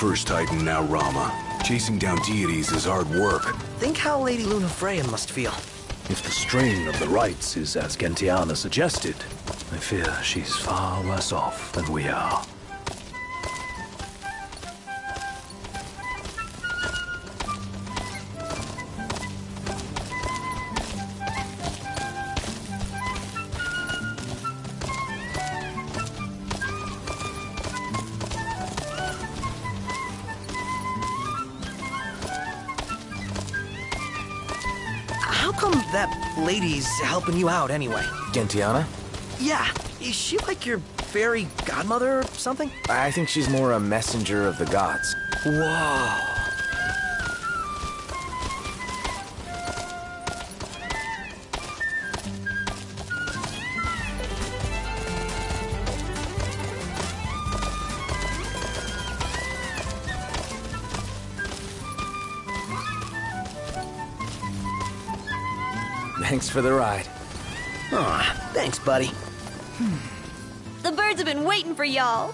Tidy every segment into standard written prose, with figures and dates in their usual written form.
first Titan, now Rama. Chasing down deities is hard work. Think how Lady Lunafreya must feel. If the strain of the rites is as Gentiana suggested, I fear she's far worse off than we are. How come that lady's helping you out anyway? Gentiana? Yeah, is she like your fairy godmother or something? I think she's more a messenger of the gods. Whoa. Thanks for the ride. Aw, thanks, buddy. The birds have been waiting for y'all.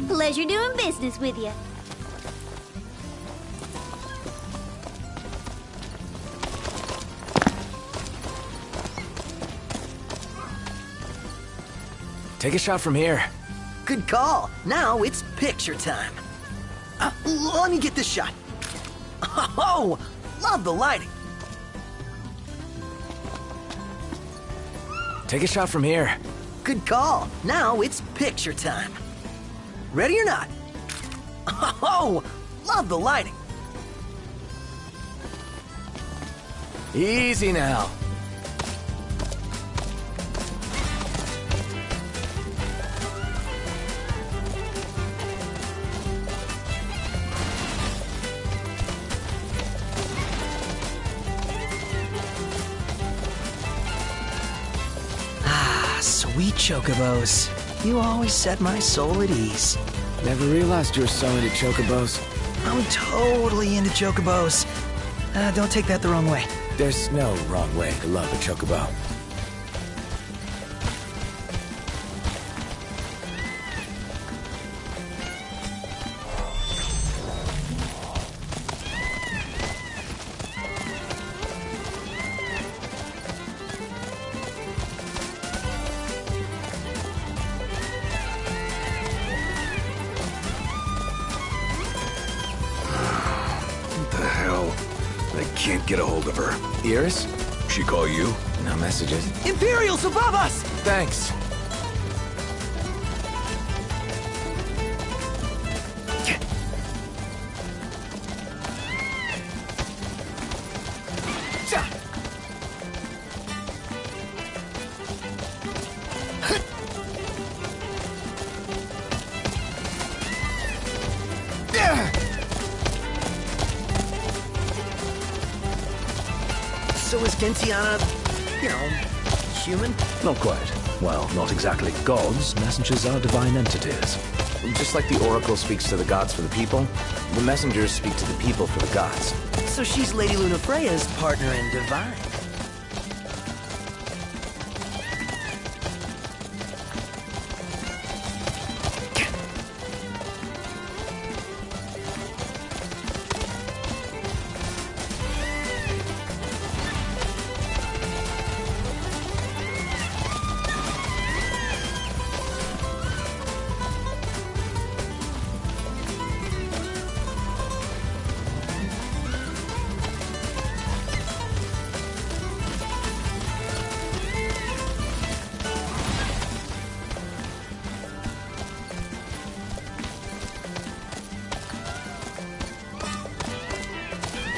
Pleasure doing business with you. Take a shot from here. Good call. Now it's picture time. Let me get this shot. Oh, love the lighting. Take a shot from here. Good call. Now it's picture time. Ready or not? Oh, love the lighting. Easy now. Sweet Chocobos. You always set my soul at ease. Never realized you were so into chocobos. I'm totally into Chocobos. Don't take that the wrong way. There's no wrong way to love a chocobo. Can't get a hold of her. Iris? She call you? No messages. Imperials above us! Thanks. So is Gentiana, human? Not quite. Well, not exactly gods. Messengers are divine entities. Just like the Oracle speaks to the gods for the people, the messengers speak to the people for the gods. So she's Lady Lunafreya's partner in divine.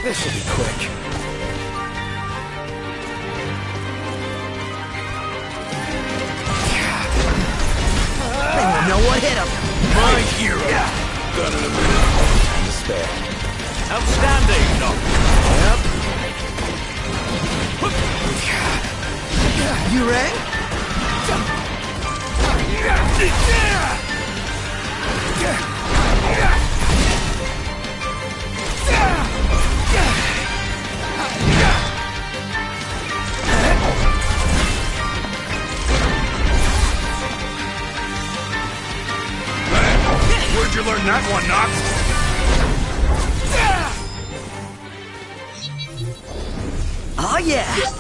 This should be quick. They won't know what hit him. My hero! Done in a minute. Time to spare. Outstanding, Doc. You ready? you learn that one, Nox? Oh yeah!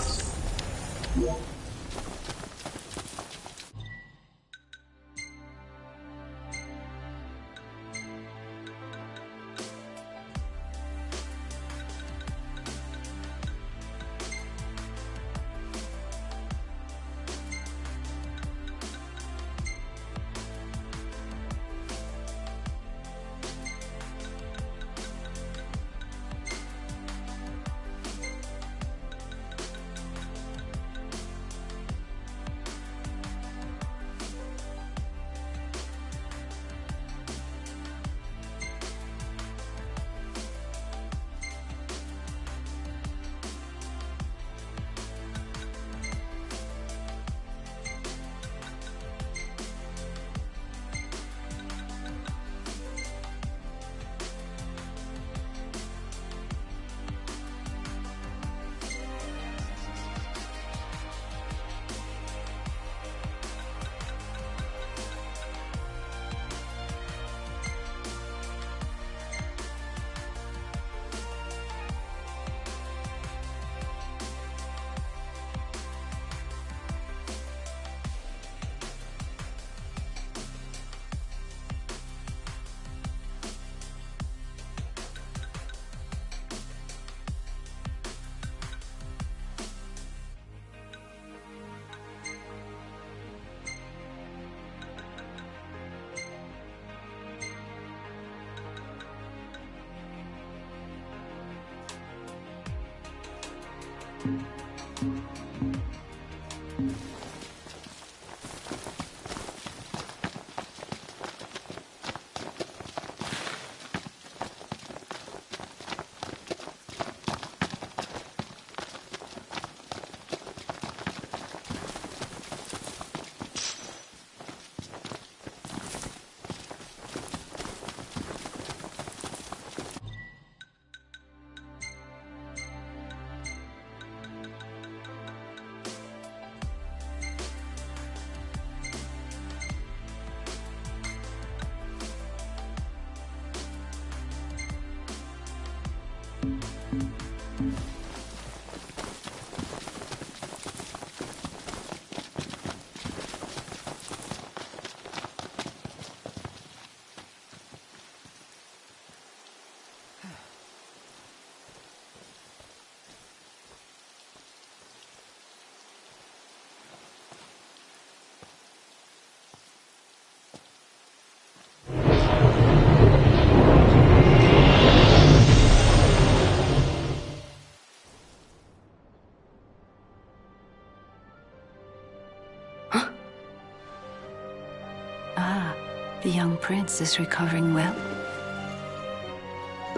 The young prince is recovering well.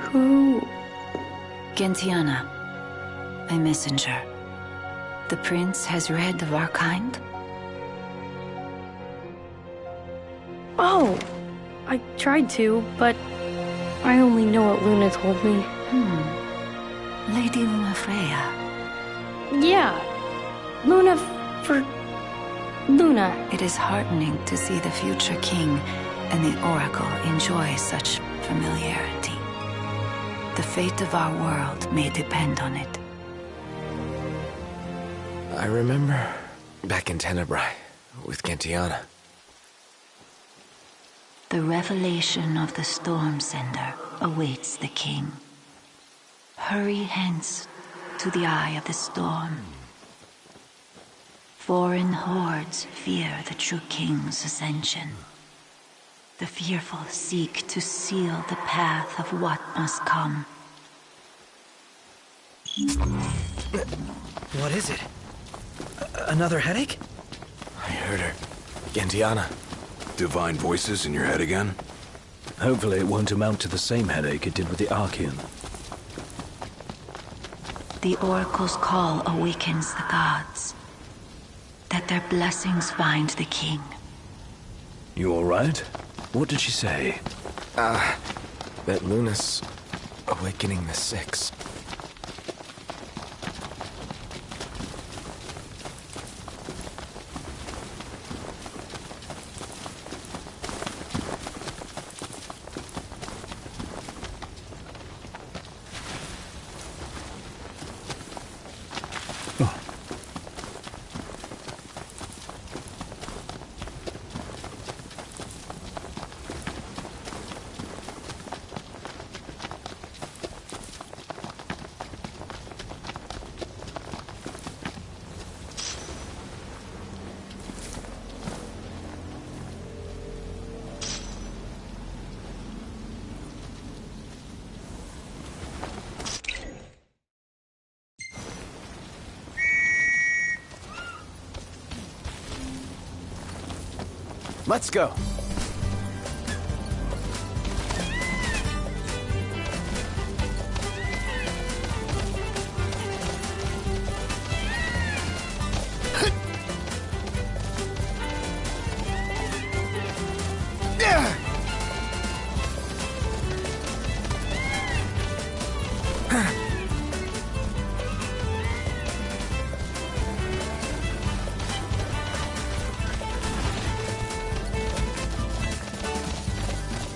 Who? Gentiana, a messenger. The prince has read of our kind. Oh, I tried to, but I only know what Luna told me. Lady Luna Freya. Yeah, Luna for Luna. It is heartening to see the future king and the Oracle enjoy such familiarity. The fate of our world may depend on it. I remember back in Tenebrae with Gentiana. The revelation of the Storm Sender awaits the king. Hurry hence to the eye of the storm. Foreign hordes fear the true king's ascension. The fearful seek to seal the path of what must come. What is it? Another headache? I heard her. Gentiana. Divine voices in your head again? Hopefully it won't amount to the same headache it did with the Archean. The Oracle's call awakens the gods. That their blessings find the king. You all right? What did she say? That Luna's awakening the Six. Let's go.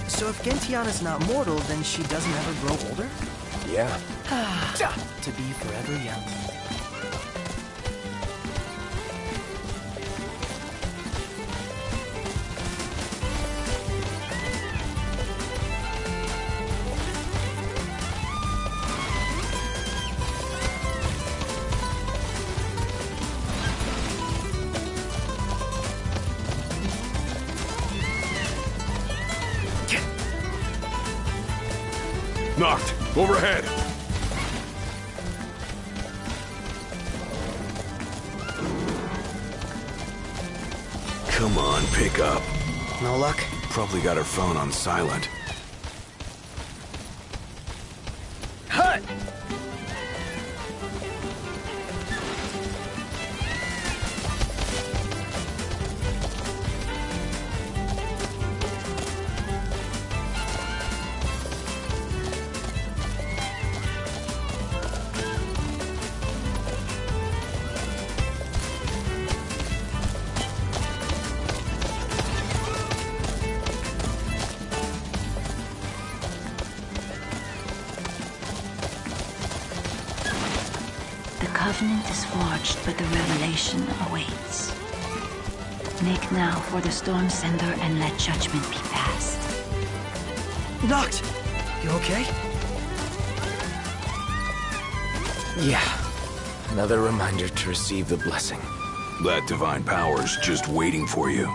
So if Gentiana's not mortal, then she doesn't ever grow older? Yeah. To be forever young. Knocked. Overhead. Come on, pick up. No luck? Probably got her phone on silent. Hut! The covenant is forged, but the revelation awaits. Make now for the storm sender and let judgment be passed. Knocked! You okay? Yeah. Another reminder to receive the blessing. That divine power's just waiting for you.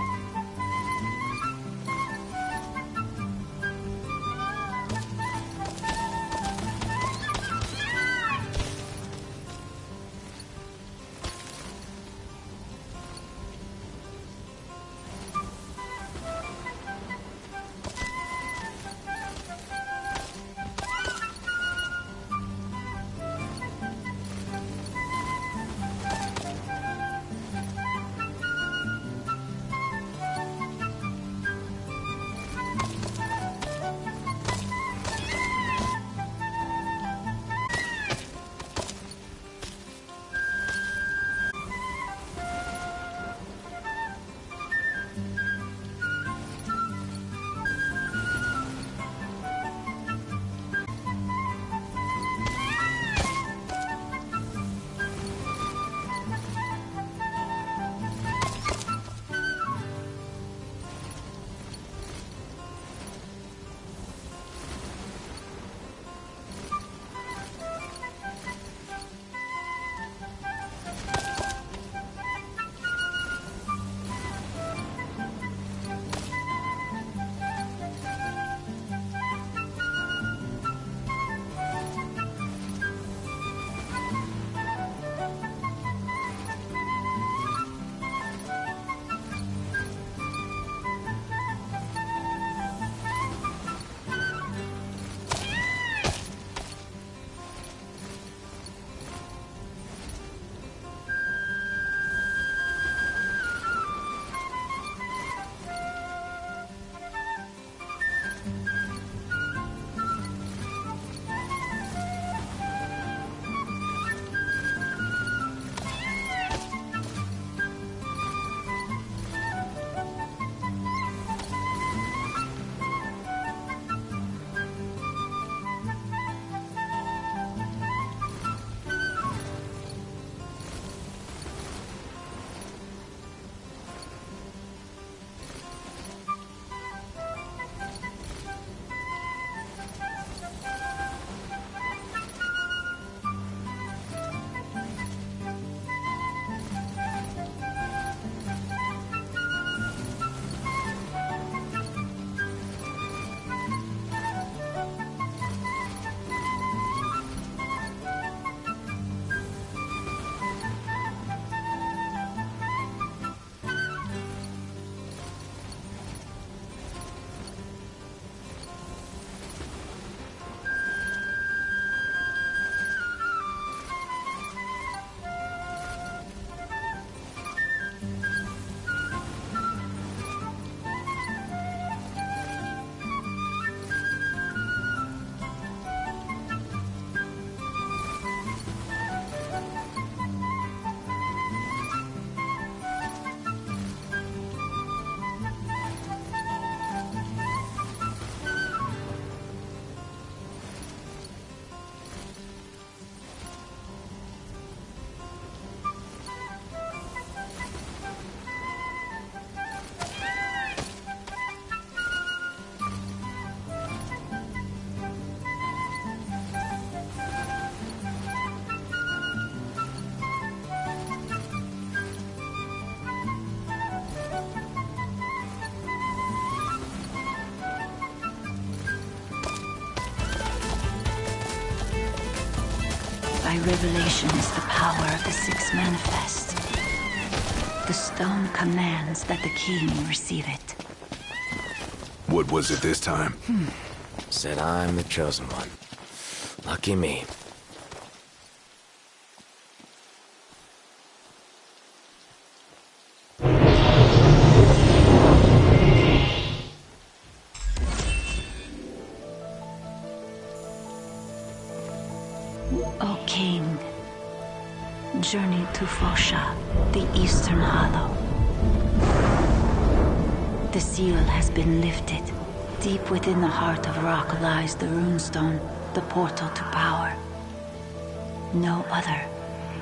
By revelation is the power of the Six Manifest. The stone commands that the king receive it. What was it this time? Said I'm the chosen one. Lucky me. O king, journey to Fosha, the Eastern Hollow. The seal has been lifted. Deep within the heart of rock lies the runestone, the portal to power. No other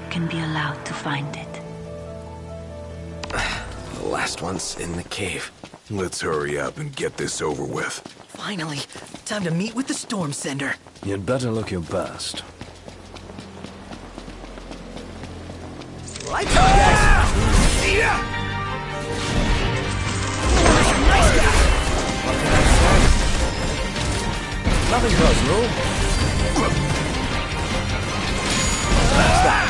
can be allowed to find it. The last one's in the cave. Let's hurry up and get this over with. Finally, time to meet with the Storm Sender. You'd better look your best. Lights on, guys! What can I say? Nothing personal. That's that.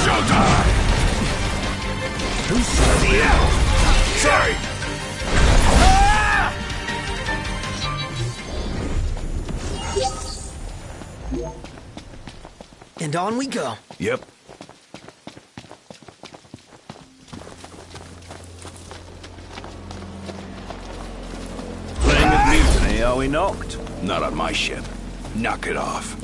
Showtime! Who's sorry? And on we go. Yep. Playing at mutiny, are we knocked? Not on my ship. Knock it off.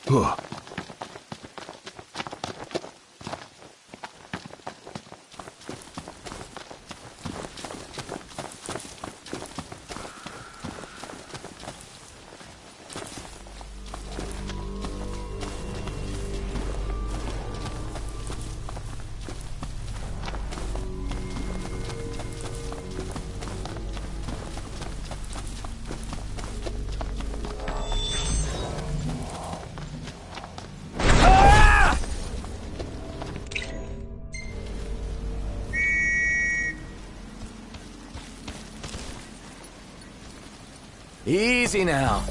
Huh. Easy now.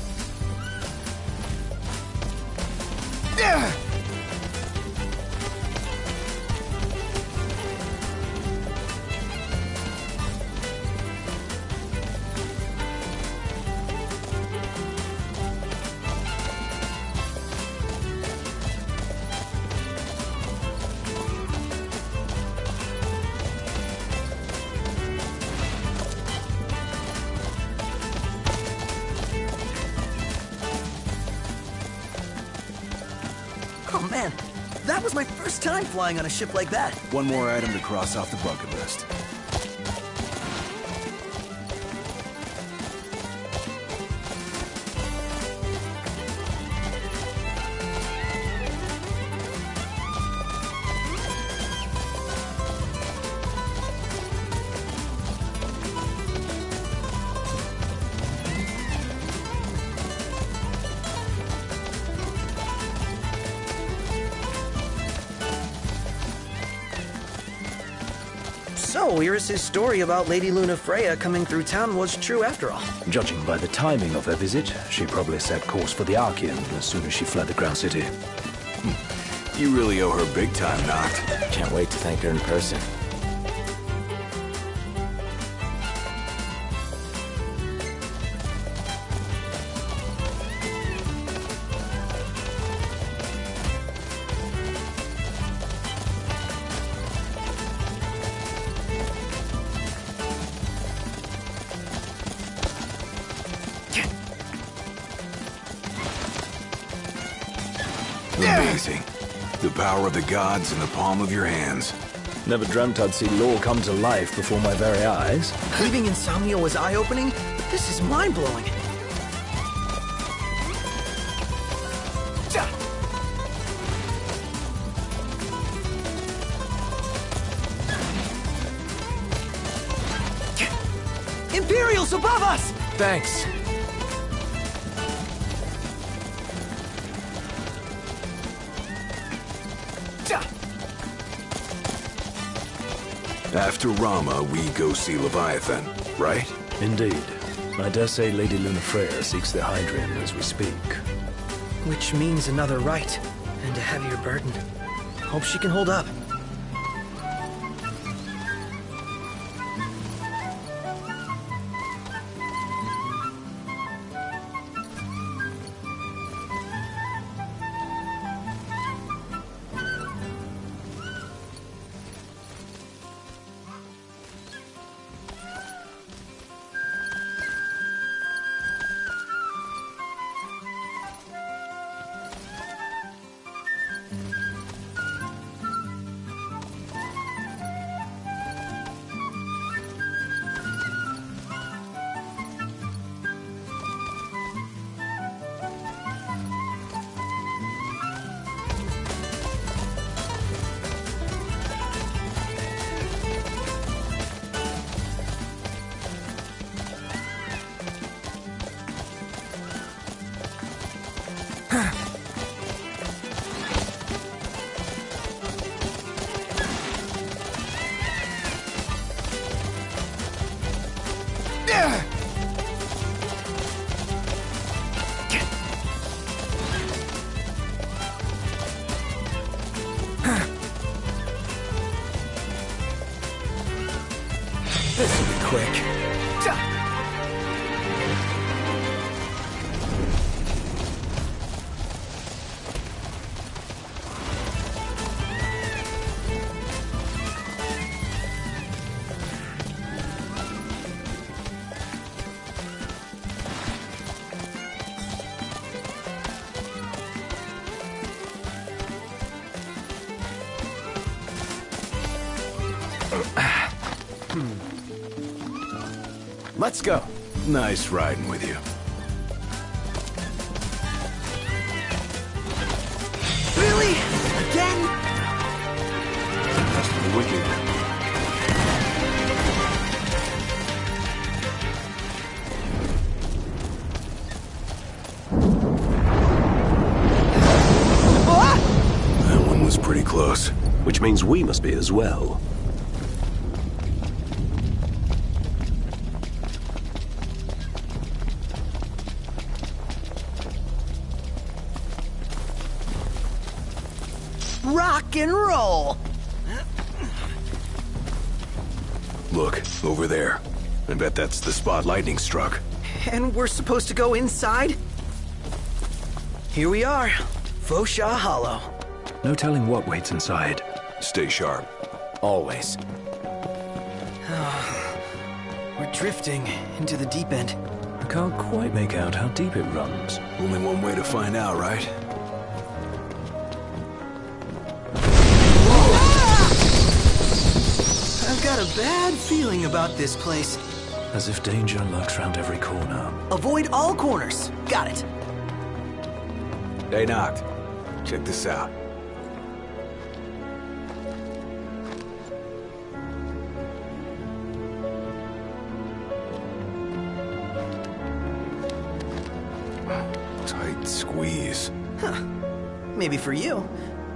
Oh man, that was my first time flying on a ship like that. One more item to cross off the bucket list. So, Iris' story about Lady Luna Freya coming through town was true after all. Judging by the timing of her visit, she probably set course for the Archean as soon as she fled the Ground City. You really owe her big time, Noct. Can't wait to thank her in person. Amazing. The power of the gods in the palm of your hands. Never dreamt I'd see lore come to life before my very eyes. Leaving Insomnia was eye-opening, but This is mind-blowing. Imperials above us! Thanks. After Rama, we go see Leviathan, right? Indeed. I dare say Lady Lunafreya seeks the Hydrium as we speak. Which means another rite, and a heavier burden. Hope she can hold up. This'll be quick. Let's go. Nice riding with you. Really? Again? That's for the wicked. That one was pretty close. Which means we must be as well. Rock and roll! Look, over there. I bet that's the spot lightning struck. And we're supposed to go inside? Here we are. Fosha Hollow. No telling what waits inside. Stay sharp. Always. We're drifting into the deep end. I can't quite make out how deep it runs. Only one way to find out, right? I've got a bad feeling about this place. As if danger lurks round every corner. Avoid all corners. Got it. Hey, Noct. Check this out. Tight squeeze. Huh. Maybe for you.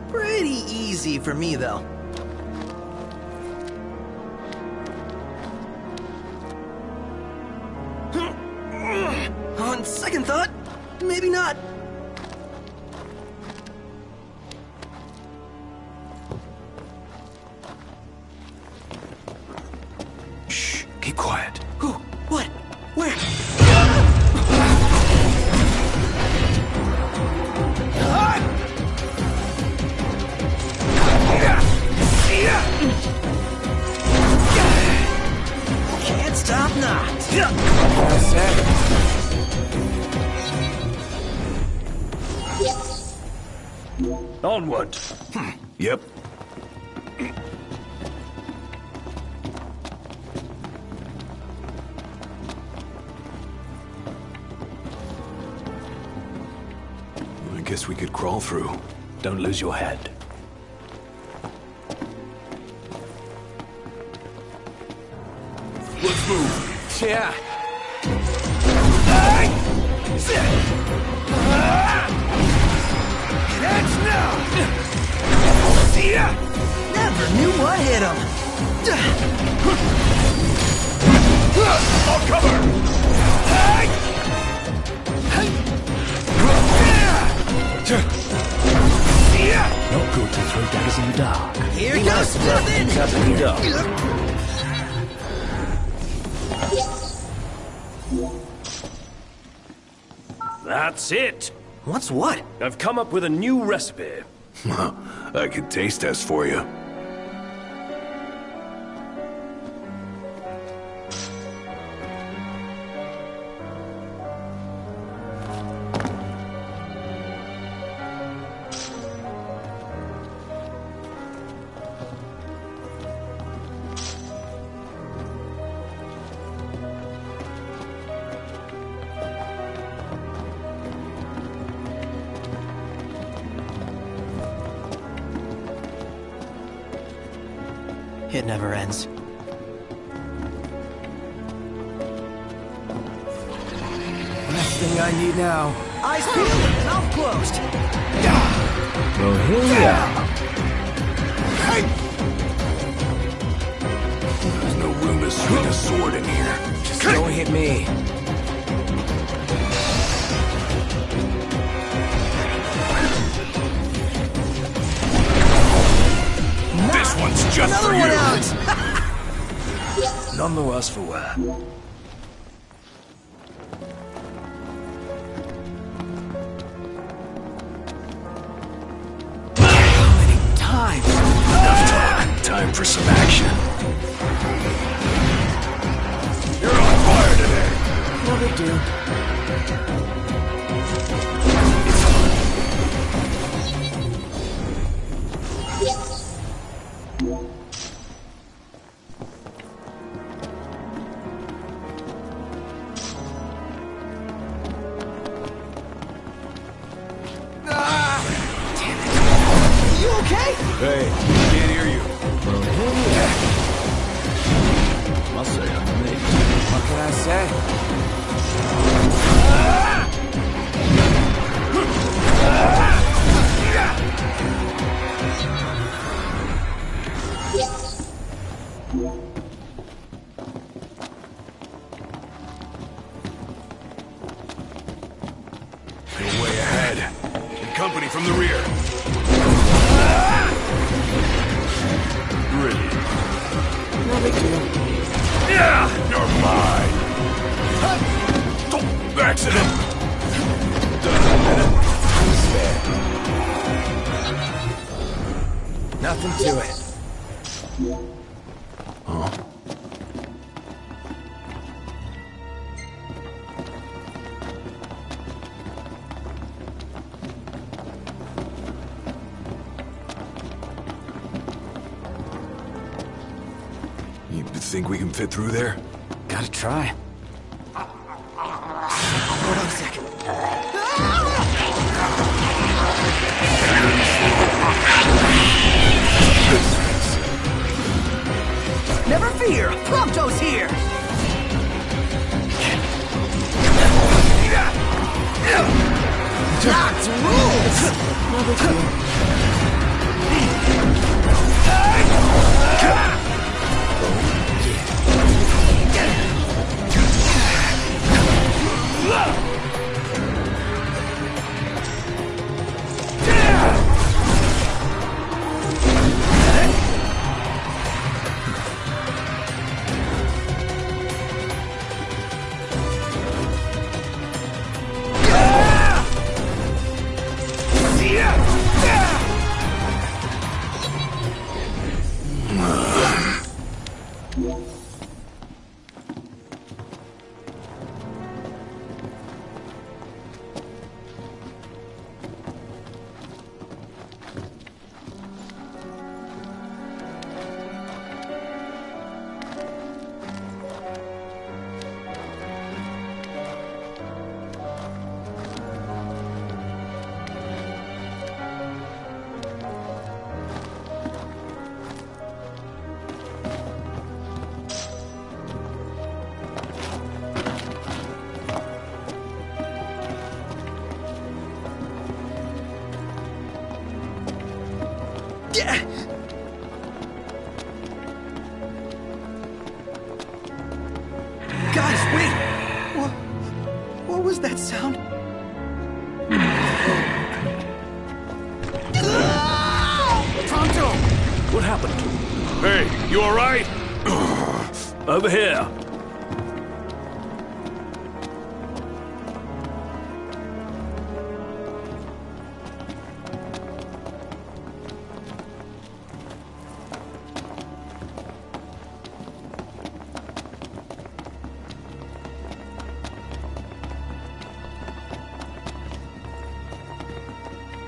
Pretty easy for me, though. On second thought, maybe not. Shh, keep quiet. Who? What? Where? Can't stop now. Onward! Yep. Guess we could crawl through. Don't lose your head. Let's move. Yeah. Catch now! Never knew what hit him. I'll cover! Not good to throw daggers in the dark. Here goes nothing! Nothing dark. That's it. What's what? I've come up with a new recipe. I could taste test for you. It never ends. Last thing I need now. Eyes peeled, mouth closed. Well, here we are. There's no room to swing a sword in here. Just don't hit me. This one's just Another for one you. out! None the worse for wear. Time. Enough talk. Time for some action. You're on fire today. No big deal. You okay? Hey, can't hear you. Must say I'm amazed. What can I say? You're way ahead. And company from the rear. Brilliant. No big deal. Yeah, you're mine. Oh, accident. Done in a minute. Nothing to it. You think we can fit through there? Gotta try. Hold on a second. Never fear, Prompto's here! God's rules! that sound? Pronto! What happened? Hey, you alright? Over here.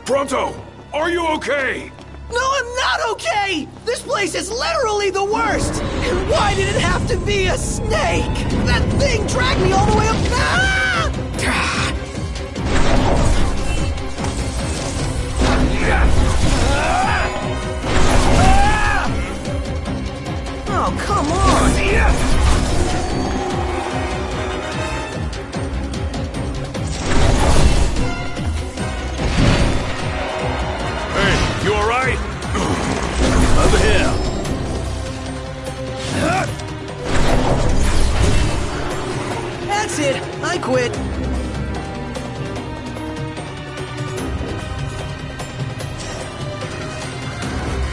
Pronto! Are you okay? No, I'm not okay! This place is literally the worst! And why did it have to be a snake? That thing dragged me all the way up. Oh, come on! Hey, you alright? Over here. That's it! I quit!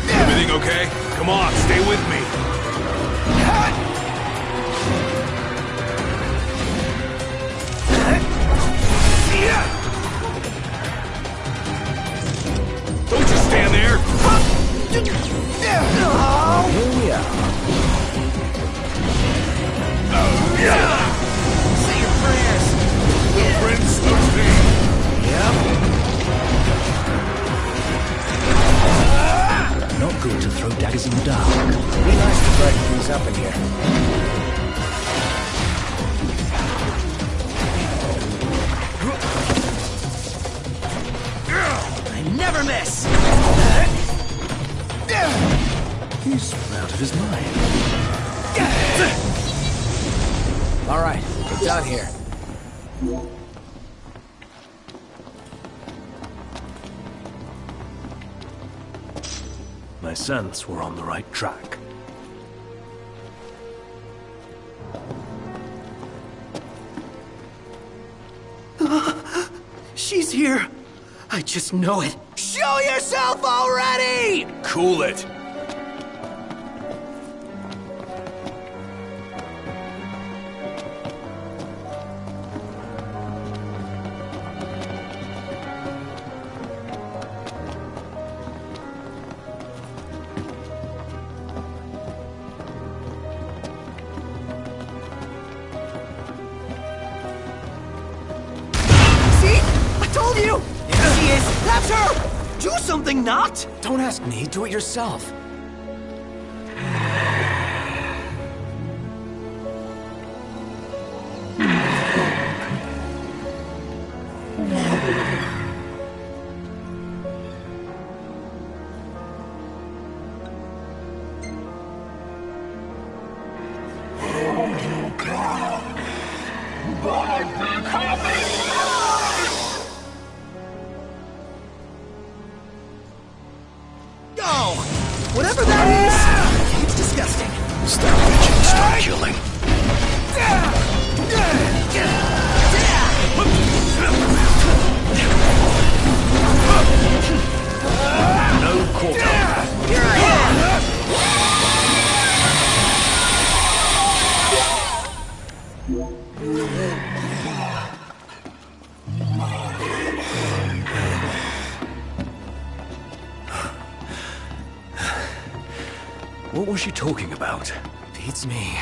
Everything okay? Come on, stay with me. Don't just stand there! Here we are. Say your prayers! Prince of Peace! Not good to throw daggers in the dark. Be nice to brighten things up in here. I never miss! He's out of his mind. All right, we're done here. My sense we're on the right track. She's here! I just know it. Show yourself already! Cool it! See? I told you! There she is! That's her! Do something, not! Don't ask me, do it yourself. Go! Whatever that is, it's disgusting. Stop bitching, start killing. No quarter. Here I am! What was she talking about? Beats me.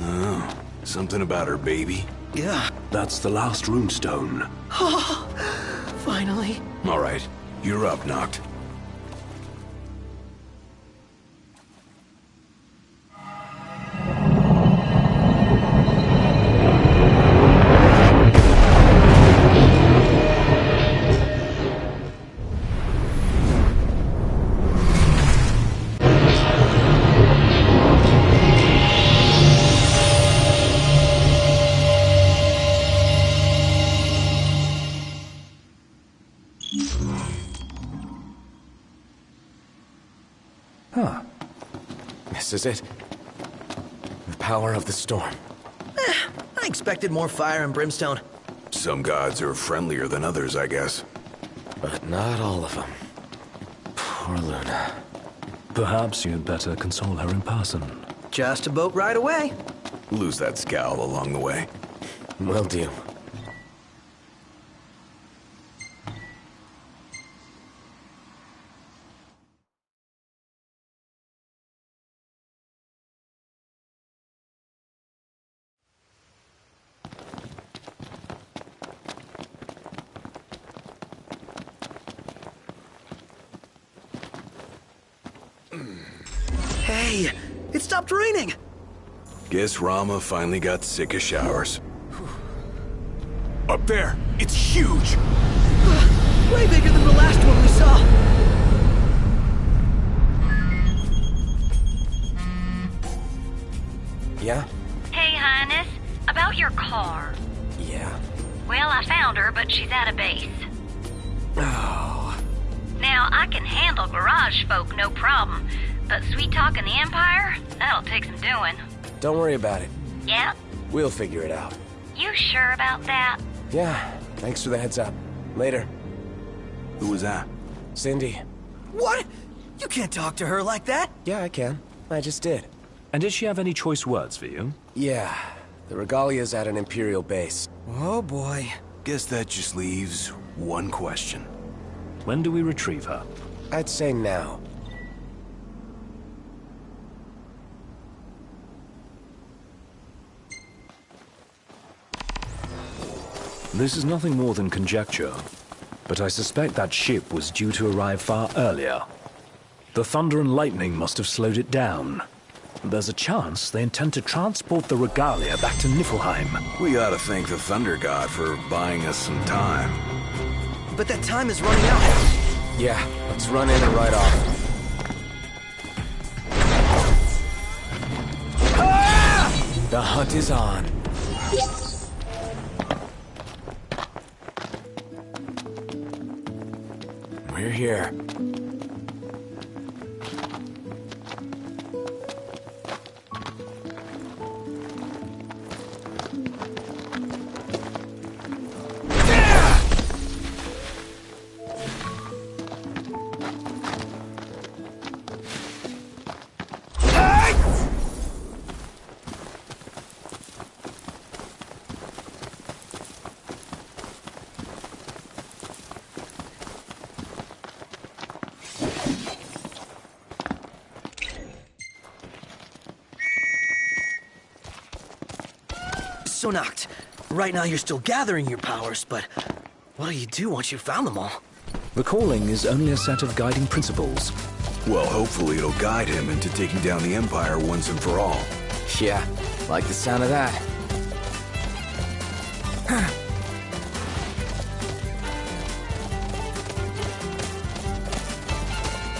Oh, something about her baby. Yeah. That's the last runestone. Finally. All right, you're up, Noct. Huh. This is it. The power of the storm. I expected more fire and brimstone. Some gods are friendlier than others, I guess. But not all of them. Poor Luna. Perhaps you'd better console her in person. Just a boat ride away. Lose that scowl along the way. Will do. Hey, it stopped raining. Guess Rama finally got sick of showers. Up there! It's huge! Way bigger than the last one we saw. Yeah? Hey, Highness. About your car. Yeah. Well, I found her, but she's out of base. Oh. Now, I can handle garage folk, no problem. But sweet-talking the Empire? That'll take some doing. Don't worry about it. Yeah? We'll figure it out. You sure about that? Yeah. Thanks for the heads up. Later. Who was that? Cindy. What? You can't talk to her like that. Yeah, I can. I just did. And did she have any choice words for you? Yeah. The Regalia's at an Imperial base. Oh boy. Guess that just leaves one question. When do we retrieve her? I'd say now. This is nothing more than conjecture, but I suspect that ship was due to arrive far earlier. The thunder and lightning must have slowed it down. There's a chance they intend to transport the Regalia back to Niflheim. We ought to thank the Thunder God for buying us some time. But that time is running out. Yeah, let's run in and ride off. The hunt is on. We're here. So knocked. Right now you're still gathering your powers, but what'll you do once you've found them all? The calling is only a set of guiding principles. Well, hopefully it'll guide him into taking down the Empire once and for all. Yeah, like the sound of that.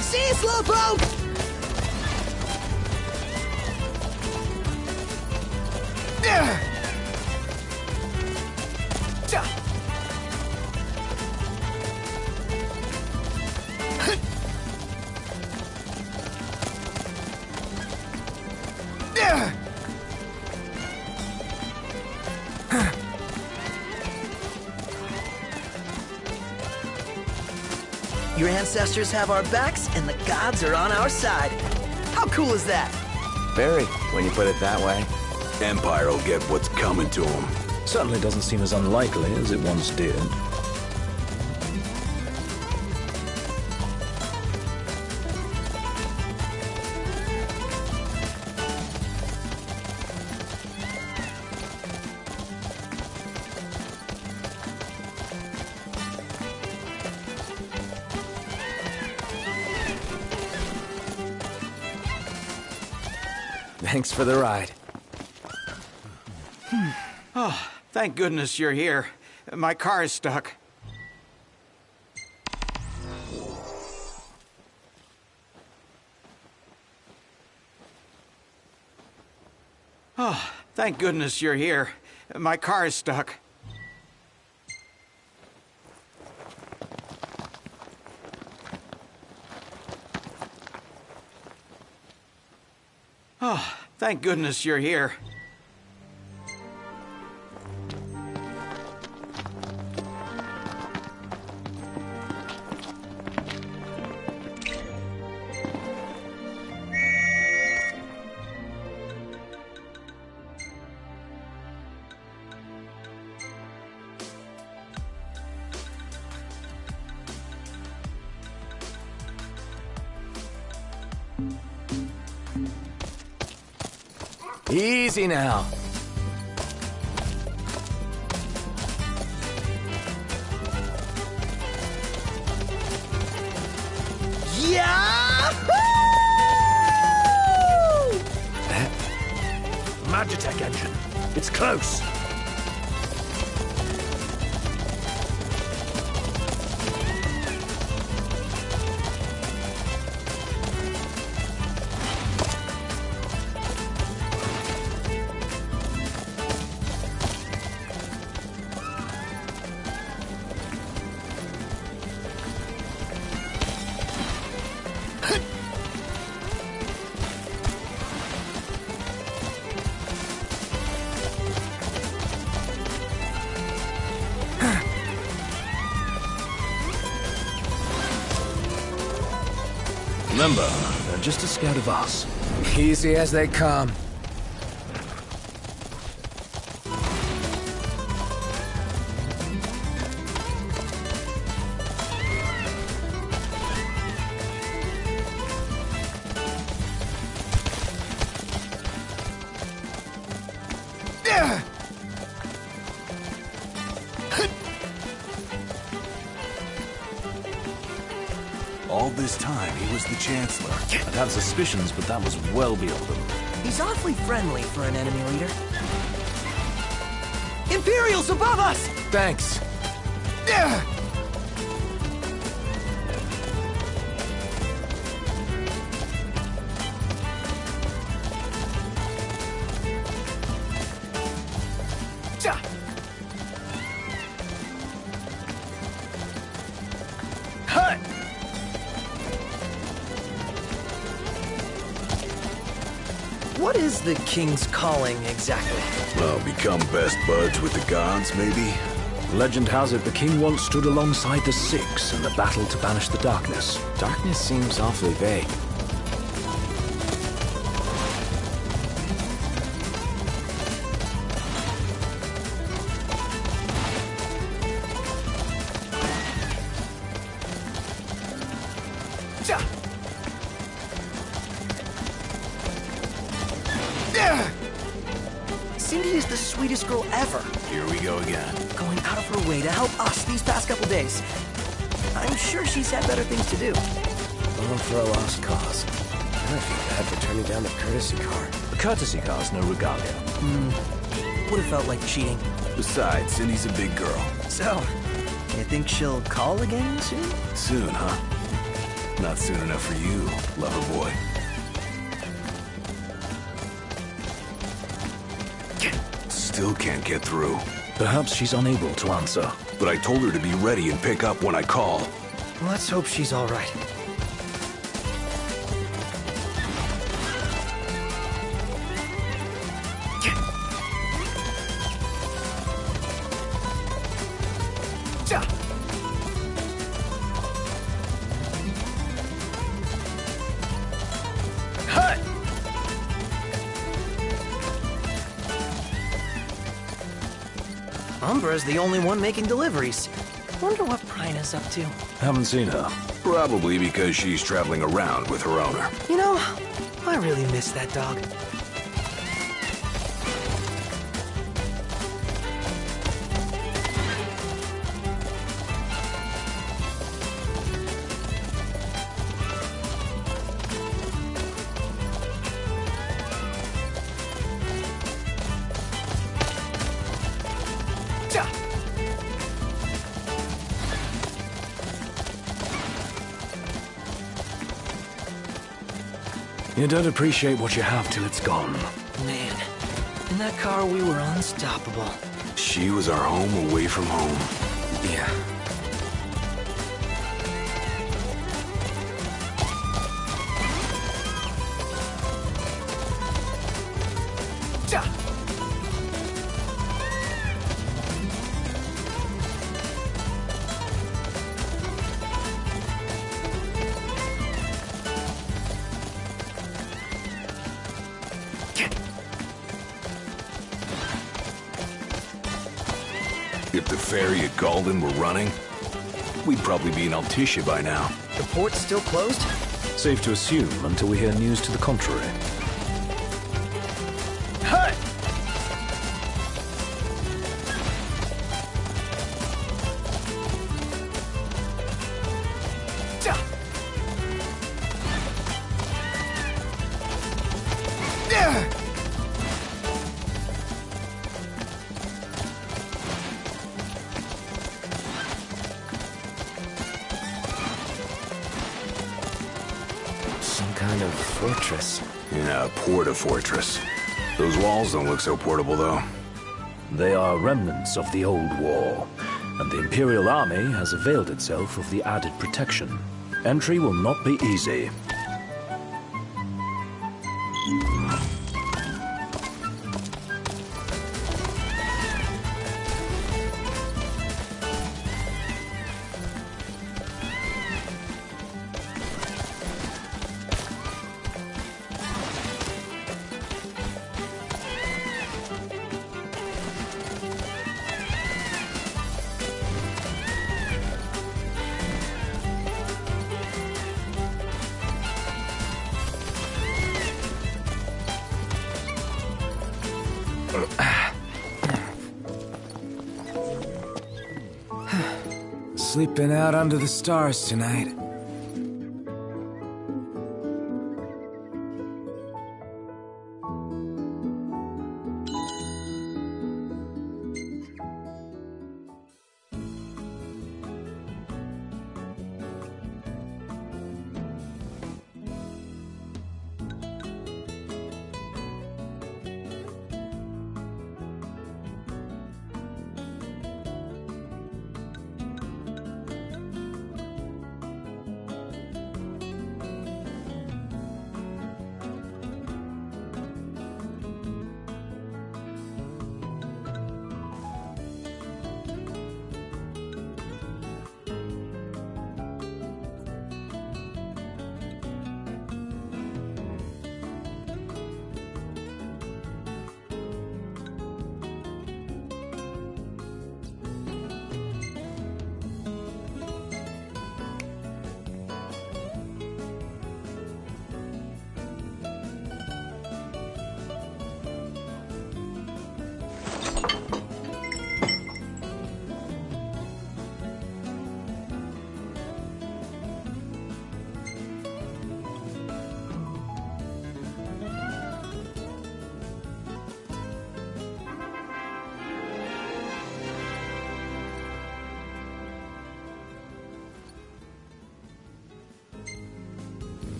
See you, Slowpoke! Your ancestors have our backs, and the gods are on our side. How cool is that? Very, when you put it that way. Empire will get what's coming to him. Certainly doesn't seem as unlikely as it once did. Thanks for the ride. Oh, thank goodness you're here. My car is stuck. Oh, thank goodness you're here. My car is stuck. Oh, thank goodness you're here. Easy now. Yahoo! Magitech engine. It's close. Remember, they're just as scared of us. Easy as they come. All this time, he was the Chancellor. I'd had suspicions, but that was well beyond them. He's awfully friendly for an enemy leader. Imperials above us! Thanks. What is the King's calling exactly? Well, become best buds with the gods, maybe? Legend has it the king once stood alongside the Six in the battle to banish the darkness. Darkness seems awfully vague. Cindy is the sweetest girl ever. Here we go again. Going out of her way to help us these past couple days. I'm sure she's had better things to do. All for a lost cause. I feel bad for turning down the courtesy car. The courtesy car's no regalia. Would have felt like cheating. Besides, Cindy's a big girl. So, you think she'll call again soon? Soon, huh? Not soon enough for you, lover boy. Still can't get through. Perhaps she's unable to answer. But I told her to be ready and pick up when I call. Let's hope she's all right. Umbra's the only one making deliveries. Wonder what Prina's up to. Haven't seen her. Probably because she's traveling around with her owner. You know, I really miss that dog. You don't appreciate what you have till it's gone. Man, in that car we were unstoppable. She was our home away from home. Yeah. If the ferry at Galden were running, we'd probably be in Altissia by now. The port's still closed? Safe to assume until we hear news to the contrary. fortress. Yeah, porta-fortress. Those walls don't look so portable, though. They are remnants of the old war, and the Imperial Army has availed itself of the added protection. Entry will not be easy. Sleeping out under the stars tonight.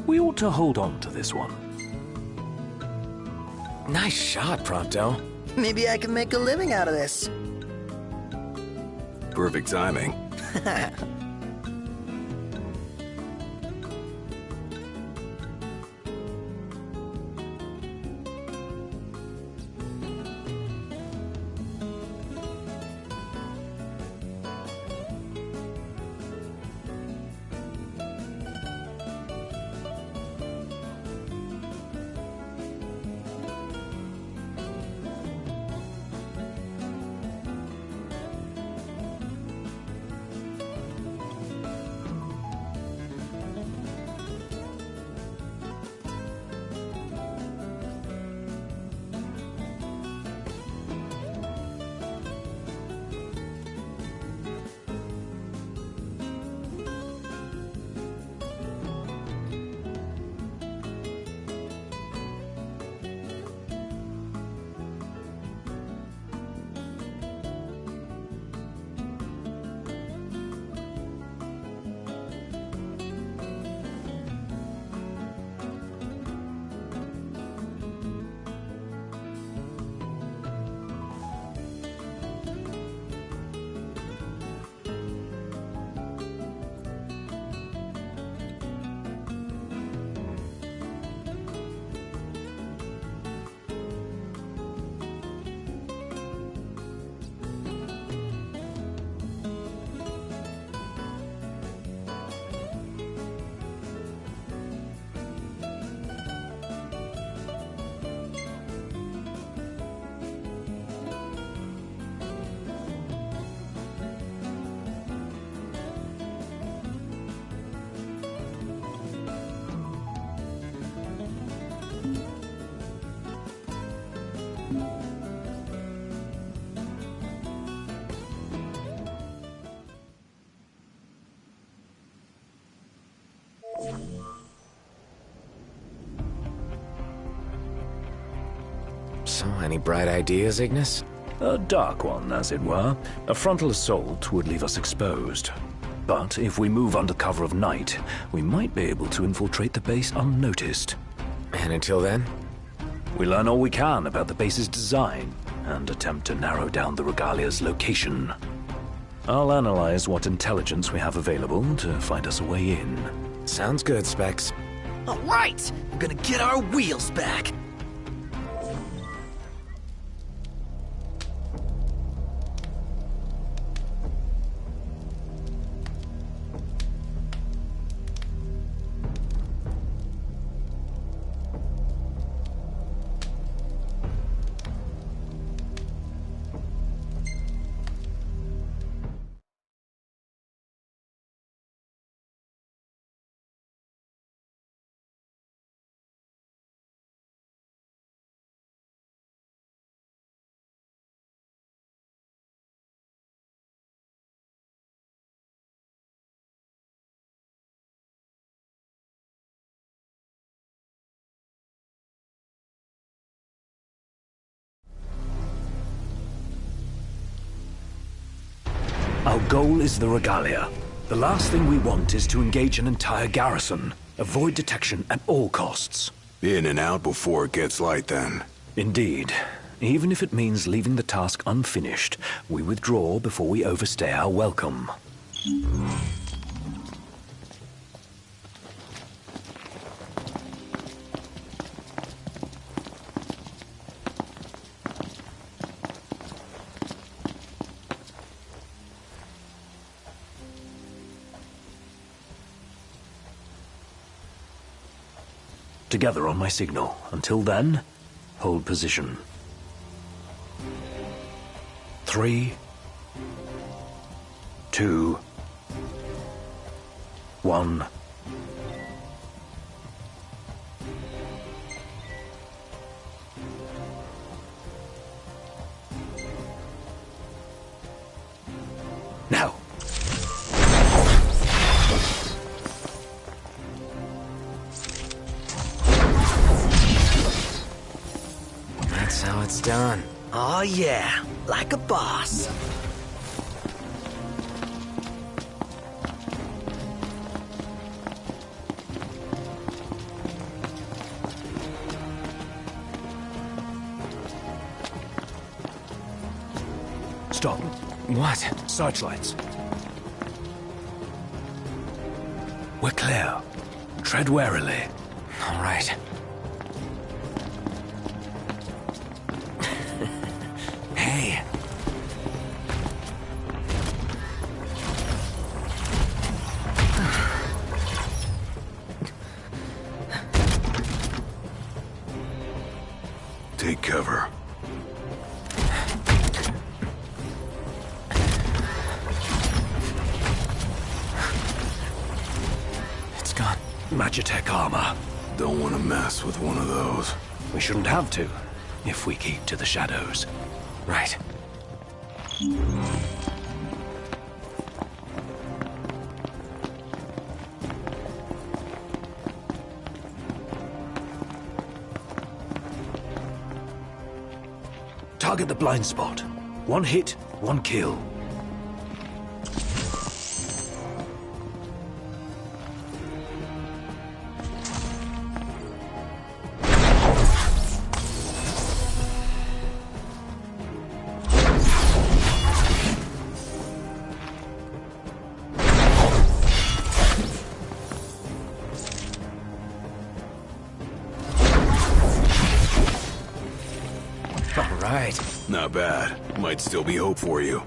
We ought to hold on to this one. Nice shot, Prompto. Maybe I can make a living out of this. Perfect timing. So, any bright ideas, Ignis? A dark one, as it were. A frontal assault would leave us exposed. But if we move under cover of night, we might be able to infiltrate the base unnoticed. And until then? We learn all we can about the base's design, and attempt to narrow down the Regalia's location. I'll analyze what intelligence we have available to find us a way in. Sounds good, Specs. All right, we're gonna get our wheels back. Our goal is the Regalia. The last thing we want is to engage an entire garrison. Avoid detection at all costs. In and out before it gets light, then. Indeed. Even if it means leaving the task unfinished, we withdraw before we overstay our welcome. Together on my signal. Until then, hold position. 3, 2, 1. Now. That's how it's done. Oh yeah, like a boss. Stop. What? Searchlights. We're clear. Tread warily. All right. Hey. Take cover. It's gone. Magitech armor. Don't want to mess with one of those. We shouldn't have to, if we keep to the shadows. Right. Target the blind spot. One hit, one kill. All right. Not bad. Might still be hope for you.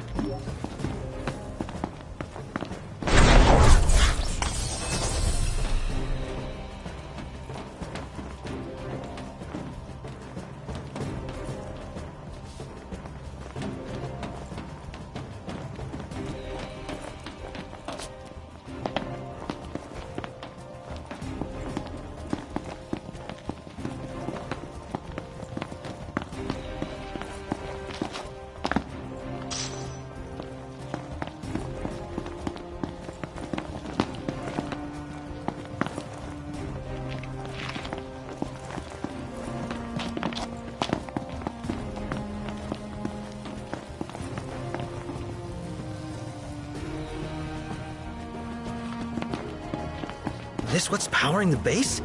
this what's powering the base?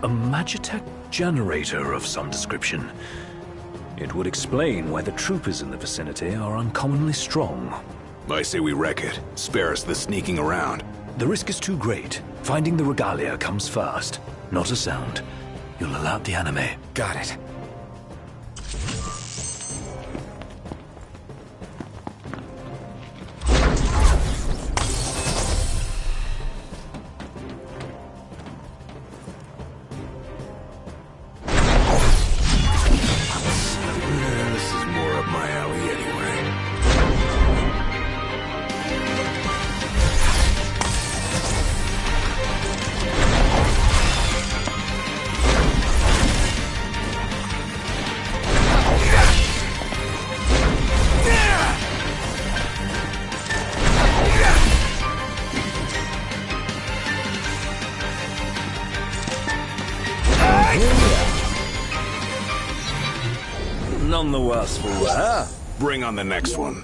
A Magitech generator of some description. It would explain why the troopers in the vicinity are uncommonly strong. I say we wreck it. Spare us the sneaking around. The risk is too great. Finding the regalia comes first. Not a sound. You'll alert the enemy. Got it. This is more up my alley anyway. None the worse for wear. Bring on the next one.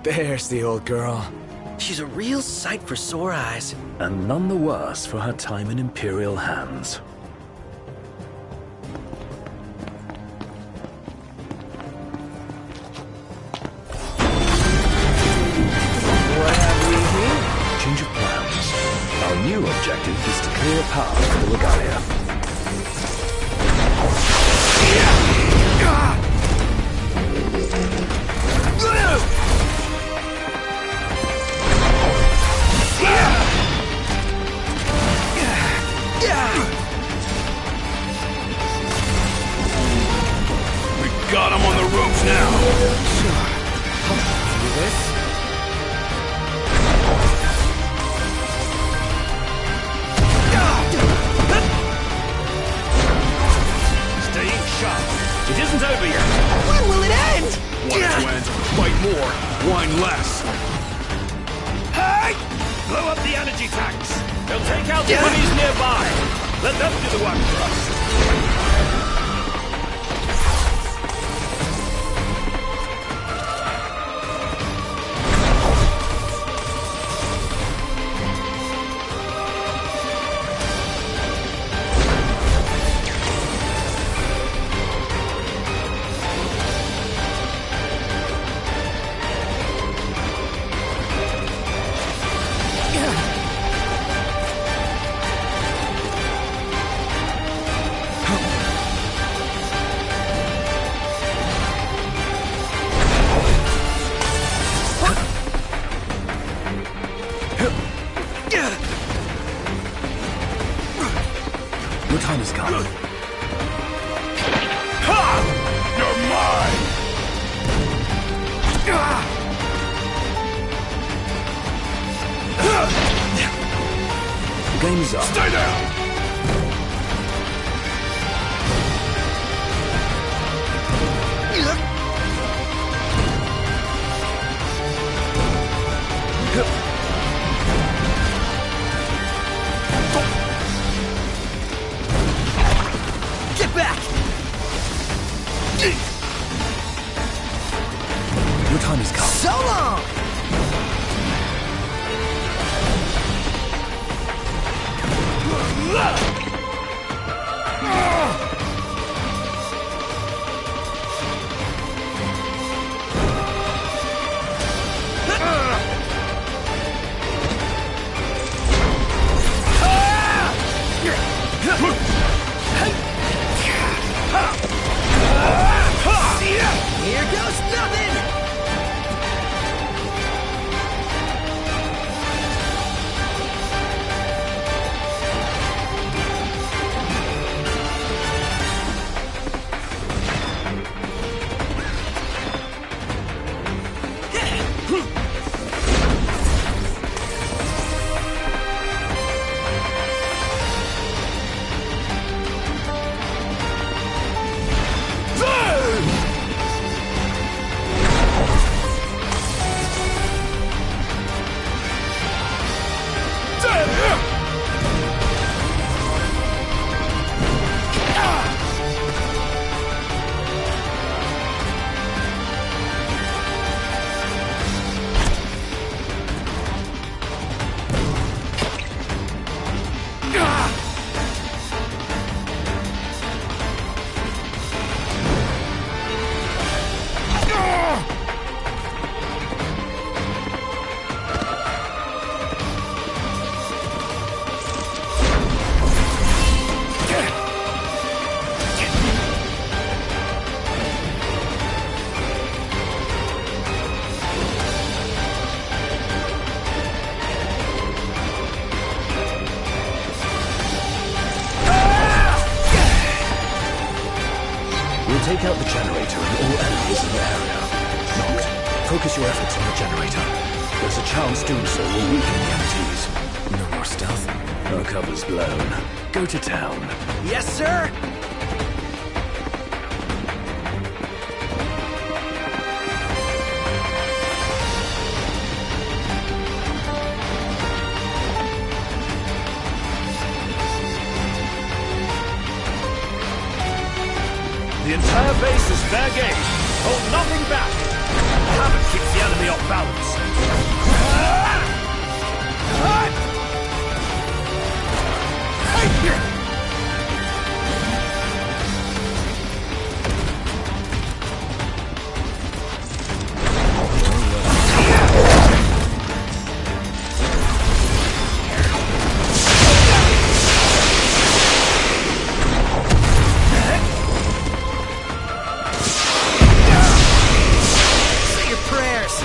There's the old girl. She's a real sight for sore eyes. And none the worse for her time in Imperial hands. What have we here? Change of plans. Our new objective is to clear a path for the regalia. Got him on the ropes now. Sure. Do this. less. Hey! Blow up the energy tanks. They'll take out the enemies nearby. Let them do the work for us. Your time has come. Ha! You're mine! The game is up. Stay down! Get back! Your time has come. So long! Here goes nothing! Take out the generator and all enemies in the area. Noct, focus your efforts on the generator. There's a chance doing so will weaken the MTs. No more stealth? Our cover's blown. Go to town. Yes, sir! The entire base is fair game. Hold nothing back. Haven't kicked the enemy off balance. Say your prayers!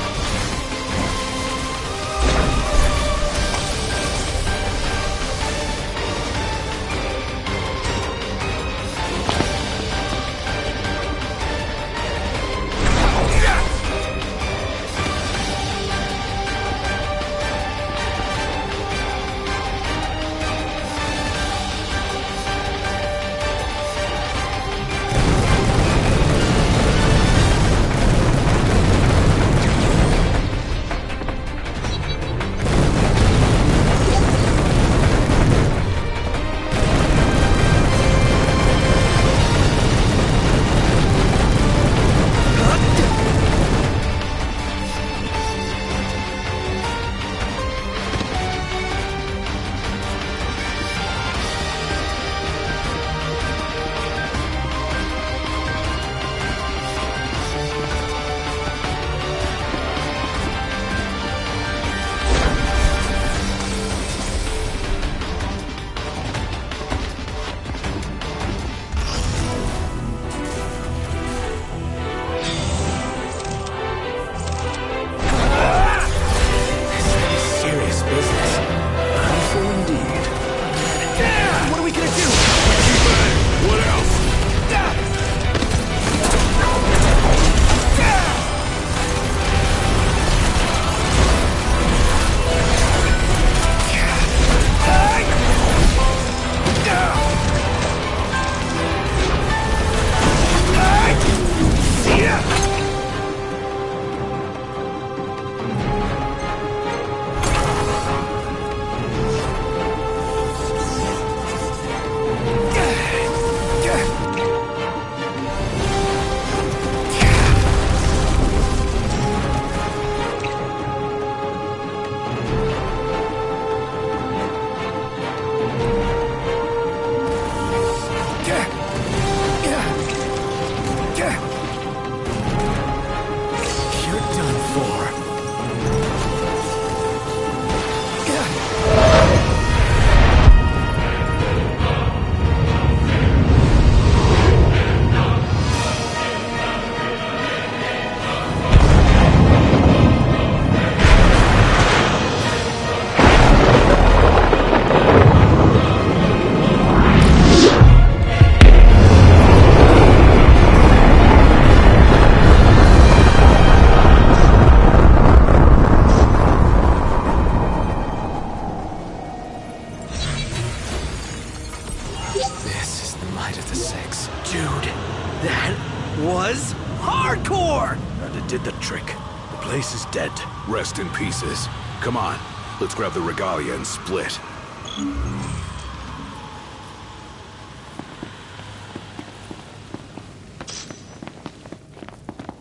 place is dead. Rest in pieces. Come on, let's grab the regalia and split.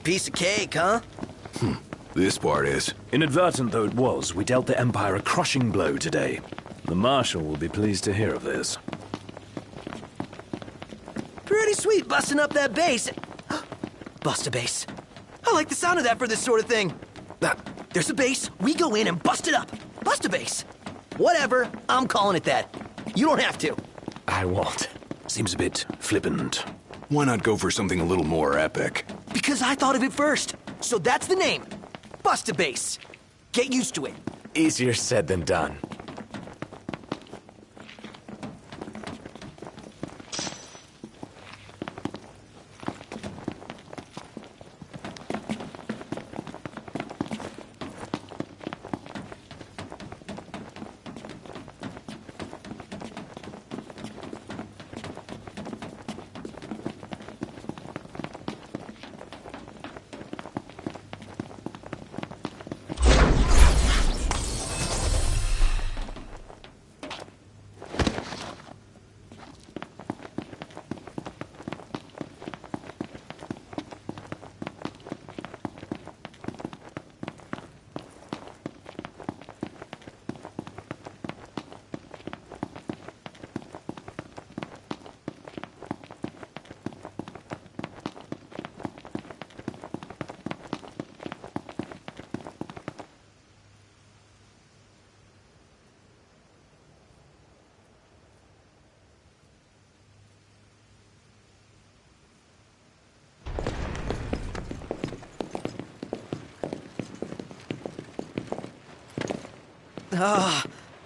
Piece of cake, huh? This part is. Inadvertent though it was, we dealt the Empire a crushing blow today. The Marshal will be pleased to hear of this. Pretty sweet busting up that base. Bust a base. I like the sound of that for this sort of thing. There's a base, we go in and bust it up. Bust a base. Whatever, I'm calling it that. You don't have to. I won't. Seems a bit flippant. Why not go for something a little more epic? Because I thought of it first. So that's the name. Bust a base. Get used to it. Easier said than done.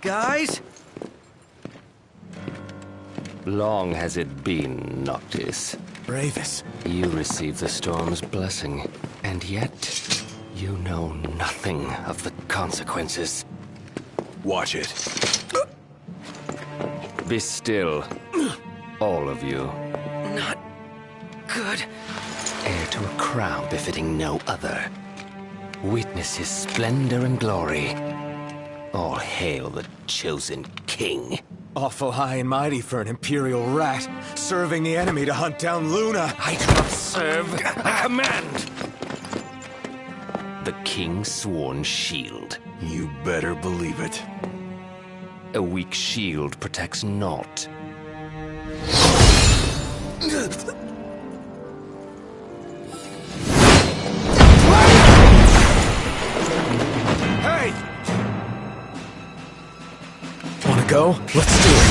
Guys? Long has it been, Noctis. Bravis. You received the storm's blessing, and yet you know nothing of the consequences. Watch it. Be still, all of you. Not good. Heir to a crown befitting no other. Witness his splendor and glory. All hail the chosen king. Awful high and mighty for an Imperial rat, serving the enemy to hunt down Luna. I do not serve, I command! The king's sworn shield. You better believe it. A weak shield protects naught. Hey! Wanna go? Let's do it!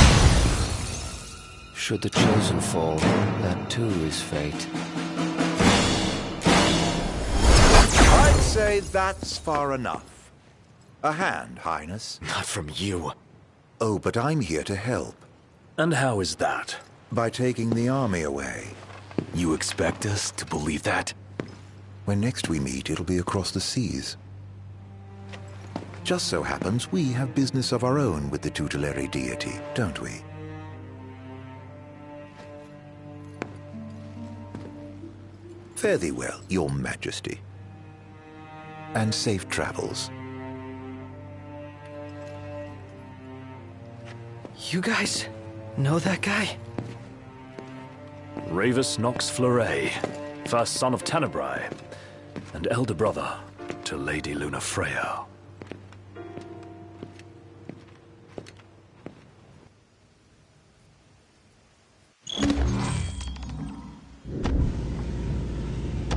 Should the chosen fall, that too is fate. I'd say that's far enough. A hand, Highness. Not from you. Oh, but I'm here to help. And how is that? By taking the army away. You expect us to believe that? When next we meet, it'll be across the seas. Just so happens we have business of our own with the tutelary deity, don't we? Fare thee well, your majesty. And safe travels. You guys know that guy? Ravus Nox Fleuret, first son of Tenebrae, and elder brother to Lady Luna Freya.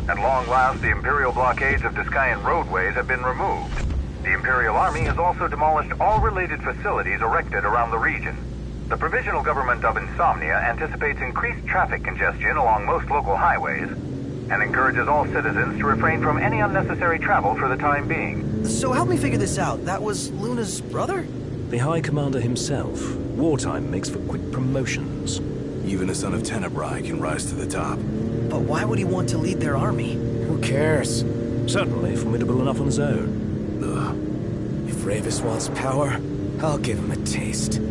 At long last, the Imperial blockades of Discayan roadways have been removed. The Imperial Army has also demolished all related facilities erected around the region. The Provisional Government of Insomnia anticipates increased traffic congestion along most local highways and encourages all citizens to refrain from any unnecessary travel for the time being. So help me figure this out. That was Luna's brother? The High Commander himself. Wartime makes for quick promotions. Even a son of Tenebrae can rise to the top. But why would he want to lead their army? Who cares? Certainly formidable enough on his own. If Ravus wants power, I'll give him a taste.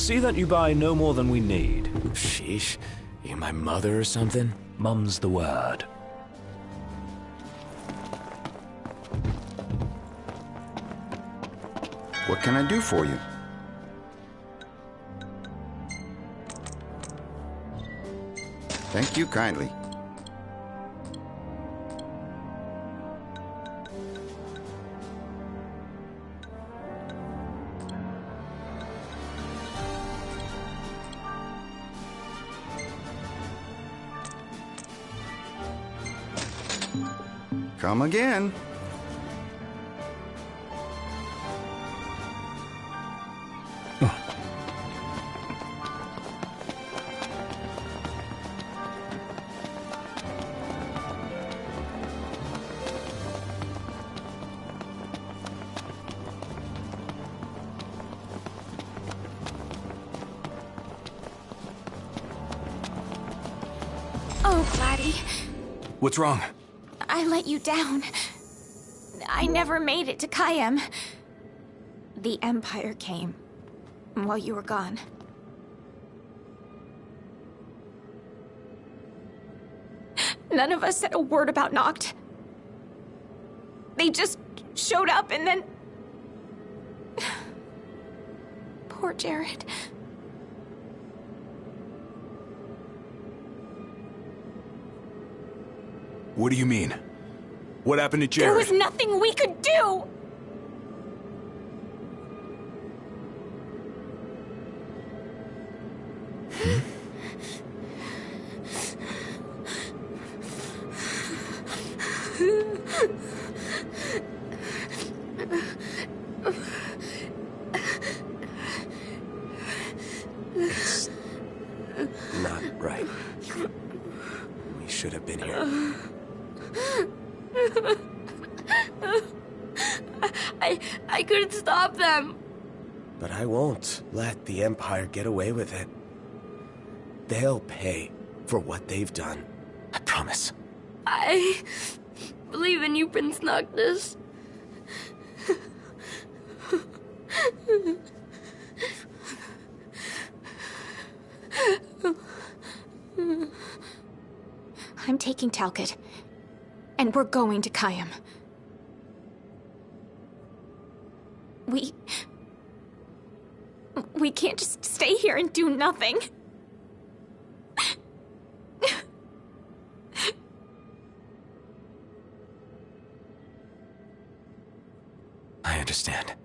See that you buy no more than we need. Sheesh. You my mother or something? Mum's the word. What can I do for you? Thank you kindly. Come again. Oh, Gladdy. What's wrong? I let you down. I never made it to Kayem. The Empire came while you were gone. None of us said a word about Noct. They just showed up and then... Poor Jared. What do you mean? What happened to Jared? There was nothing we could do! It's not right. We should have been here. I couldn't stop them. But I won't let the Empire get away with it. They'll pay for what they've done. I promise. I believe in you, Prince Noctis. I'm taking Talcott, and we're going to Kayem. We can't just stay here and do nothing. I understand.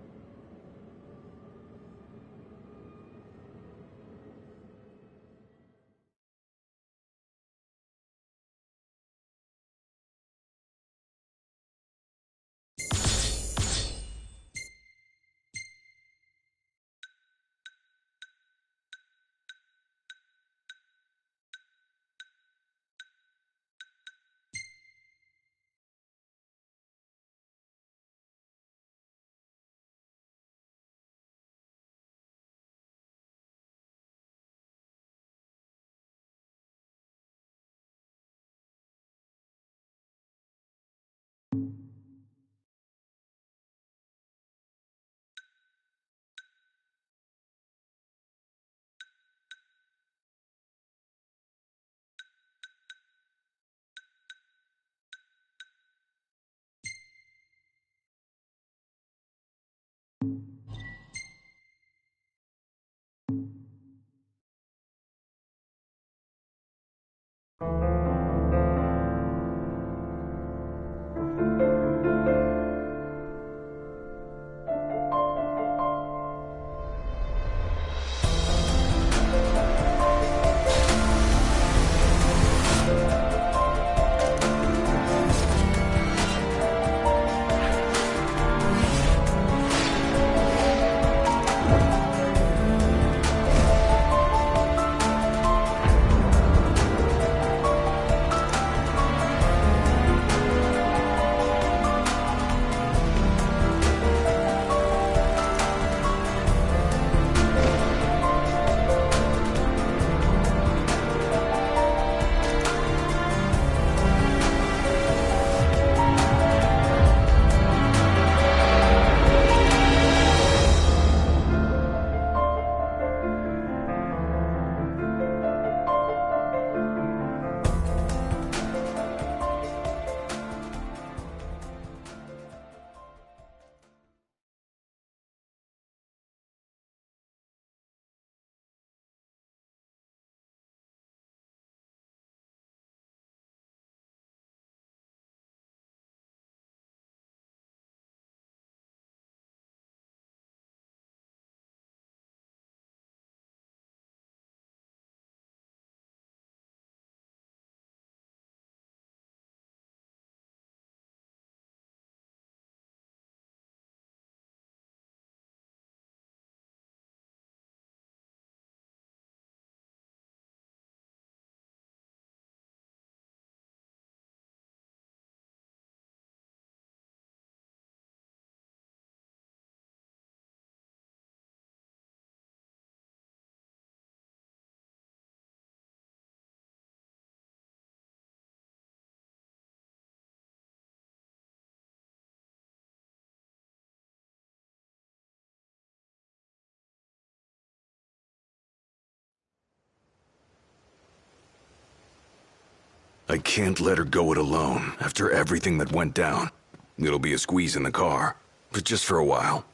I can't let her go it alone after everything that went down. It'll be a squeeze in the car, but just for a while.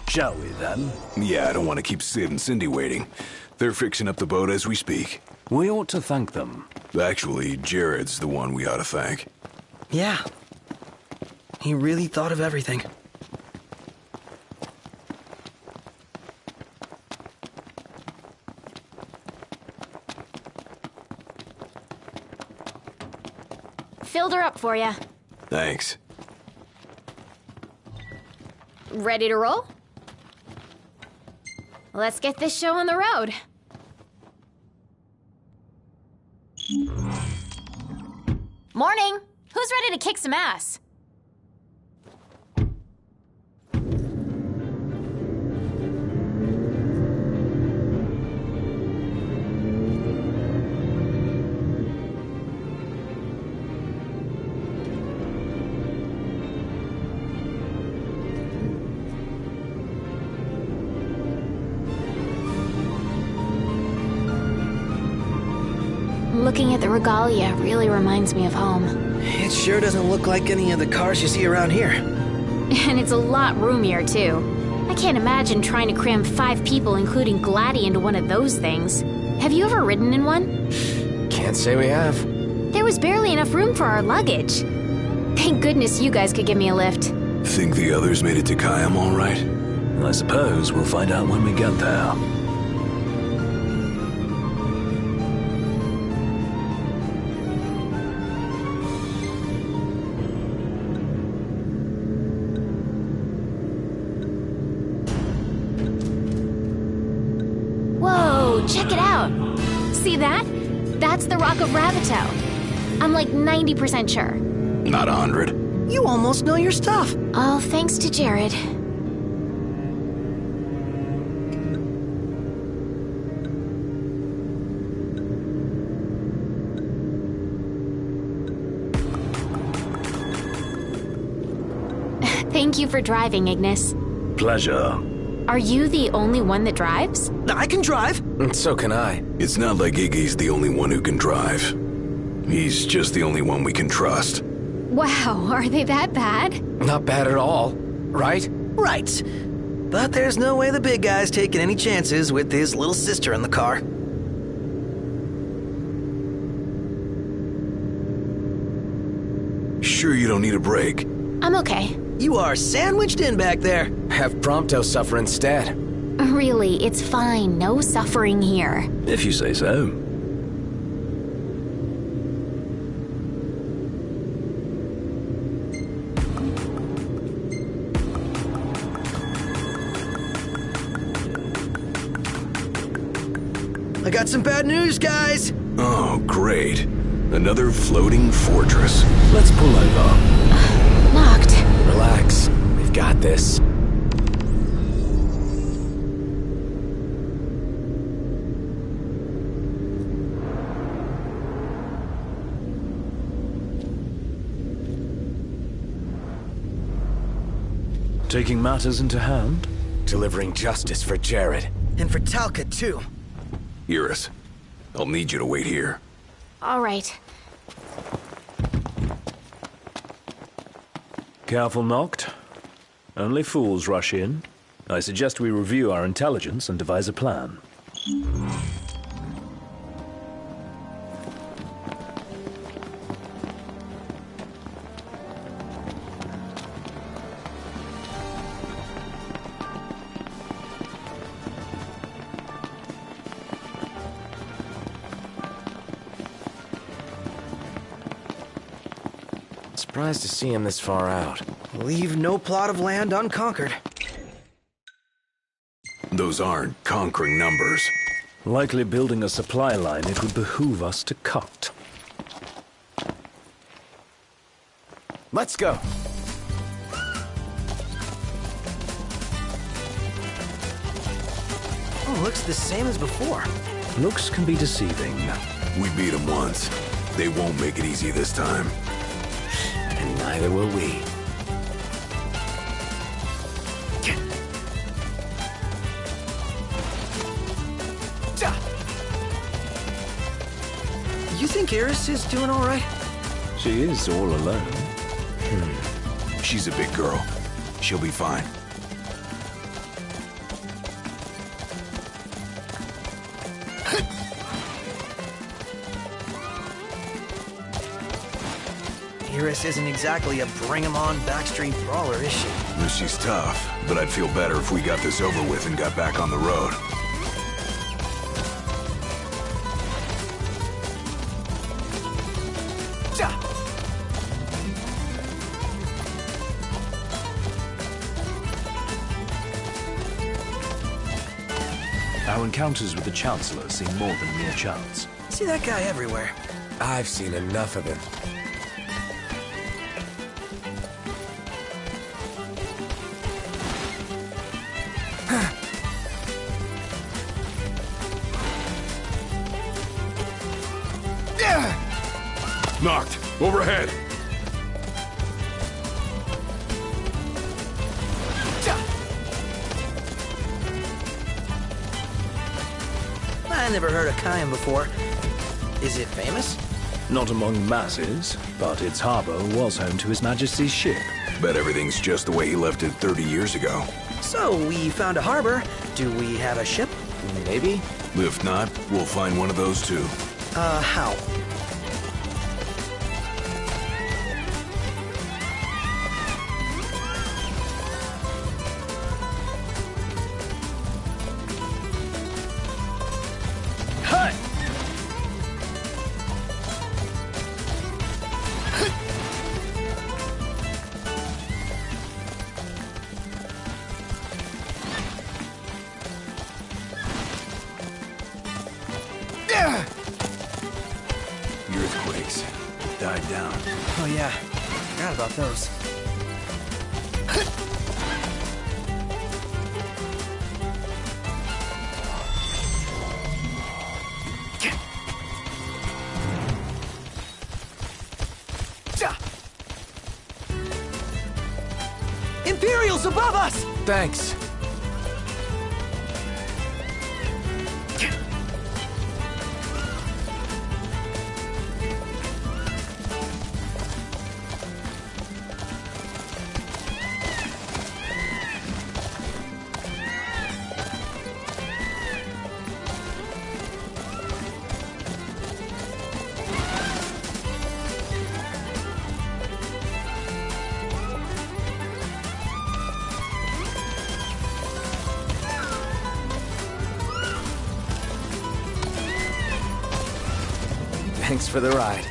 Shall we, then? Yeah, I don't want to keep Sid and Cindy waiting. They're fixing up the boat as we speak. We ought to thank them. Actually, Jared's the one we ought to thank. Yeah. He really thought of everything. Filled her up for you. Thanks. Ready to roll? Let's get this show on the road. Morning! Who's ready to kick some ass? Looking at the regalia really reminds me of home. It sure doesn't look like any of the cars you see around here. And it's a lot roomier, too. I can't imagine trying to cram 5 people, including Gladdy, into one of those things. Have you ever ridden in one? Can't say we have. There was barely enough room for our luggage. Thank goodness you guys could give me a lift. Think the others made it to Kayam all right? I suppose we'll find out when we get there. Check it out. See that? That's the Rock of Ravito. I'm like 90% sure. Not 100. You almost know your stuff. All thanks to Jared. Thank you for driving, Ignis. Pleasure. Are you the only one that drives? I can drive. So can I. It's not like Iggy's the only one who can drive. He's just the only one we can trust. Wow, are they that bad? Not bad at all, right? Right. But there's no way the big guy's taking any chances with his little sister in the car. Sure you don't need a break? I'm okay. You are sandwiched in back there. Have Prompto suffer instead. Really, it's fine. No suffering here. If you say so. I got some bad news, guys. Oh, great. Another floating fortress. Let's pull over. Locked. Relax. We've got this. Taking matters into hand? Delivering justice for Jared. And for Talca, too. Iris, I'll need you to wait here. All right. Careful, Noct. Only fools rush in. I suggest we review our intelligence and devise a plan. Surprised to see him this far out. Leave no plot of land unconquered. Those aren't conquering numbers. Likely building a supply line it would behoove us to cut. Let's go. Oh, looks the same as before. Looks can be deceiving. We beat them once. They won't make it easy this time. And neither will we. You think Iris is doing all right? She is all alone. She's a big girl. She'll be fine. Iris isn't exactly a bring-em-on backstreet brawler, is she? She's tough, but I'd feel better if we got this over with and got back on the road. Our encounters with the Chancellor seem more than mere chance. See that guy everywhere. I've seen enough of him. Knocked. Overhead. I never heard of Kaim before. Is it famous? Not among masses, but its harbor was home to His Majesty's ship. Bet everything's just the way he left it 30 years ago. So, we found a harbor. Do we have a ship? Maybe? If not, we'll find one of those too. How? The earthquakes died down. Oh yeah, forgot about those. Imperials above us! Thanks. Thanks for the ride.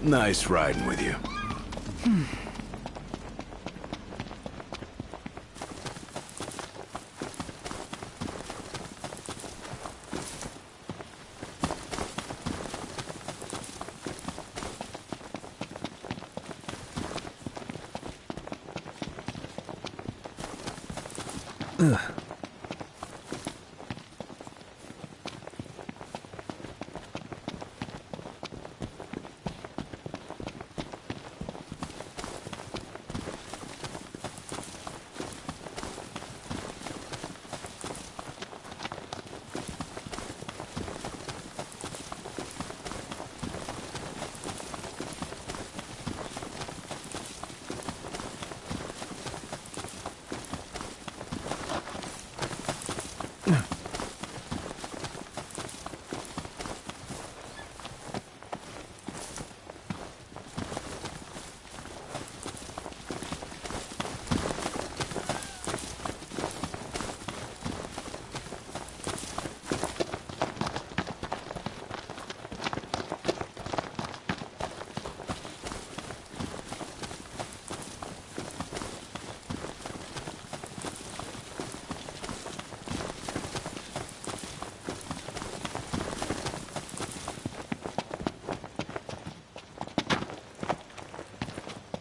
Nice riding with you.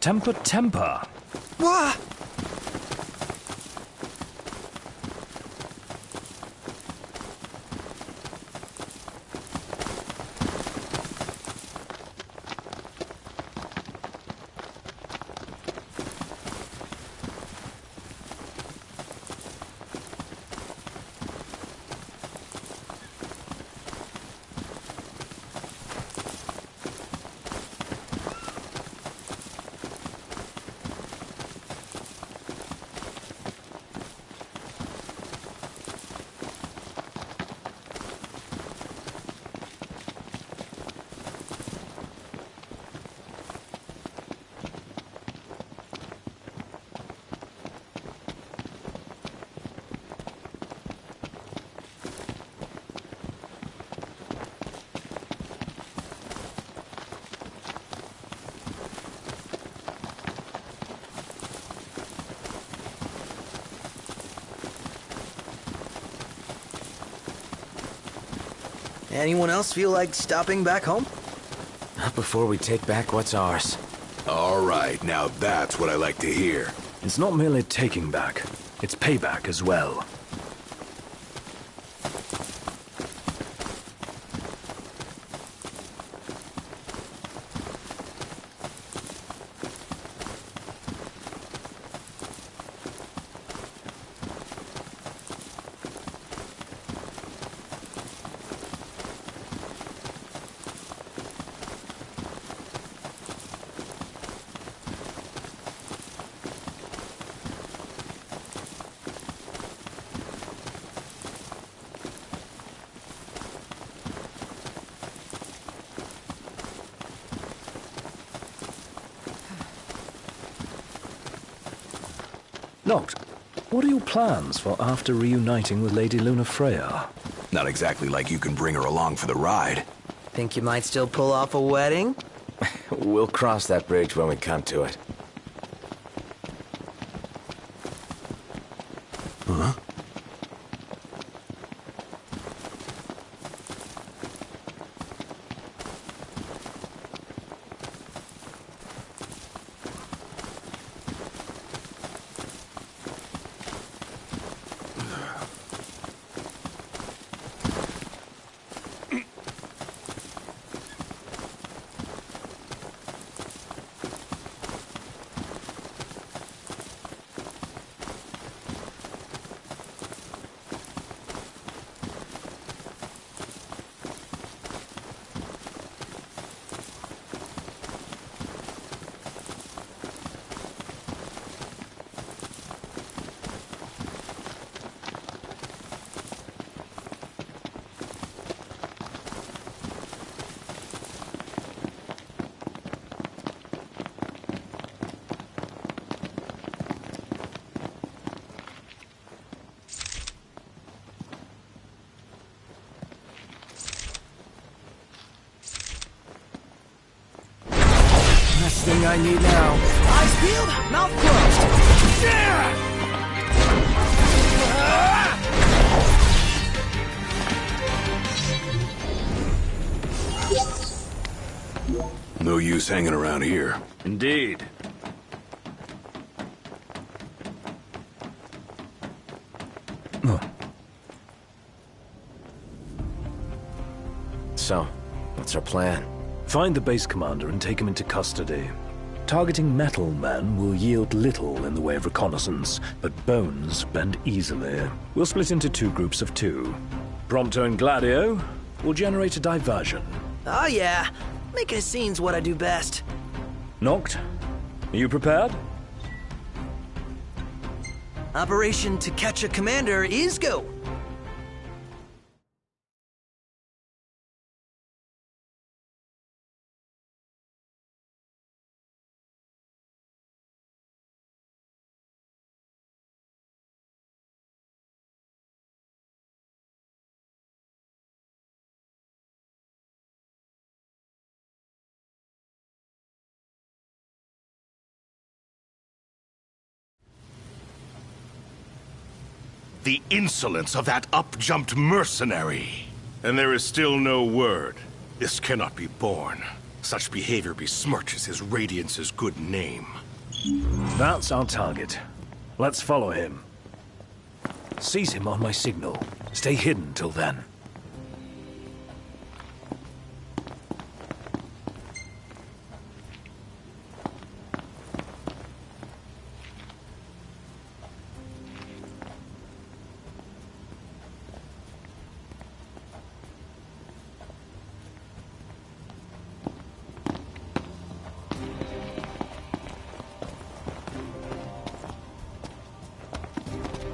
Temper, temper. Wah! Anyone else feel like stopping back home? Not before we take back what's ours. All right, now that's what I like to hear. It's not merely taking back, it's payback as well. Noct, what are your plans for after reuniting with Lady Lunafreya? Not exactly like you can bring her along for the ride. Think you might still pull off a wedding? We'll cross that bridge when we come to it. Huh? Last thing I need now. Eyes peeled, mouth closed. Yeah! No use hanging around here. Indeed. So, what's our plan? Find the base commander and take him into custody. Targeting metal men will yield little in the way of reconnaissance, but bones bend easily. We'll split into 2 groups of 2. Prompto and Gladio will generate a diversion. Oh yeah, making a scene's what I do best. Noct, are you prepared? Operation to catch a commander is go. The insolence of that up-jumped mercenary! And there is still no word. This cannot be borne. Such behavior besmirches his Radiance's good name. That's our target. Let's follow him. Seize him on my signal. Stay hidden till then.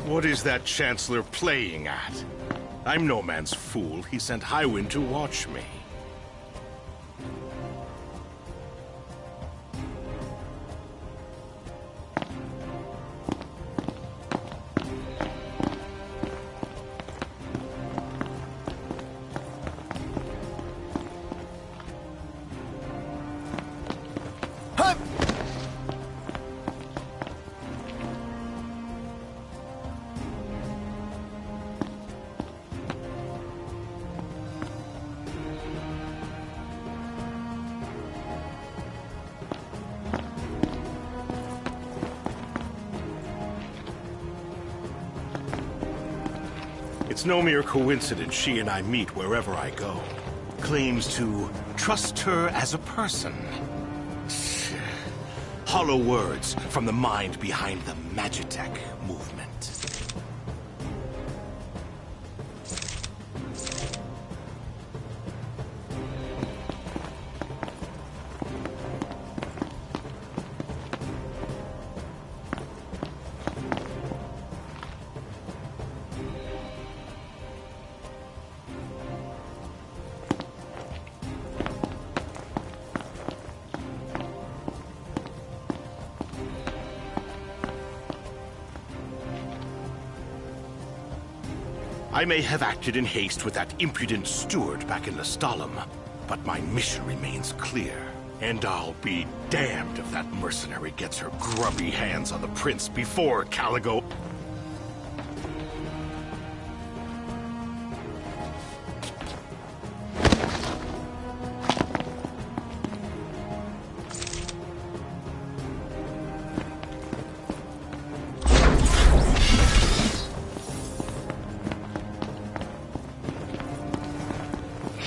What is that Chancellor playing at? I'm no man's fool. He sent Highwind to watch me. It's no mere coincidence she and I meet wherever I go. Claims to trust her as a person. Hollow words from the mind behind the Magitech movement. I may have acted in haste with that impudent steward back in the Stalem, but my mission remains clear. And I'll be damned if that mercenary gets her grubby hands on the prince before Caligo...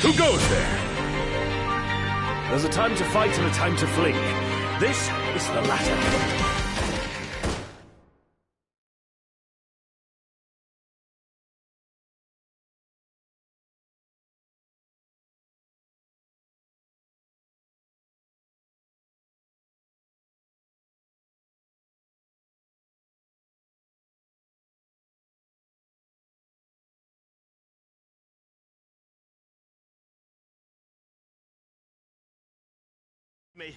Who goes there? There's a time to fight and a time to flee. This is the latter. Me.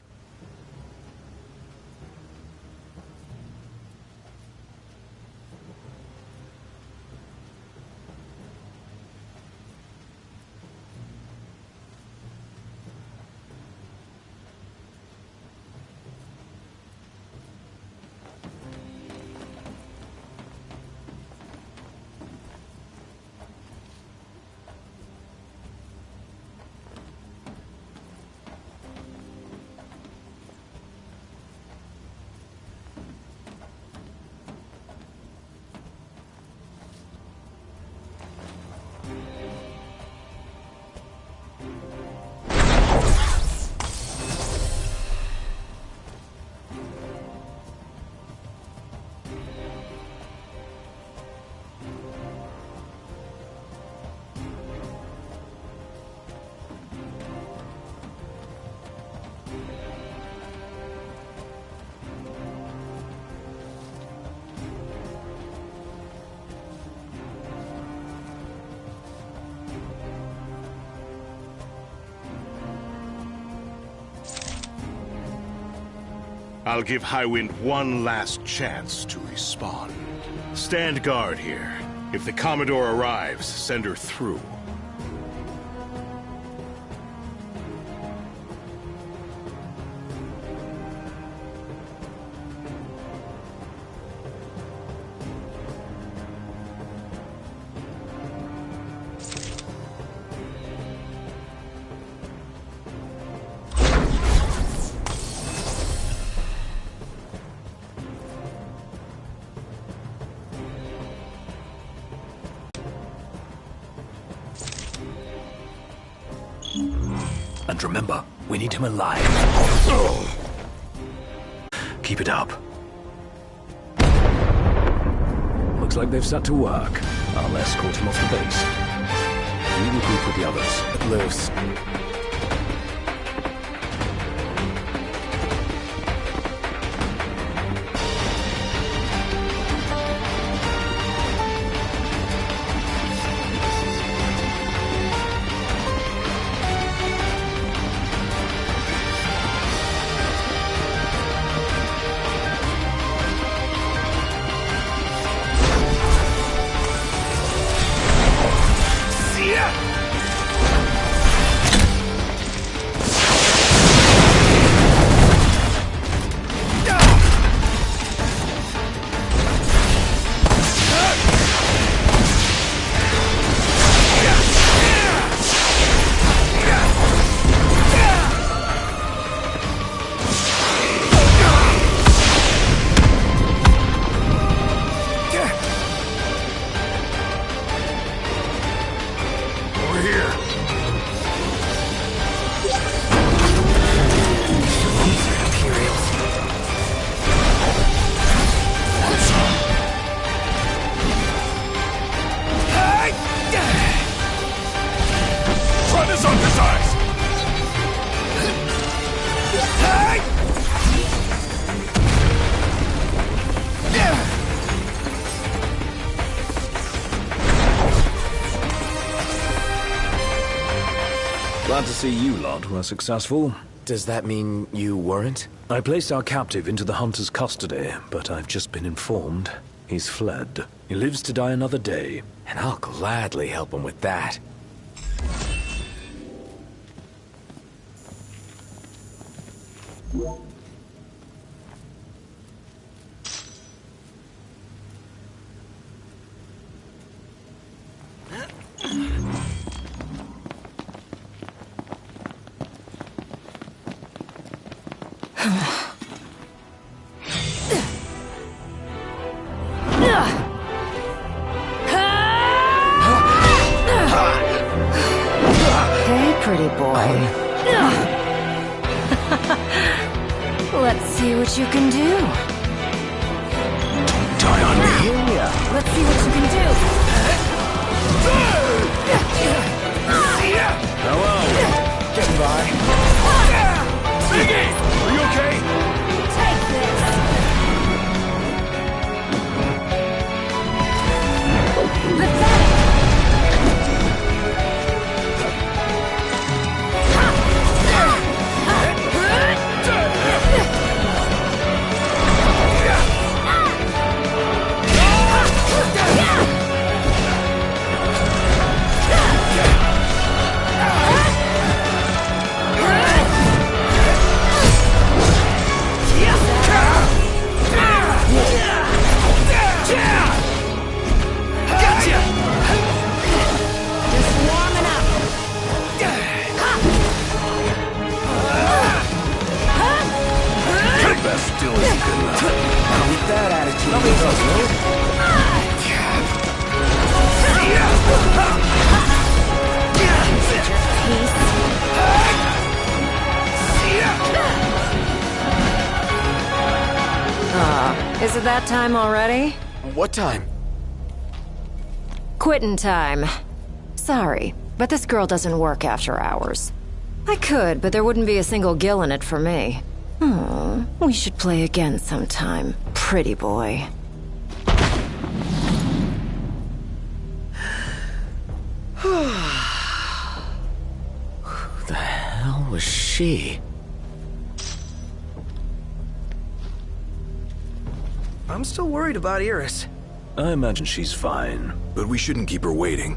I'll give Highwind one last chance to respond. Stand guard here. If the Commodore arrives, send her through. And remember, we need him alive. Keep it up. Looks like they've set to work. I'll escort him off the base. You regroup with the others. Loose. Over here! Front is under size! Glad to see you lot were successful. Does that mean you weren't? I placed our captive into the hunter's custody, but I've just been informed he's fled. He lives to die another day. And I'll gladly help him with that. Hey, pretty boy. Let's see what you can do. Don't die on me. Yeah. Let's see what you can do. Hello. Getting by. Ziggy! Are you okay? Take this. Pathetic. Still isn't good enough. With that attitude, Is it that time already? What time? Quitting time. Sorry, but this girl doesn't work after hours. I could, but there wouldn't be a single gill in it for me. Oh, we should play again sometime, pretty boy. Who the hell was she? I'm still worried about Iris. I imagine she's fine. But we shouldn't keep her waiting.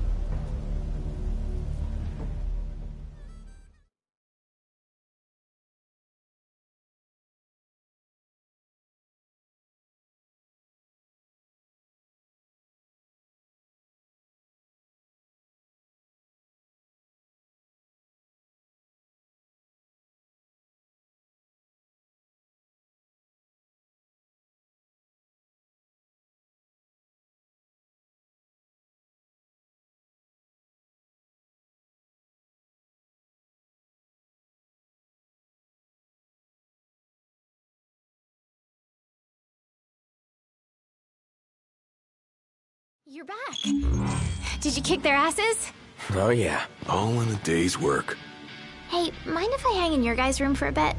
You're back. Did you kick their asses? Oh yeah. All in a day's work. Hey, mind if I hang in your guys' room for a bit?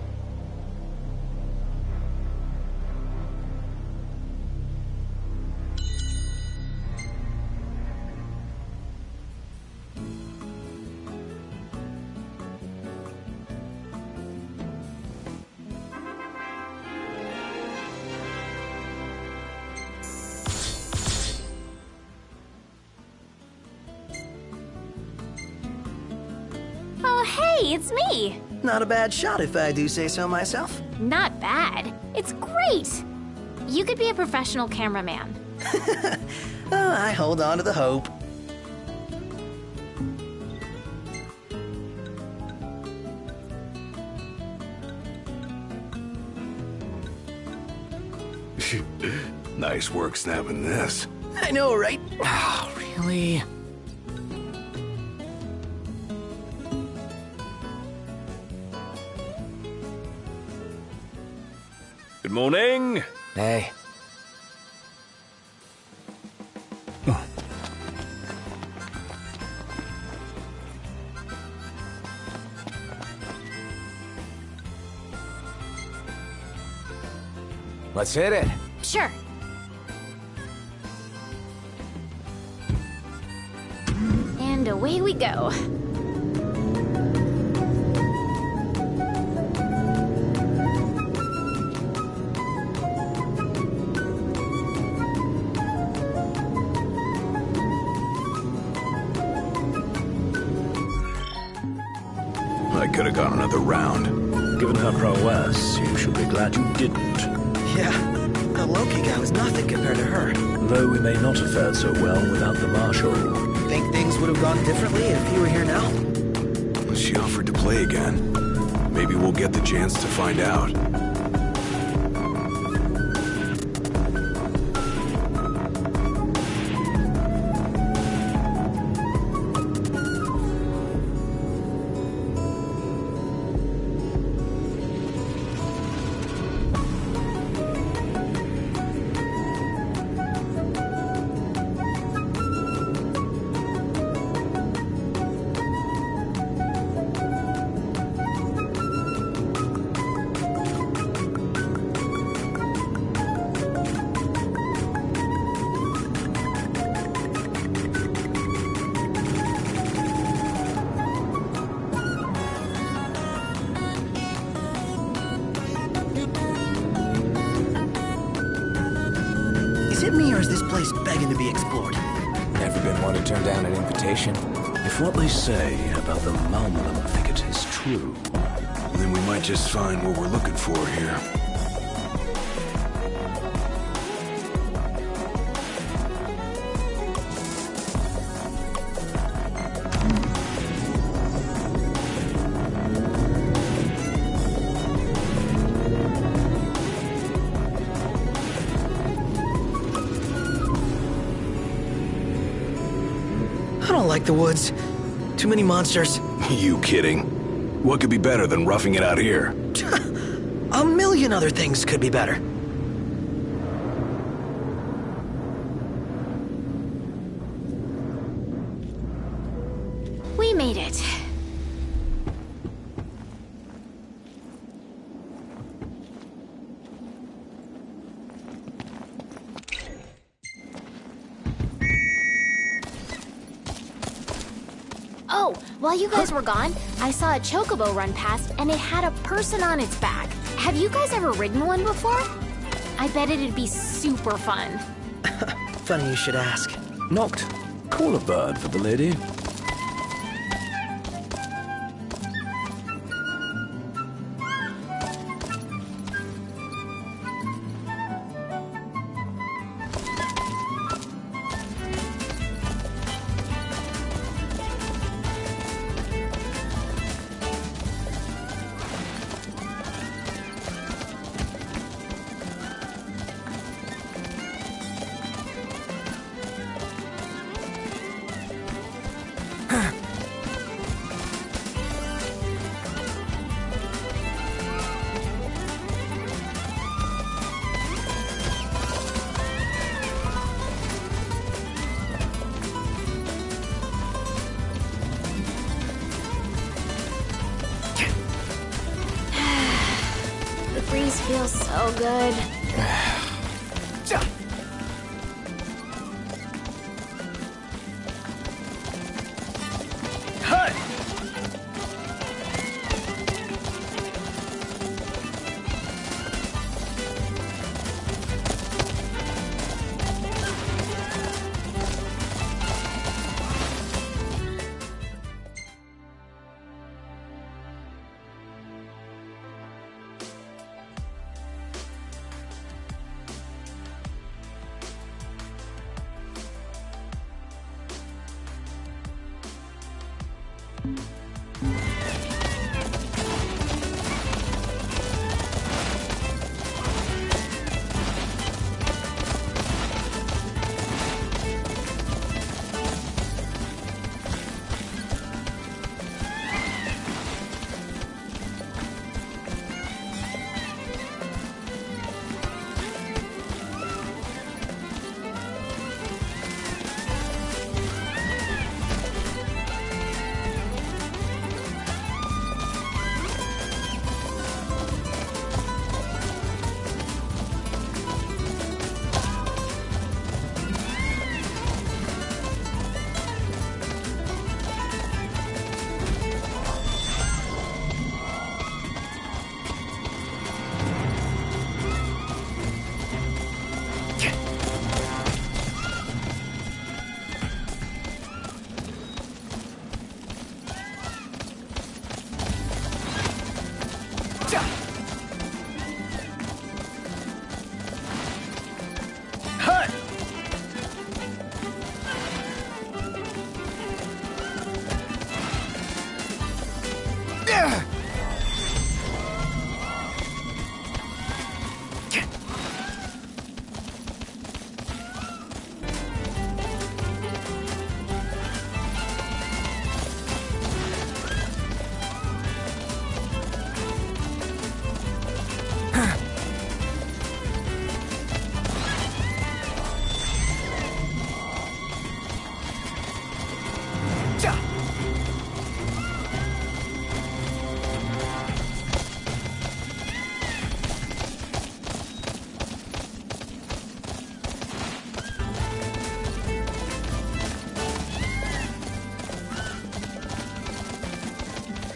Oh, hey, it's me! Not a bad shot if I do say so myself. Not bad. It's great! You could be a professional cameraman. Oh, I hold on to the hope. Nice work snapping this. I know, right? Oh, really? morning. Hey. Let's hit it. Sure. And away we go. I could have gone another round. Given her prowess, you should be glad you didn't. Yeah, the Loki guy was nothing compared to her. Though we may not have fared so well without the Marshal. Think things would have gone differently if he were here now? She offered to play again. Maybe we'll get the chance to find out. Is it me or is this place begging to be explored? Never been one to turn down an invitation. If what they say about the Malmulum thicket is true, then we might just find what we're looking for here. I don't like the woods. Too many monsters. You kidding? What could be better than roughing it out here? A million other things could be better. We made it. Oh, while you guys were gone, I saw a Chocobo run past and it had a person on its back. Have you guys ever ridden one before? I bet it'd be super fun. Funny you should ask. Knocked. Call a bird for the lady. The breeze feels so good.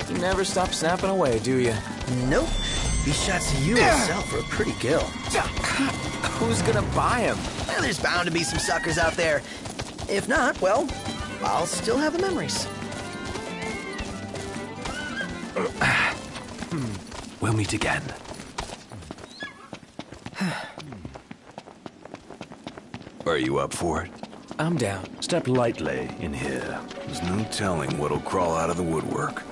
You never stop snapping away, do you? Nope. These shots of you will sell for a pretty gill. Who's gonna buy him? Well, there's bound to be some suckers out there. If not, well, I'll still have the memories. We'll meet again. Are you up for it? I'm down. Step lightly in here. There's no telling what'll crawl out of the woodwork.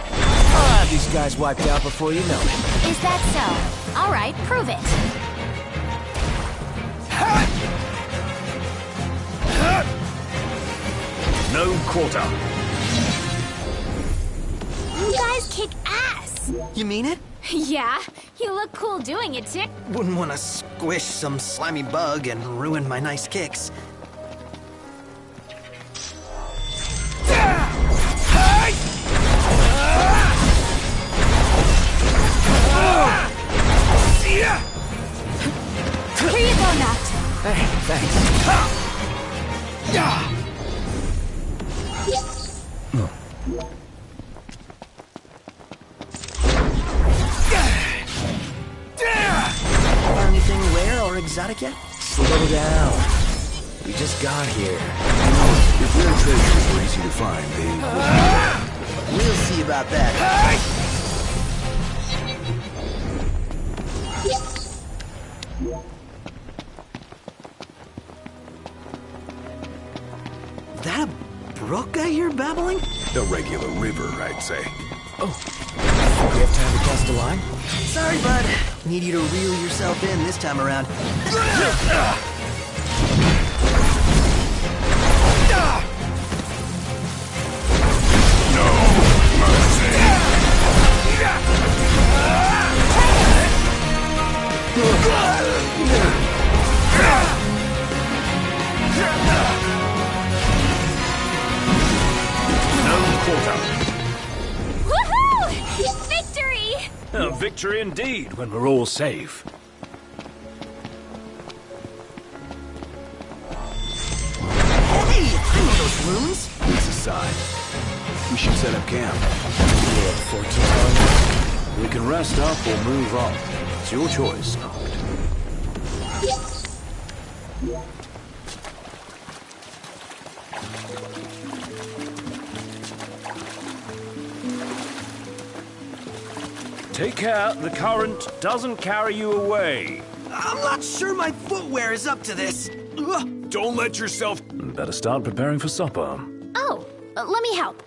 I'll have these guys wiped out before you know it. Is that so? All right, prove it. No quarter. You guys kick ass. You mean it? Yeah, you look cool doing it, Tick. Wouldn't want to squish some slimy bug and ruin my nice kicks. Here you go, Noct. Hey, thanks. Anything rare or exotic yet? Slow down. We just got here. If their treasures were easy to find, they We'll see about that. That a brook I hear babbling? a regular river, I'd say. Oh, we have time to cast a line? Sorry, bud. Need you to reel yourself in this time around. Woohoo! Victory! A victory indeed when we're all safe. Hey, I know those runes. It's a sign. We should set up camp. We can rest up or move on. It's your choice, Noct. Take care the current doesn't carry you away. I'm not sure my footwear is up to this. Ugh. Don't let yourself... Better start preparing for supper. Oh, let me help.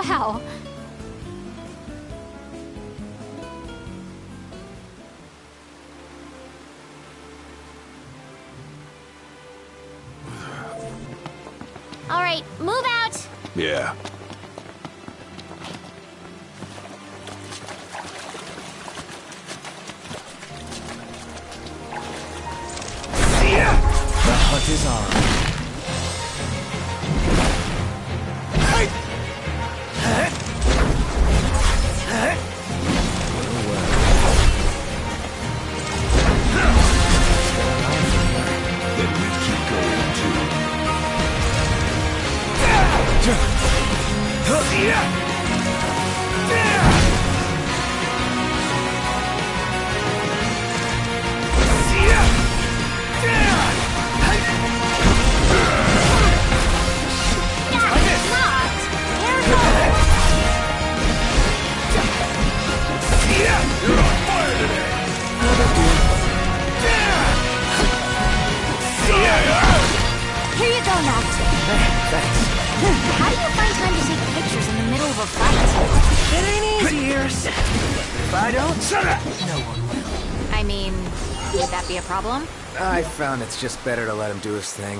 Wow. All right, move out. Yeah. The hunt is on. Then we keep going too. You're on fire today! Here you go, Noct. Thanks. How do you find time to take pictures in the middle of a fight? It ain't easy here. If I don't, shut up! No one will. I mean, would that be a problem? I found it's just better to let him do his thing.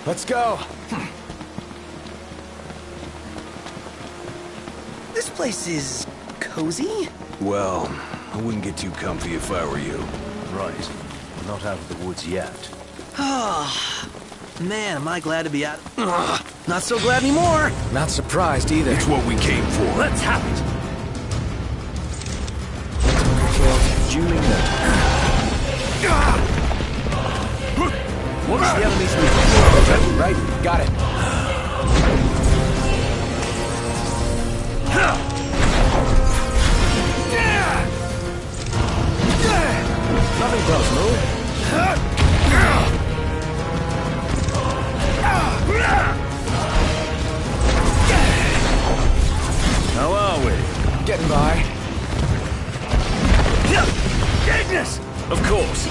Let's go. This place is cozy? Well, I wouldn't get too comfy if I were you. Right. We're not out of the woods yet. Ah, man, am I glad to be out. Ugh, not so glad anymore. Not surprised either. It's what we came for. Let's have it. Duly noted. Once the enemy's moving. Right, got it. Nothing close, move. How are we? Getting by. Agnes! Of course.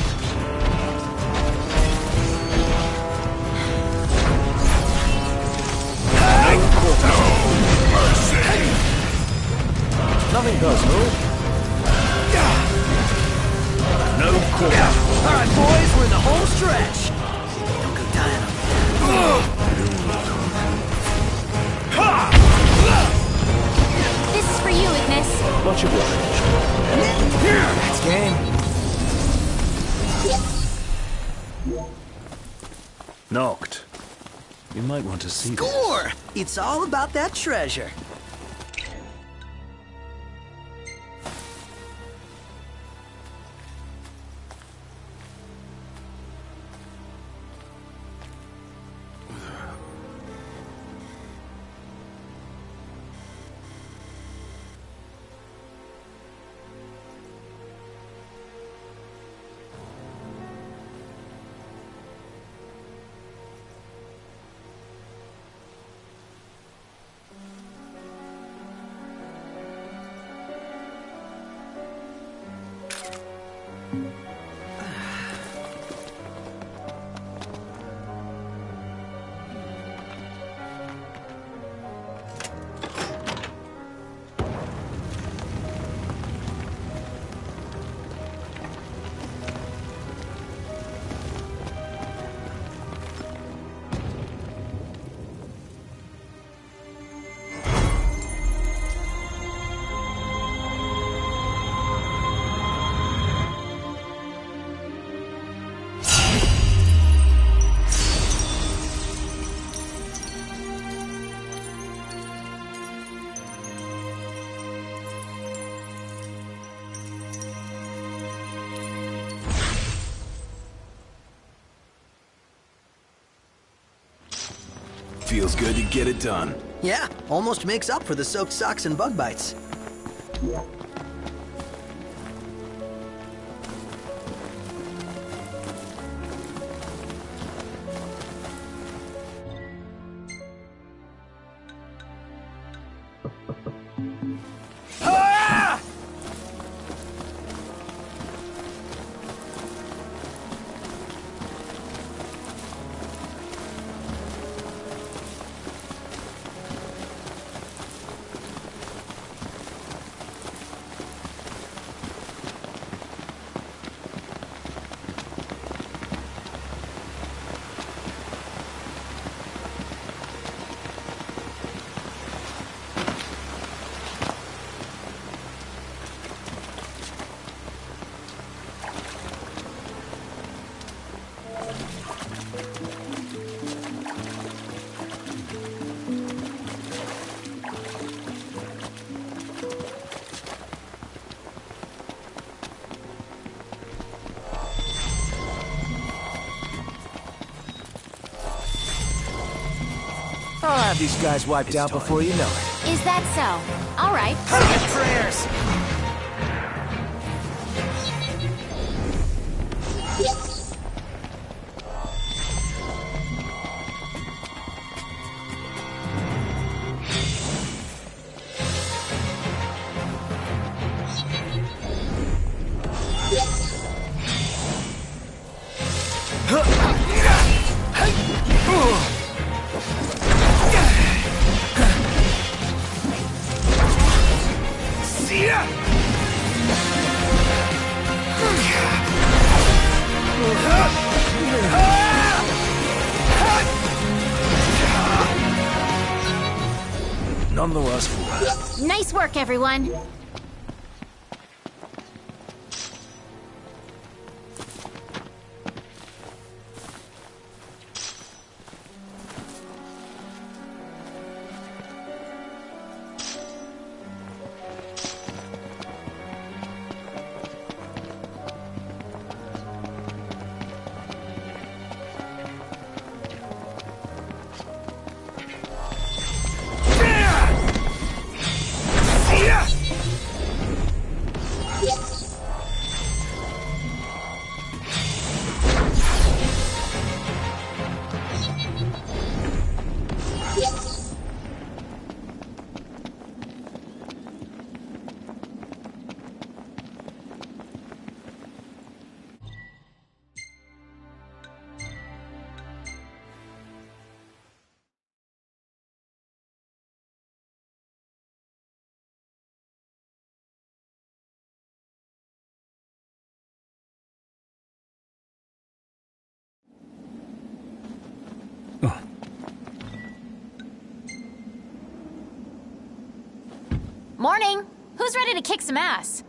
Nothing goes, move. No quarter. All right, boys, we're in the home stretch. Don't go dying on me. This is for you, Ignis. Much obliged. That's game. Knocked. You might want to see this. Score! It's all about that treasure. Feels good to get it done. Yeah, almost makes up for the soaked socks and bug bites. these guys wiped out before you know it. Is that so? All right. Prayers! None the worse for wear. Nice work, everyone. Morning. Who's ready to kick some ass?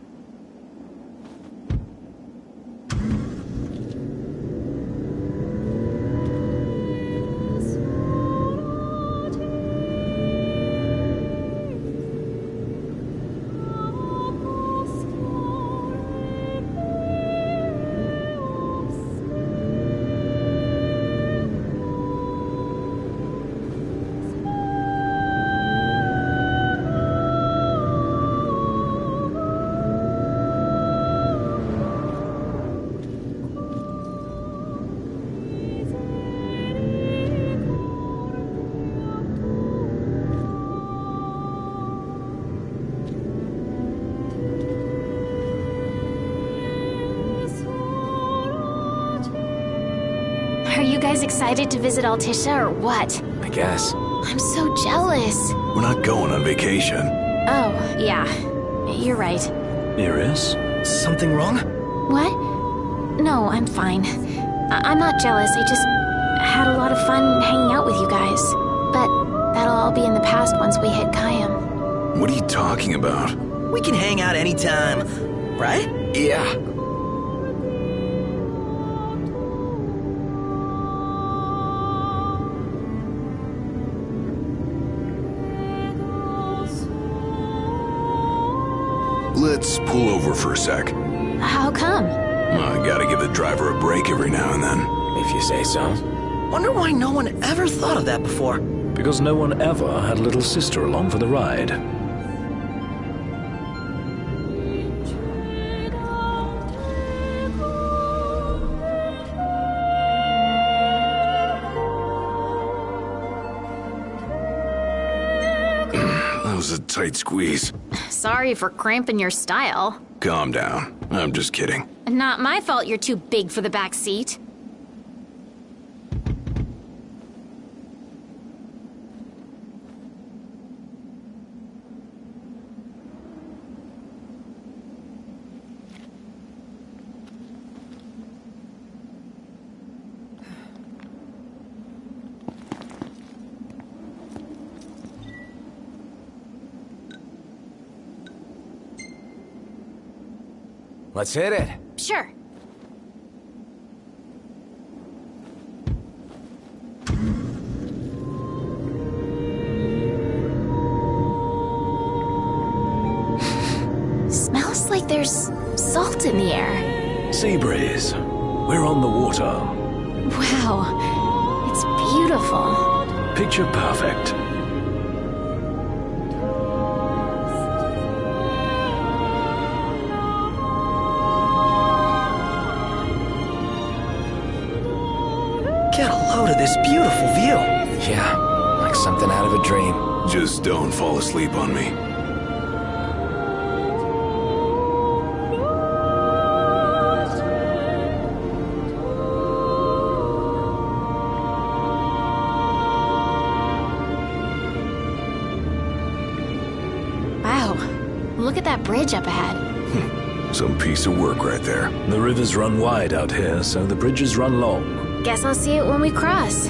Are you guys excited to visit Altisha or what? I guess. I'm so jealous. We're not going on vacation. Oh, yeah. You're right. Iris? Something wrong? What? No, I'm fine. I'm not jealous. I just had a lot of fun hanging out with you guys. But that'll all be in the past once we hit Kayam. What are you talking about? We can hang out anytime, right? Yeah. Let's pull over for a sec. How come? I gotta give the driver a break every now and then. If you say so. Wonder why no one ever thought of that before. Because no one ever had little sister along for the ride. That was a tight squeeze. Sorry for cramping your style. Calm down. I'm just kidding. Not my fault you're too big for the back seat. Let's hit it. Sure. Smells like there's salt in the air. Sea breeze. We're on the water. Wow. It's beautiful. Picture perfect. to this beautiful view. Yeah, like something out of a dream. Just don't fall asleep on me. Wow, look at that bridge up ahead. Some piece of work right there. The rivers run wide out here, so the bridges run long. Guess I'll see it when we cross.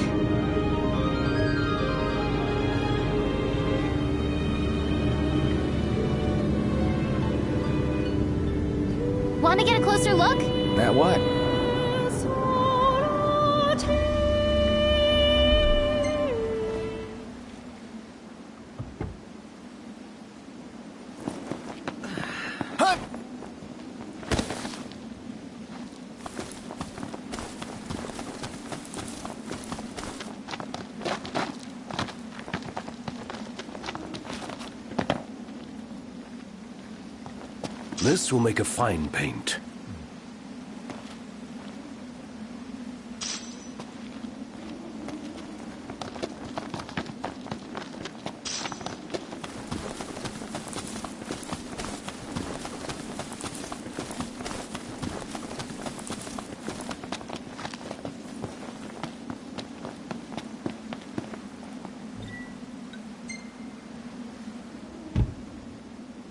Want to get a closer look? At what? This will make a fine paint.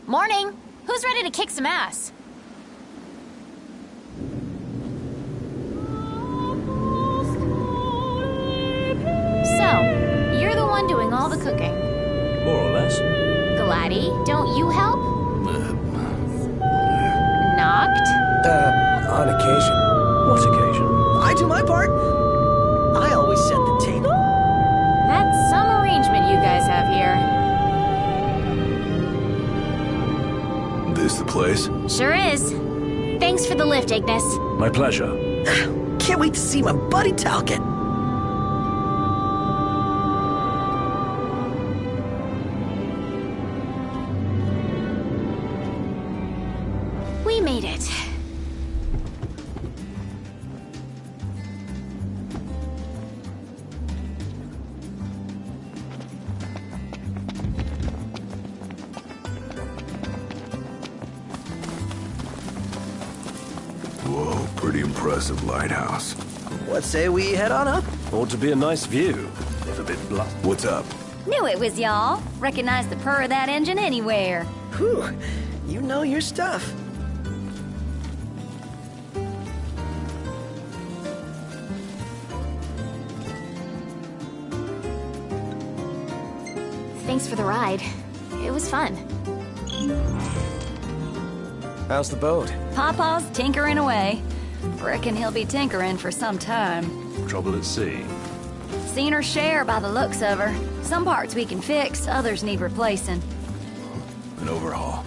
Morning! Who's ready to kick some ass? So, you're the one doing all the cooking. More or less. Gladdy, don't you help? Knocked? On occasion. What occasion? I do my part. I always set the table. That's some arrangement you guys have here. This the place? Sure is. Thanks for the lift, Ignis. My pleasure. Can't wait to see my buddy Talcott. We made it. Whoa, pretty impressive lighthouse. What say we head on up? Ought to be a nice view, if a bit blunt. What's up? Knew it was y'all. Recognize the purr of that engine anywhere. Whew, you know your stuff. Thanks for the ride. It was fun. How's the boat? Papa's tinkering away. Reckon he'll be tinkering for some time. Trouble at sea. Seen her share by the looks of her. Some parts we can fix, others need replacing. An overhaul.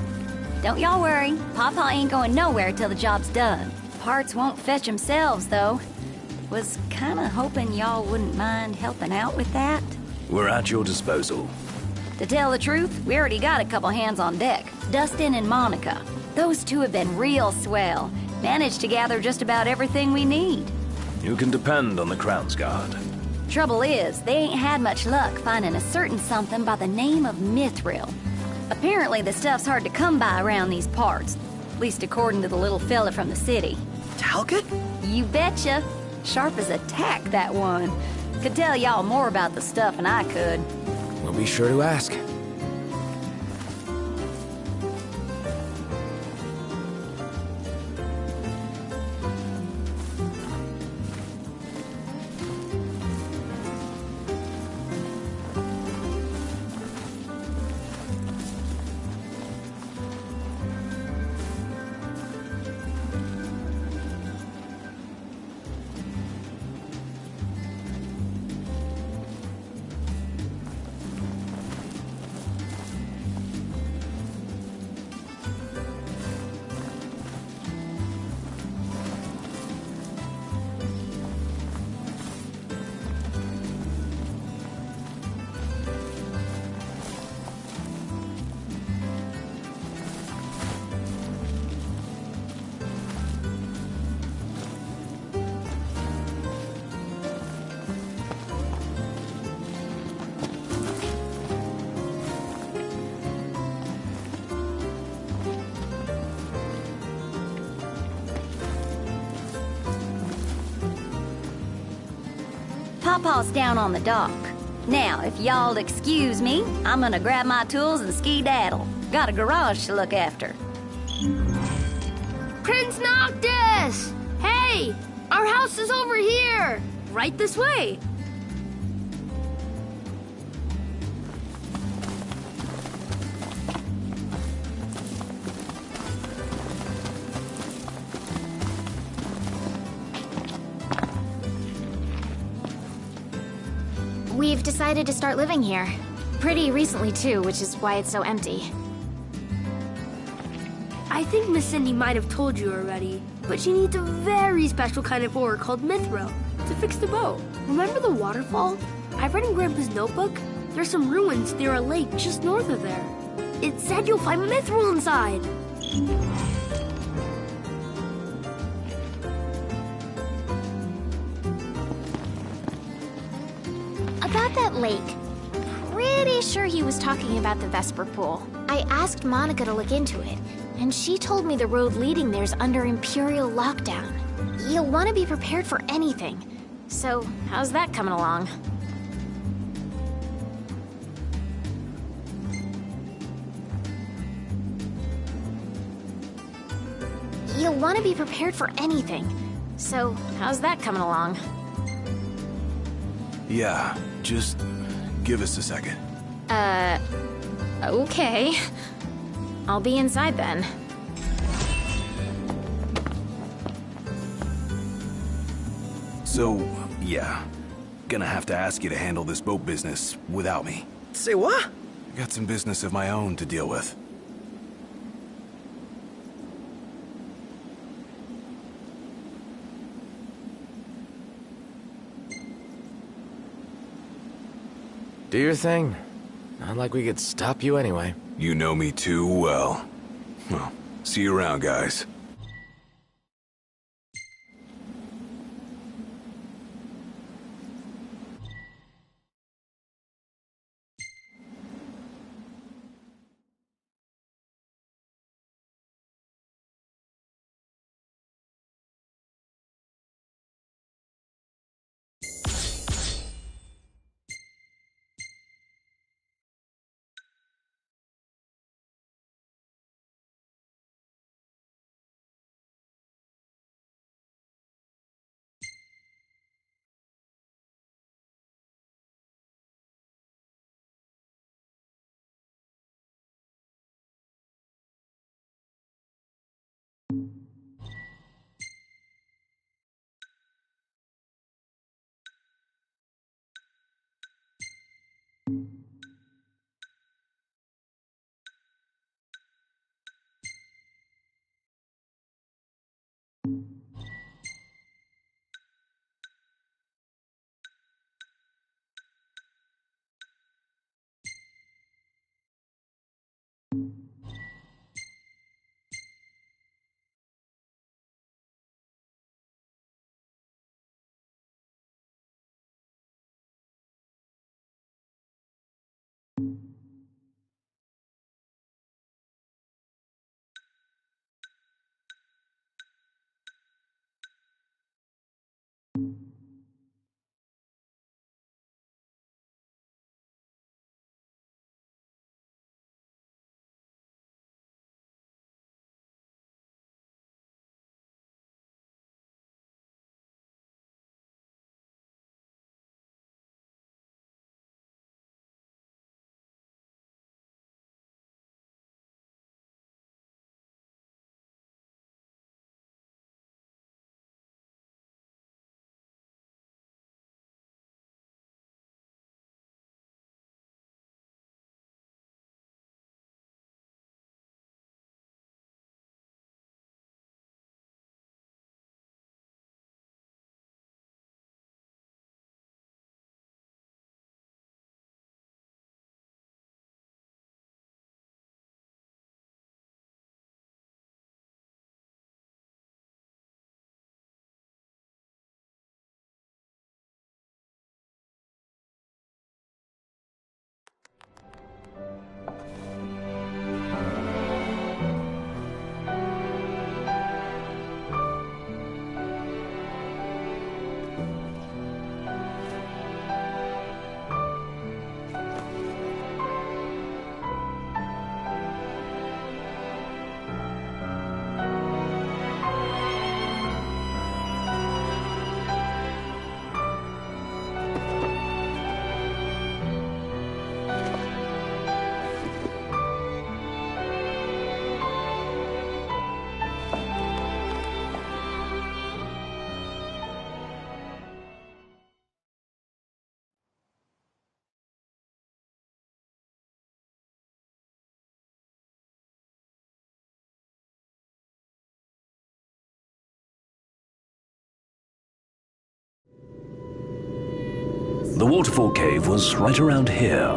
Don't y'all worry. Papa ain't going nowhere till the job's done. Parts won't fetch themselves, though. Was kinda hoping y'all wouldn't mind helping out with that. We're at your disposal. To tell the truth, we already got a couple hands on deck. Dustin and Monica. Those two have been real swell. Managed to gather just about everything we need. You can depend on the Crown's Guard. Trouble is, they ain't had much luck finding a certain something by the name of Mithril. Apparently the stuff's hard to come by around these parts. At least according to the little fella from the city. Talcott? You betcha. Sharp as a tack, that one. Could tell y'all more about the stuff than I could. We'll be sure to ask. Papa's down on the dock. Now, if y'all'd excuse me, I'm gonna grab my tools and ski-daddle. Got a garage to look after. Prince Noctis! Hey! Our house is over here! Right this way! We've decided to start living here. Pretty recently, too, which is why it's so empty. I think Miss Cindy might have told you already, but she needs a very special kind of ore called mithril to fix the boat. Remember the waterfall? I read in Grandpa's notebook. There's some ruins near a lake just north of there. It said you'll find mithril inside. About that lake. Pretty sure he was talking about the Vesper Pool. I asked Monica to look into it, and she told me the road leading there's under Imperial lockdown. You'll want to be prepared for anything. So, how's that coming along? You'll want to be prepared for anything. So, how's that coming along? Yeah, just give us a second. Okay. I'll be inside then. So, yeah. Gonna have to ask you to handle this boat business without me. Say what? I got some business of my own to deal with. Do your thing. Not like we could stop you anyway. You know me too well. Well, see you around, guys. The waterfall cave was right around here.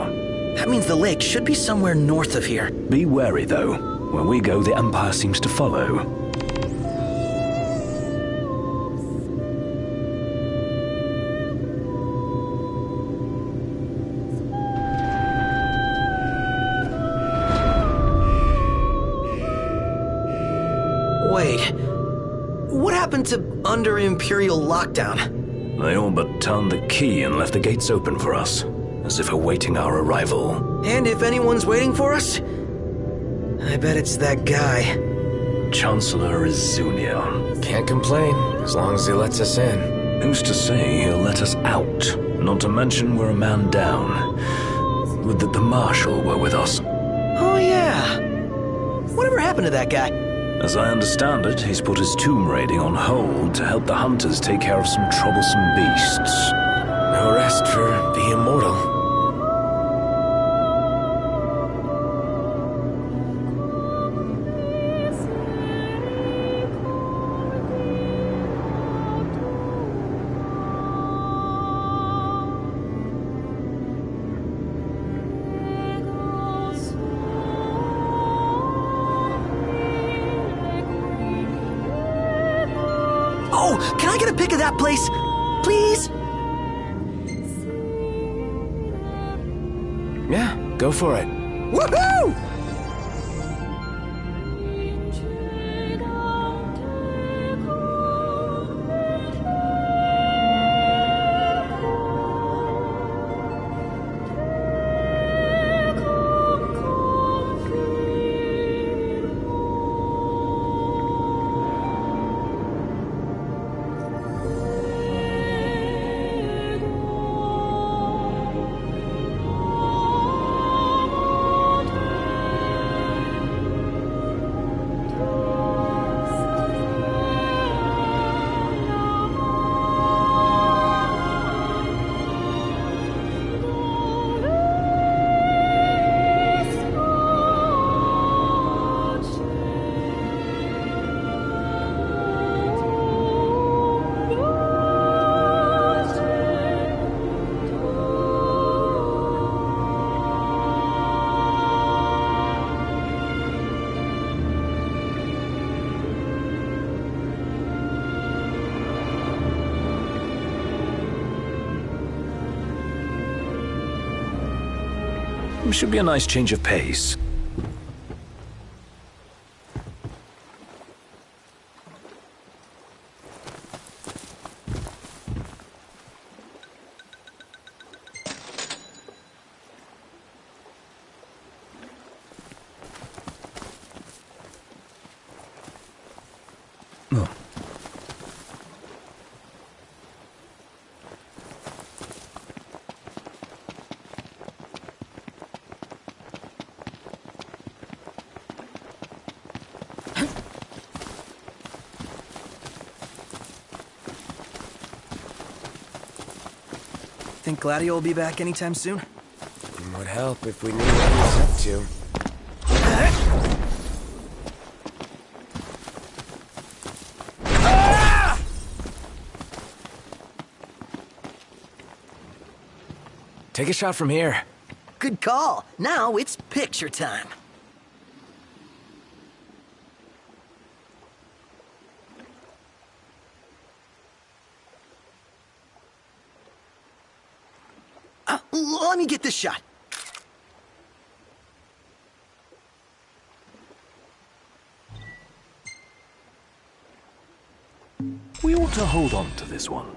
That means the lake should be somewhere north of here. Be wary, though. Where we go, the Empire seems to follow. Wait. What happened to under Imperial lockdown? They all but turned the key and left the gates open for us, as if awaiting our arrival. And if anyone's waiting for us, I bet it's that guy. Chancellor Izunia. Can't complain, as long as he lets us in. Who's to say he'll let us out? Not to mention we're a man down. Would that the Marshal were with us. Oh yeah. Whatever happened to that guy? As I understand it, he's put his tomb raiding on hold to help the hunters take care of some troublesome beasts. No rest for the immortal. Oh, can I get a pic of that place? Please? Yeah, go for it. Woohoo! Should be a nice change of pace. Oh. Think Gladio will be back anytime soon? Would help if we knew what he was up to. Take a shot from here. Good call. Now it's picture time. Let me get this shot. We ought to hold on to this one.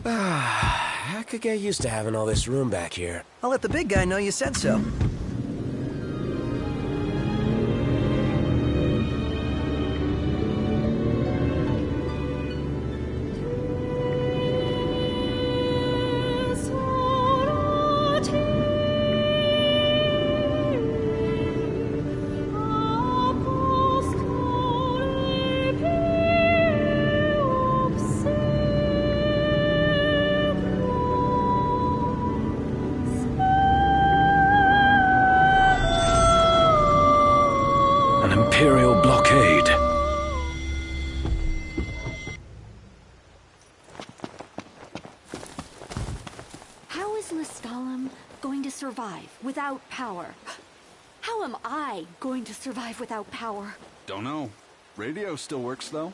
I could get used to having all this room back here. I'll let the big guy know you said so. Imperial blockade. How is Lestalem going to survive without power? How am I going to survive without power? Don't know. Radio still works, though.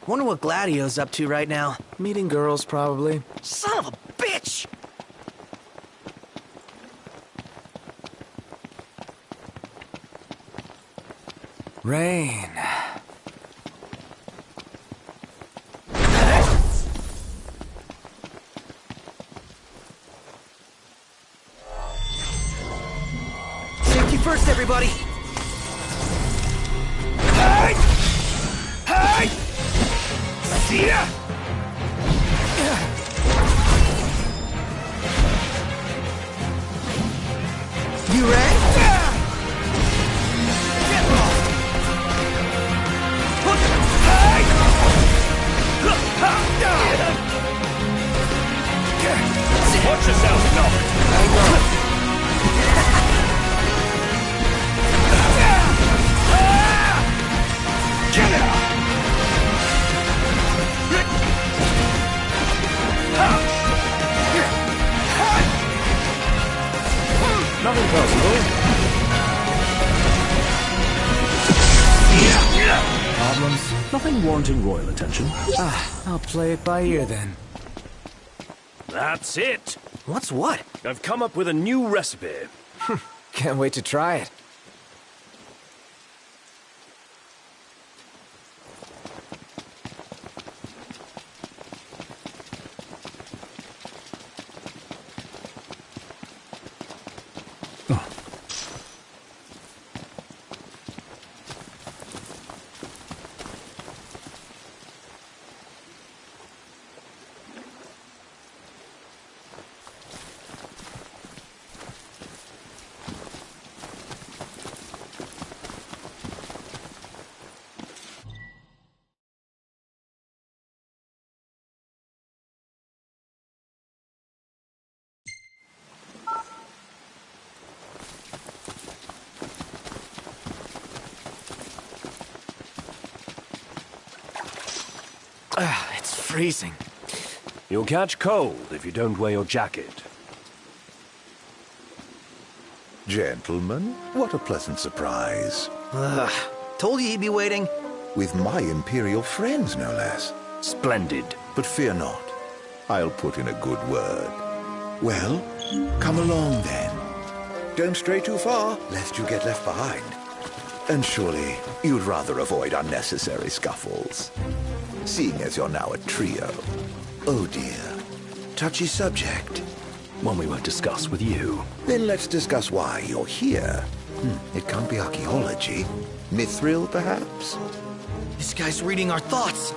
Wonder what Gladio's up to right now. Meeting girls, probably. Son of a bitch! Rain. Safety first, everybody! Hey! Hey! See ya! You ready? Get lost! Hey! Watch yourself, no! Get out! Nothing personal. Problems? Nothing warranting royal attention. I'll play it by ear then. That's it. What's what? I've come up with a new recipe. Can't wait to try it. It's freezing. You'll catch cold if you don't wear your jacket. Gentlemen, what a pleasant surprise. Told you he'd be waiting. With my Imperial friends, no less. Splendid. But fear not. I'll put in a good word. Well, come along then. Don't stray too far, lest you get left behind. And surely you'd rather avoid unnecessary scuffles. Seeing as you're now a trio. Oh dear. Touchy subject. One we won't discuss with you. Then let's discuss why you're here. It can't be archaeology. Mithril, perhaps? This guy's reading our thoughts.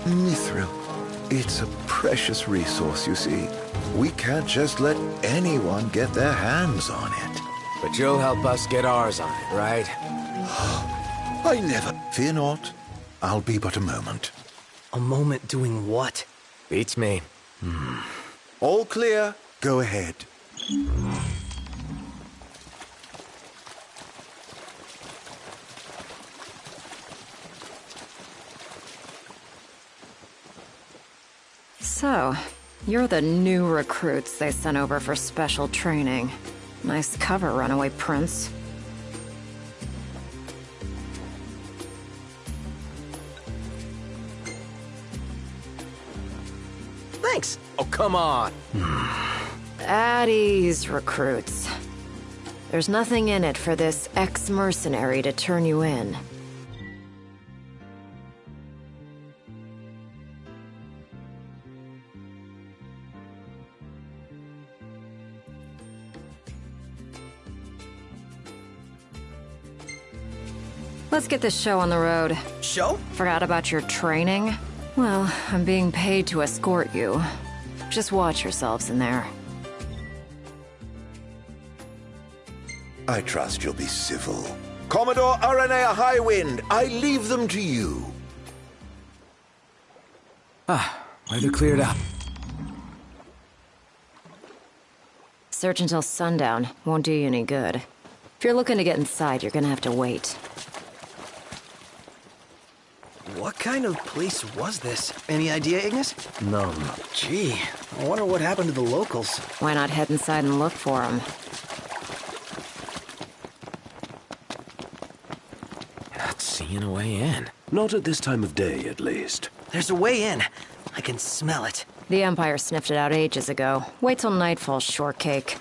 Mithril. It's a precious resource, you see. We can't just let anyone get their hands on it. But you'll help us get ours on it, right? I never... Fear not. I'll be but a moment. A moment doing what? Beats me. All clear. Go ahead. So, you're the new recruits they sent over for special training. Nice cover, runaway prince. Thanks. Oh, come on. At ease, recruits. There's nothing in it for this ex-mercenary to turn you in. Let's get this show on the road. Show? Forgot about your training? Well, I'm being paid to escort you. Just watch yourselves in there. I trust you'll be civil. Commodore Aranea Highwind, I leave them to you. Weather cleared up. Search until sundown. Won't do you any good. If you're looking to get inside, you're gonna have to wait. What kind of place was this? Any idea, Ignis? None. Gee, I wonder what happened to the locals. Why not head inside and look for them? Not seeing a way in. Not at this time of day, at least. There's a way in. I can smell it. The Empire sniffed it out ages ago. Wait till nightfall, shortcake.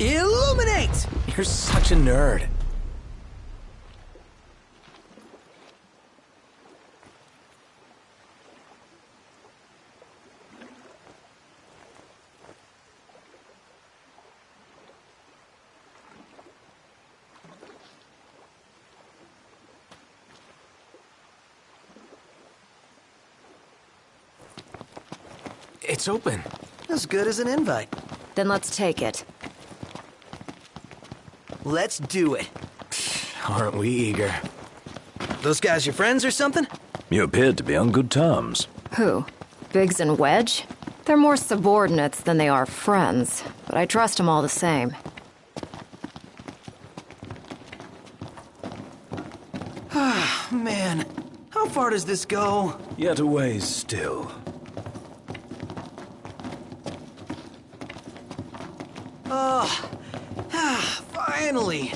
Illuminate! You're such a nerd. It's open. As good as an invite. Then let's take it. Let's do it. Aren't we eager? Those guys your friends or something? You appeared to be on good terms. Who? Biggs and Wedge? They're more subordinates than they are friends, but I trust them all the same. Ah, man. How far does this go? Yet a ways still. Finally!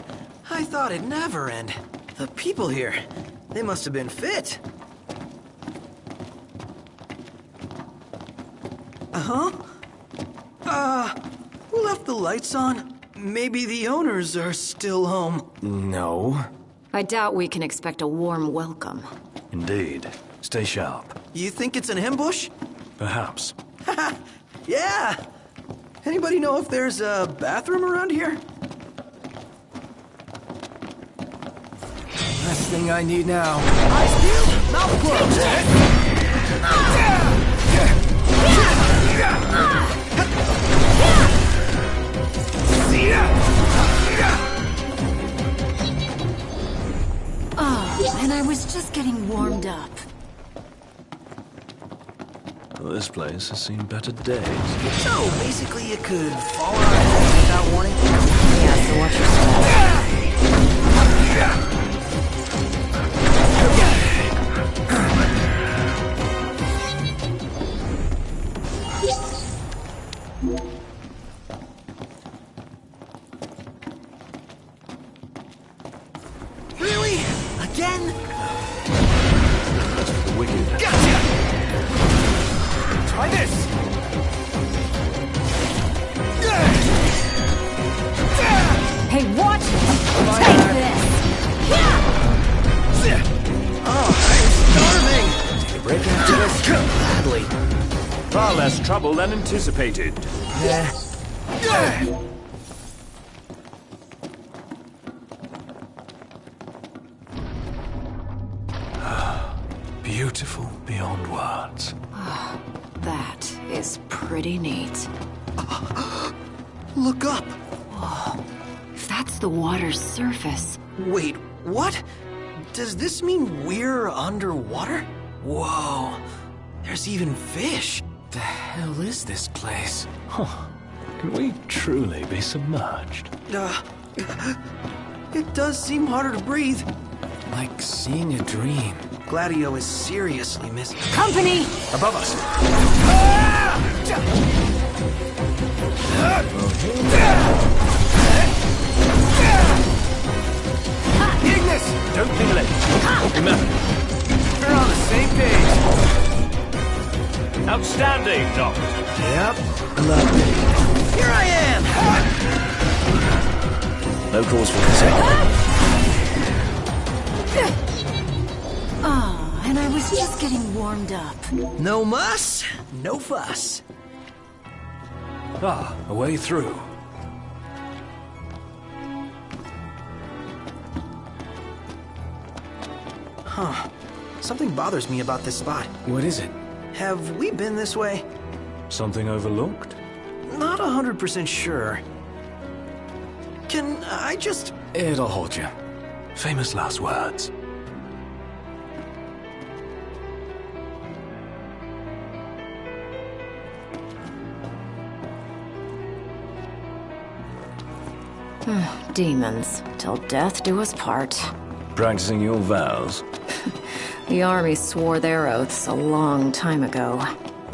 I thought it'd never end. The people here, they must have been fit. Who left the lights on? Maybe the owners are still home. No. I doubt we can expect a warm welcome. Indeed. Stay sharp. You think it's an ambush? Perhaps. Yeah! Anybody know if there's a bathroom around here? Last thing I need now. Eyes peeled, mouth closed. Oh, and I was just getting warmed up. Well, this place has seen better days. So, basically you could fall on our heads without warning? Yeah, so watch your step. Really? Again? The wicked. Gotcha! Try this! Hey, watch! Take this! Oh, I'm starving! Take a break after this? Gladly. Far less trouble than anticipated. Beautiful beyond words. That is pretty neat. Look up! If that's the water's surface... Wait, what? Does this mean we're underwater? Whoa, there's even fish. The hell is this place? Huh. Can we truly be submerged? It does seem harder to breathe. Like seeing a dream. Gladio is seriously missing. Company! Above us. Ignis! Don't be late. Remember, We're on the same page. outstanding, Doctor. Yep, lovely. Here I am! No cause for concern. Oh, and I was just getting warmed up. No muss, no fuss. Ah, a way through. Huh. Something bothers me about this spot. What is it? Have we been this way? Something overlooked? Not 100% sure. Can I just... It'll hold you. Famous last words. Demons, till death do us part. Practicing your vows. The army swore their oaths a long time ago.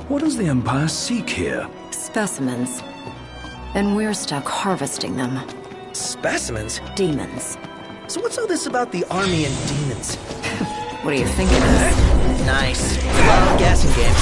What does the Empire seek here? Specimens. And we're stuck harvesting them. Specimens? Demons. So what's all this about the army and demons? What do you think it is? Nice. Love guessing games.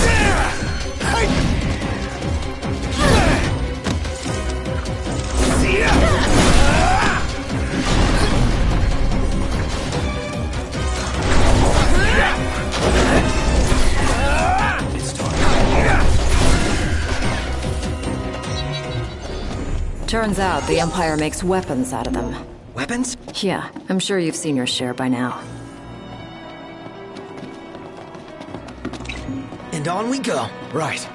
Turns out the Empire makes weapons out of them. Weapons? Yeah, I'm sure you've seen your share by now. And on we go. Right.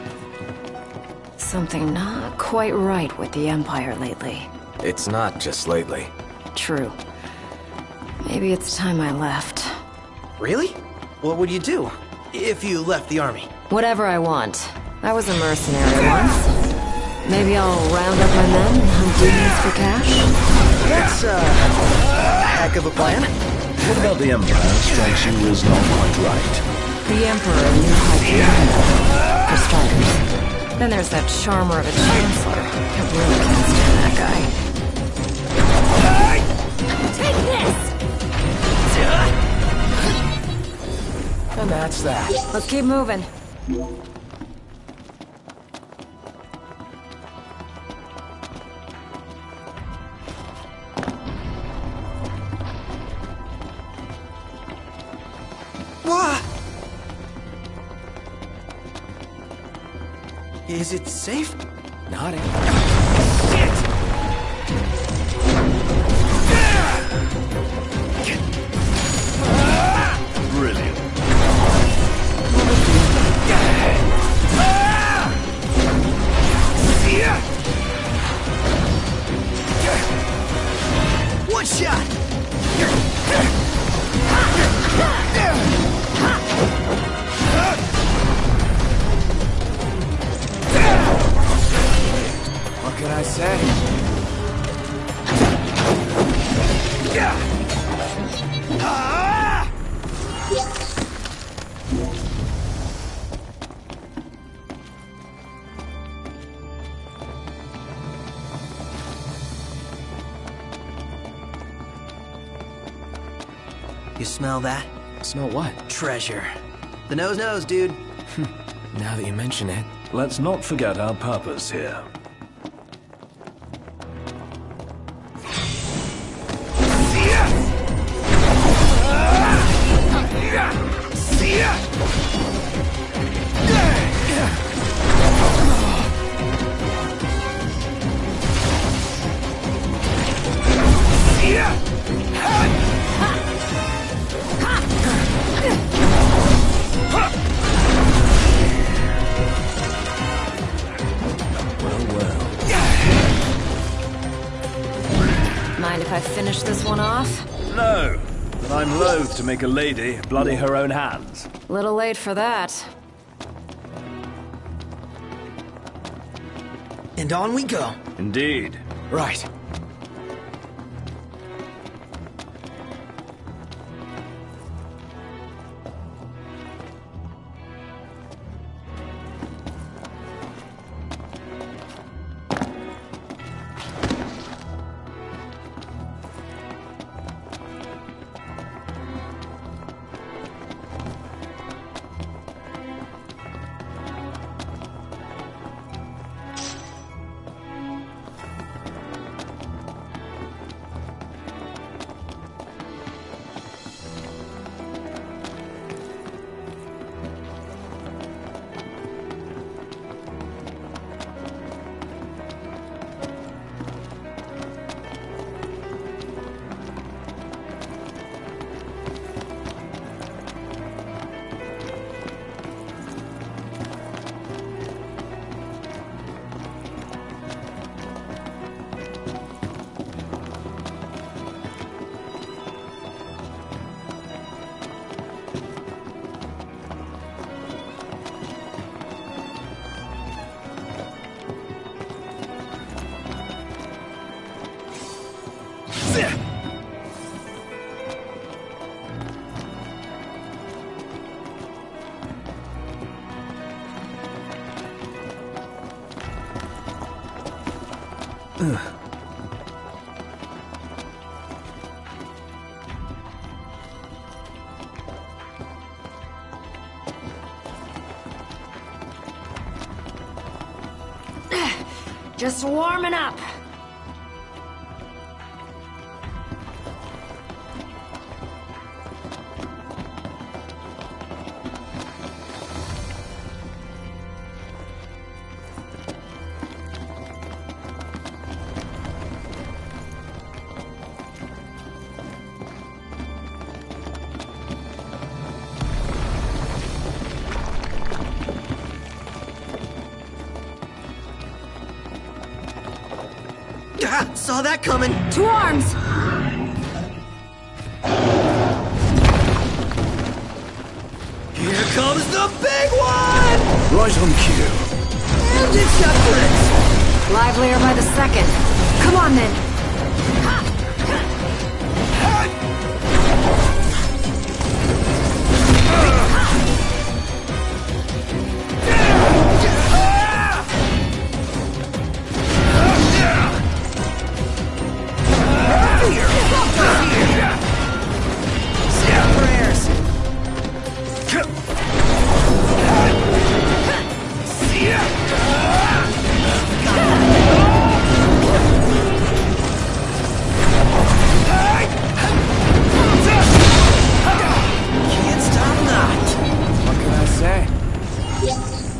something not quite right with the Empire lately. It's not just lately. True. Maybe it's time I left. Really? What would you do if you left the army? Whatever I want. I was a mercenary once. Maybe I'll round up my men and hunt demons for cash? That's, a heck of a plan. What about the Empire strikes you as not quite right? The Emperor and new High Commander, for starters. Then there's that charmer of a Chancellor. I really can't stand that guy. Take this! And that's that. Let's keep moving. What? Is it safe? Not it. Brilliant. One shot! What can I say? You smell that? Smell what? Treasure. The nose knows, dude. Now that you mention it. Let's not forget our purpose here. Mind if I finish this one off? No, but I'm loath to make a lady bloody her own hands. Little late for that. And on we go. Indeed. Right. Just warming up. Saw that coming. To arms! Here comes the big one! Right on cue. And it's got bricks! Livelier by the second. Come on, then.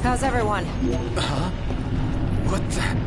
How's everyone? Huh? What the...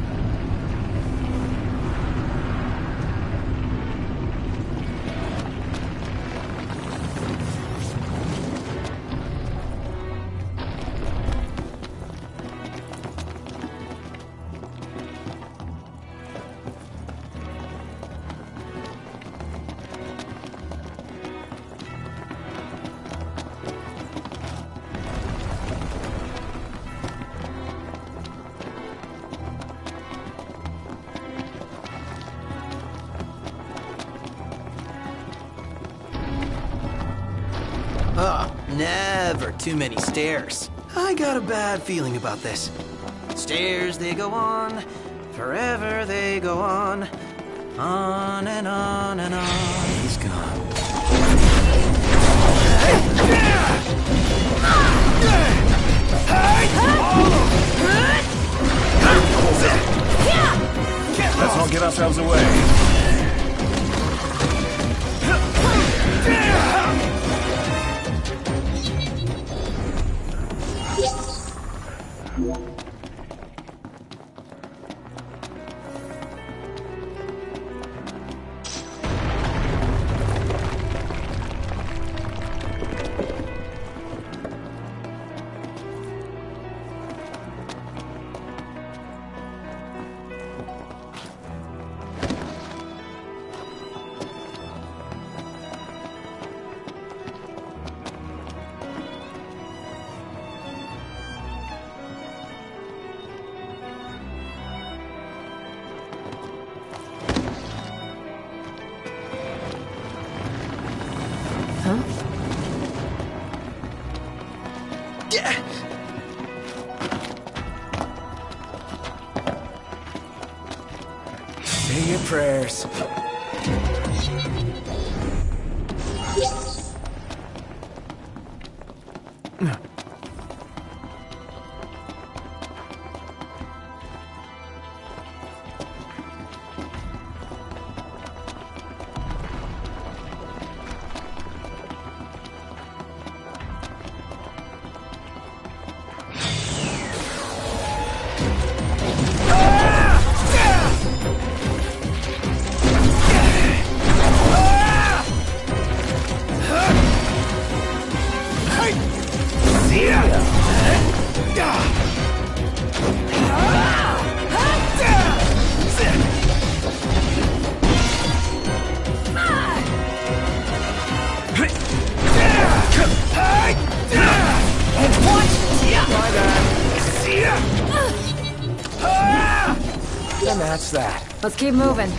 Never too many stairs. I got a bad feeling about this. Stairs, they go on. Forever they go on. On and on and on. He's gone. Let's not get ourselves away. Say your prayers. And that's that. Let's keep moving.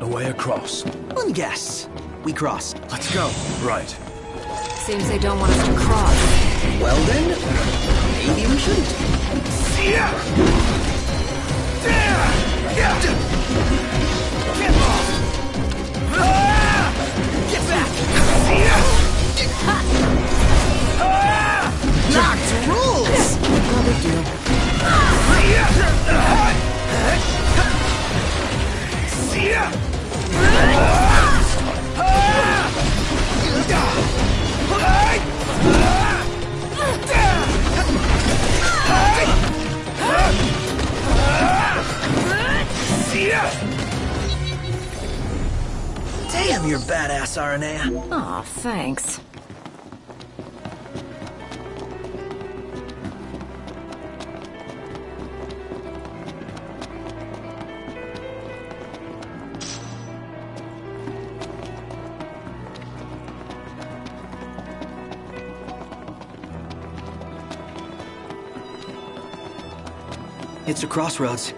A way across. Let me guess. We cross. Let's go. Right. Seems they don't want us to cross. Well then, maybe we shouldn't. Get back! Locked rules! No big deal. Damn, you're badass, Aranea. Aw, thanks. It's a crossroads.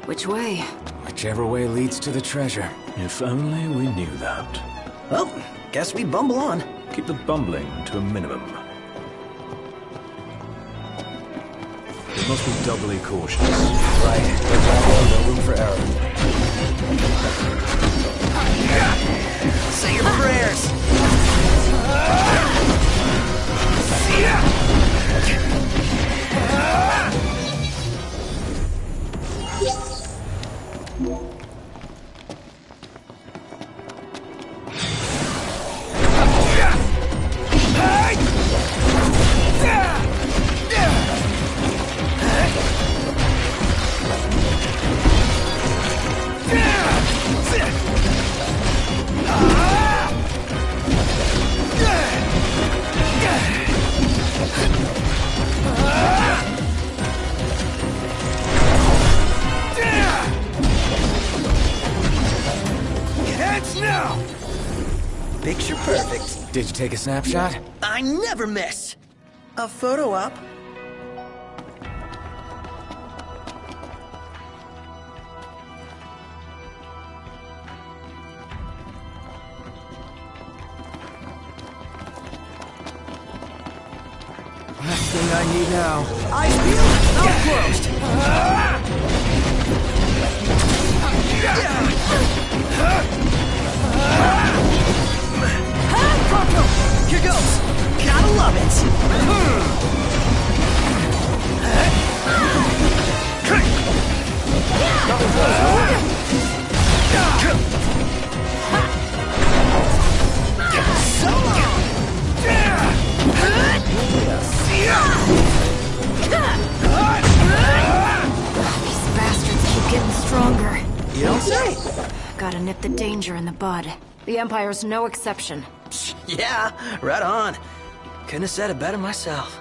Which way? Whichever way leads to the treasure. If only we knew that. Well, guess we bumble on. Keep the bumbling to a minimum. We must be doubly cautious. Right. No room for error. Say your prayers! Picture perfect. Did you take a snapshot? I never miss! A photo op? Last thing I need now. Eyes peeled, mouth closed. Here goes. Gotta love it. So long. These bastards keep getting stronger. You don't say. Gotta nip the danger in the bud. The Empire's no exception. Yeah, right on. Couldn't have said it better myself.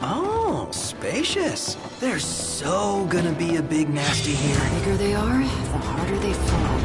Oh, spacious. There's so gonna be a big nasty here. The bigger they are, the harder they fall.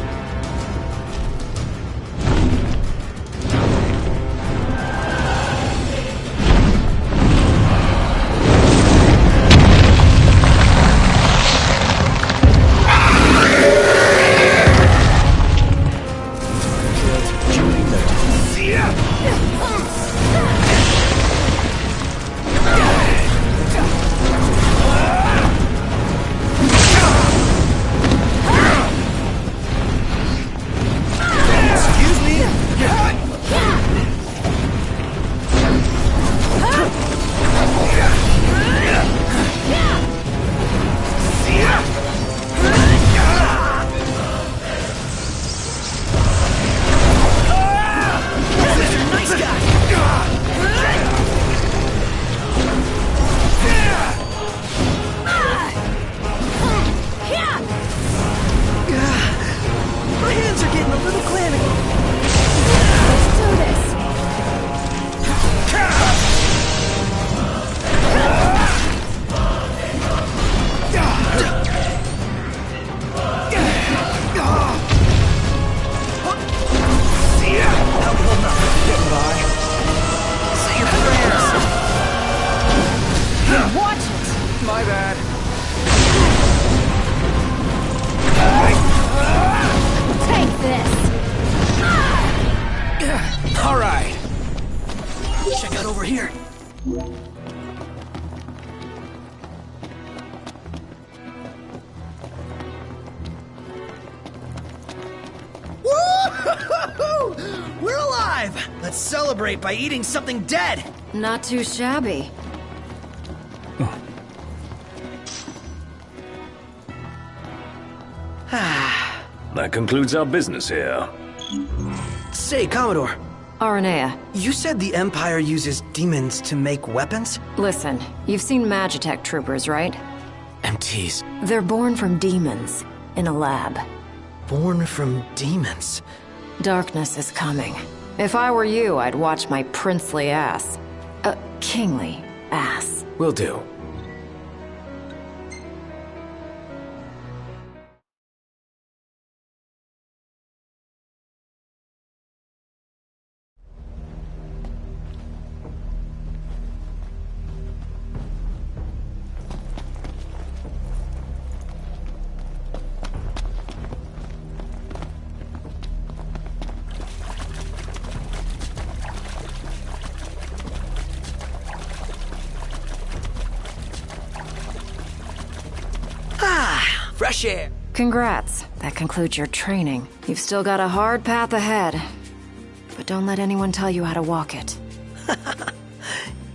Woo! We're alive! Let's celebrate by eating something dead! Not too shabby. That concludes our business here. Say, Commodore. Aranea. You said the Empire uses demons to make weapons? Listen, you've seen Magitech troopers, right? MTs. They're born from demons, in a lab. Born from demons? Darkness is coming. If I were you, I'd watch my princely ass. Kingly ass. Will do. Fresh air. Congrats. That concludes your training. You've still got a hard path ahead. But don't let anyone tell you how to walk it.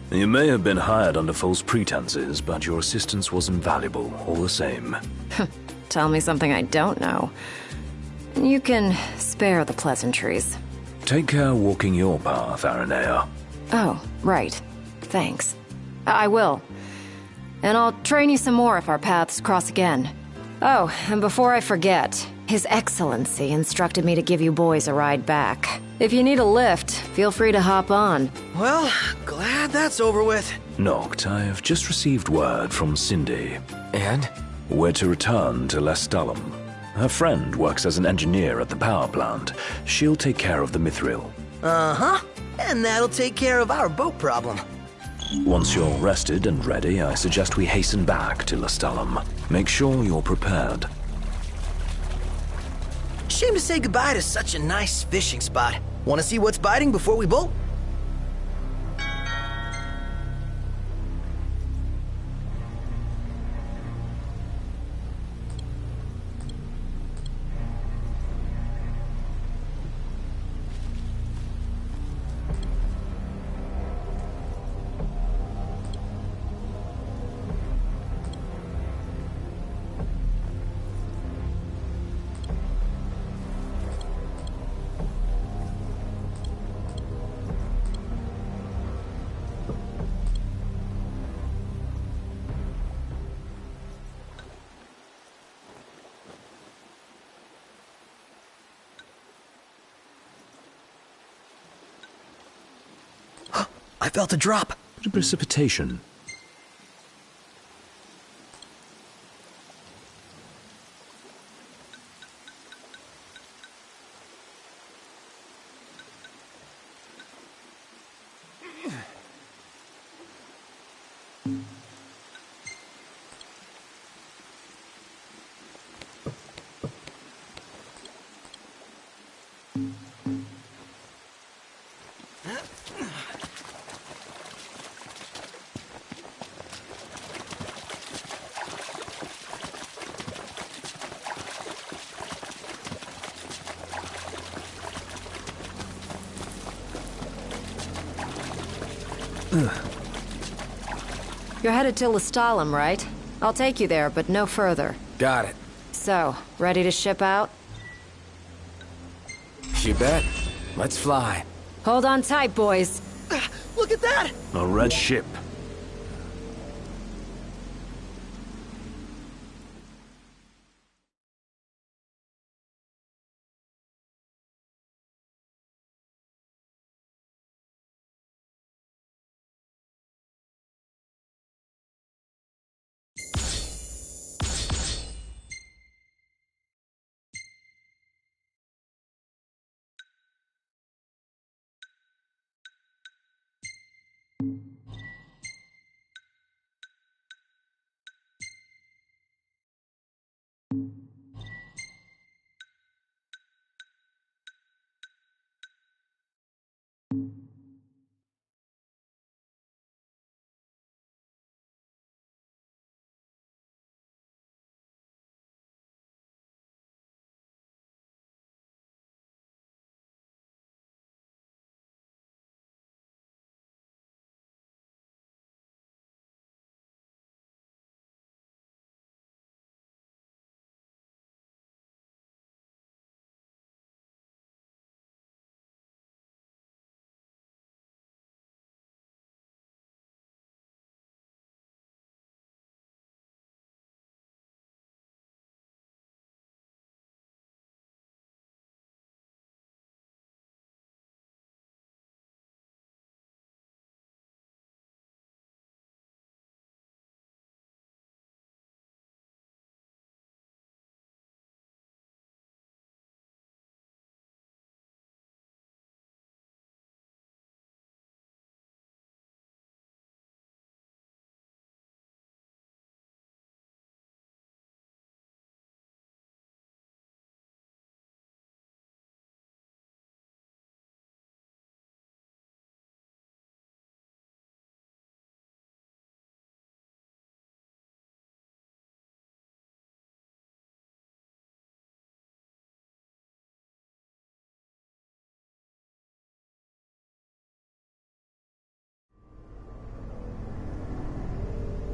You may have been hired under false pretenses, but your assistance was invaluable, all the same. Tell me something I don't know. You can spare the pleasantries. Take care walking your path, Aranea. Oh, right. Thanks. I will. And I'll train you some more if our paths cross again. Oh, and before I forget, His Excellency instructed me to give you boys a ride back. If you need a lift, feel free to hop on. Well, glad that's over with. Noct, I have just received word from Cindy. And? We're to return to Lestalem. Her friend works as an engineer at the power plant. She'll take care of the Mithril. Uh-huh. And that'll take care of our boat problem. Once you're rested and ready, I suggest we hasten back to Lestalem. Make sure you're prepared. Shame to say goodbye to such a nice fishing spot. Want to see what's biting before we bolt? I felt a drop. Precipitation. You're headed to Lestalem, right? I'll take you there, but no further. Got it. So, ready to ship out? You bet. Let's fly. Hold on tight, boys. Look at that! A red ship.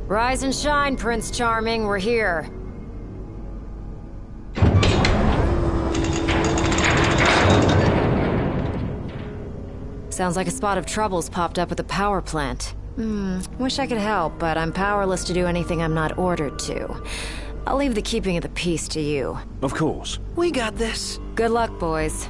Rise and shine, Prince Charming. We're here. Sounds like a spot of trouble's popped up at the power plant. Wish I could help, but I'm powerless to do anything I'm not ordered to. I'll leave the keeping of the peace to you. Of course. We got this. Good luck, boys.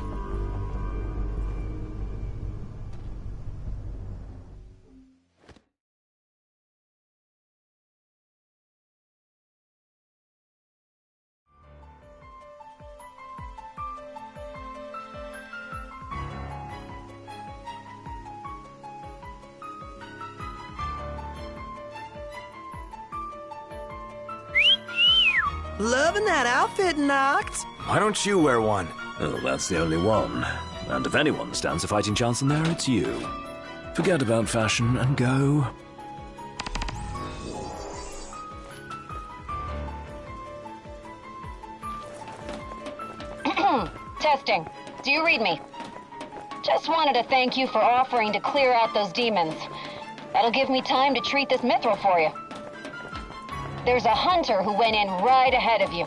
Loving that outfit, Noct. Why don't you wear one? Oh, that's the only one. And if anyone stands a fighting chance in there, it's you. Forget about fashion and go. Testing. Do you read me? Just wanted to thank you for offering to clear out those demons. That'll give me time to treat this mithril for you. There's a hunter who went in right ahead of you.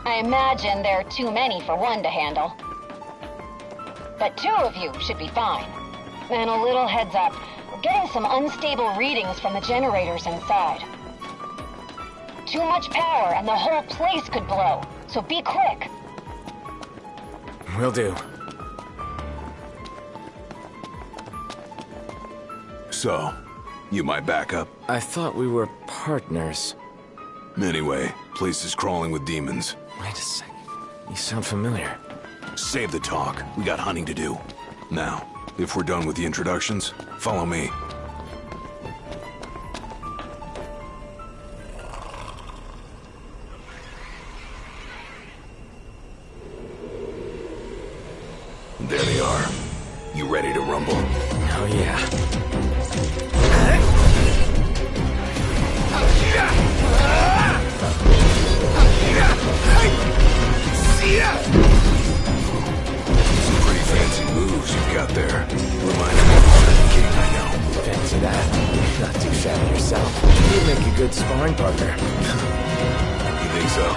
I imagine there are too many for one to handle. But 2 of you should be fine. And a little heads up, we're getting some unstable readings from the generators inside. Too much power and the whole place could blow, so be quick. Will do. So, you my backup? I thought we were partners. Anyway, place is crawling with demons. Wait a second. You sound familiar. Save the talk. We got hunting to do. Now, if we're done with the introductions, follow me. There they are. You ready to rumble? Oh, yeah. Some pretty fancy moves you've got there. Reminds me of a king I know. Fancy that? Not too shabby yourself. You'd make a good sparring partner. You think so?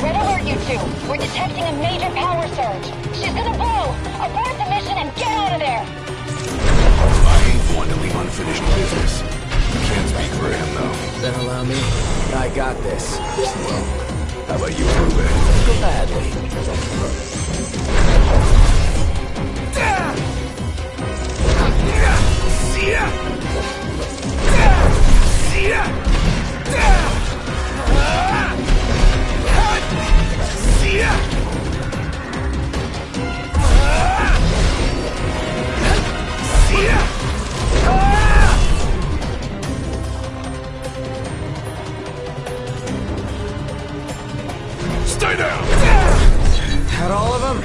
Red alert, you two. We're detecting a major power surge. She's gonna blow. Abort the mission and get out of there. I ain't one to leave unfinished business. Can't speak for him, though. Then allow me. I got this. Well, how about you prove it? Gladly. Stay down! Had all of them?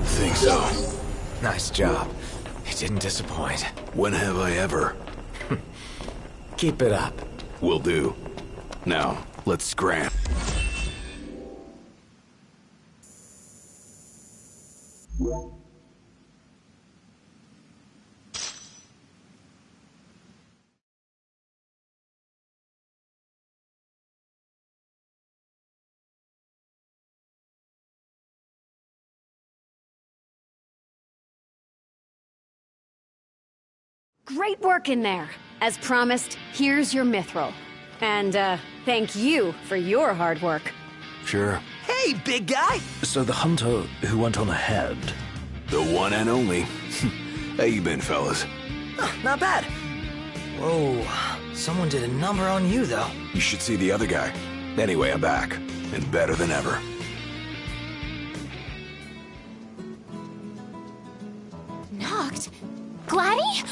Think so. Nice job. You didn't disappoint. When have I ever? Keep it up. Will do. Now, let's scram. Great work in there. As promised, here's your mithril. And, thank you for your hard work. Sure. Hey, big guy! So the hunter who went on ahead... The one and only. How you been, fellas? Not bad. Whoa, someone did a number on you, though. You should see the other guy. Anyway, I'm back. And better than ever. Knocked? Gladdy?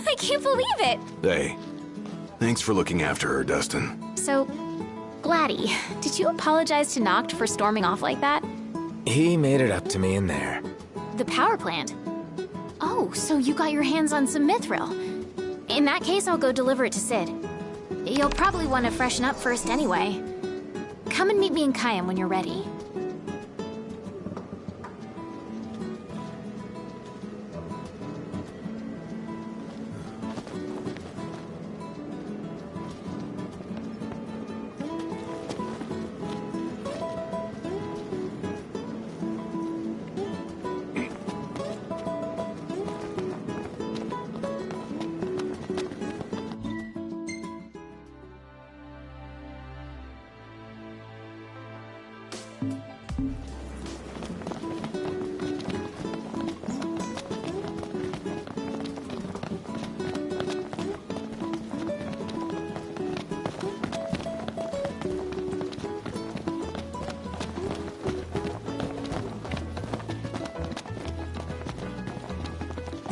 I can't believe it! Hey, thanks for looking after her, Dustin. So, Gladdy, did you apologize to Noct for storming off like that? He made it up to me in there. The power plant? Oh, so you got your hands on some mithril. In that case, I'll go deliver it to Sid. You'll probably want to freshen up first anyway. Come and meet me in Kayam when you're ready.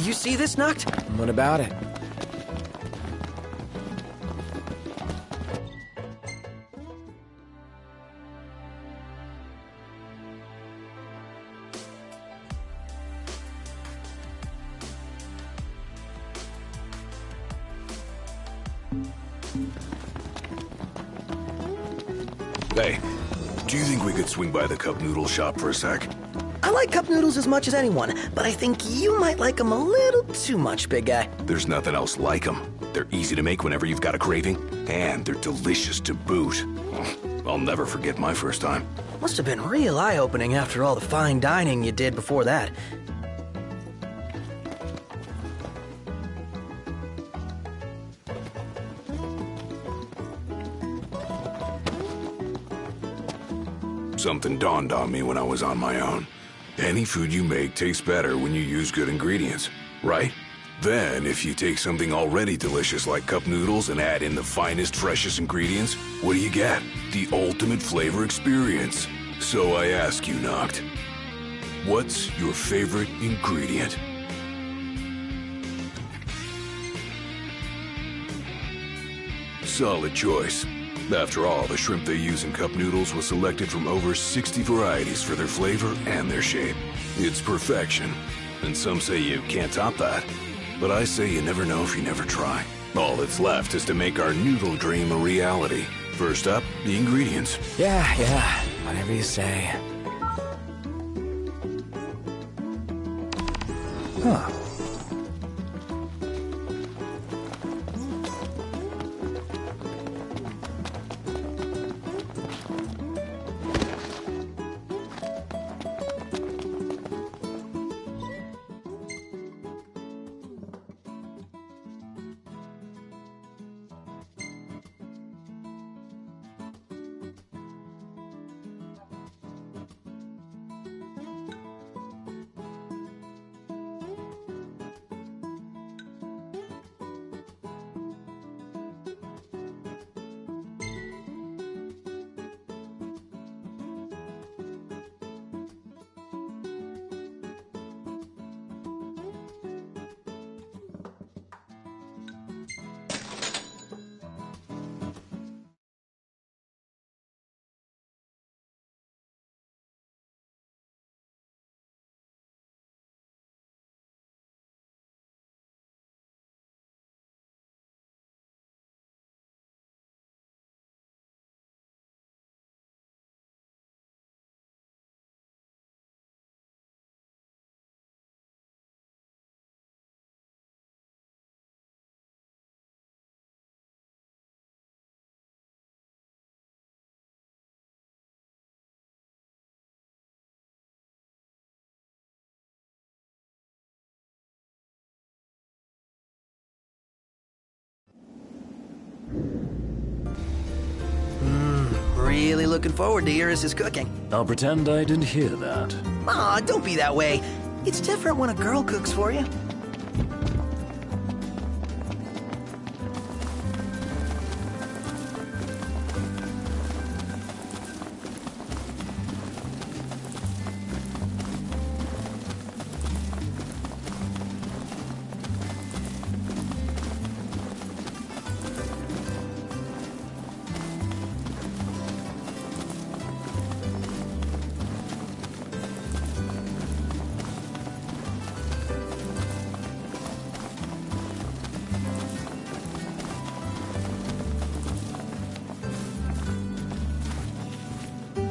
You see this, Noct? What about it? Hey, do you think we could swing by the cup noodle shop for a sec? I like cup noodles as much as anyone, but I think you might like them a little too much, big guy. There's nothing else like them. They're easy to make whenever you've got a craving, and they're delicious to boot. I'll never forget my first time. Must have been real eye-opening after all the fine dining you did before that. Something dawned on me when I was on my own. Any food you make tastes better when you use good ingredients, right? Then, if you take something already delicious like cup noodles and add in the finest, freshest ingredients, what do you get? The ultimate flavor experience. So I ask you, Noct, what's your favorite ingredient? Solid choice. After all, the shrimp they use in cup noodles was selected from over 60 varieties for their flavor and their shape. It's perfection, and some say you can't top that. But I say you never know if you never try. All that's left is to make our noodle dream a reality. First up, the ingredients. Yeah, whatever you say. Huh. Really looking forward to Iris' cooking. I'll pretend I didn't hear that. Aw, don't be that way. It's different when a girl cooks for you.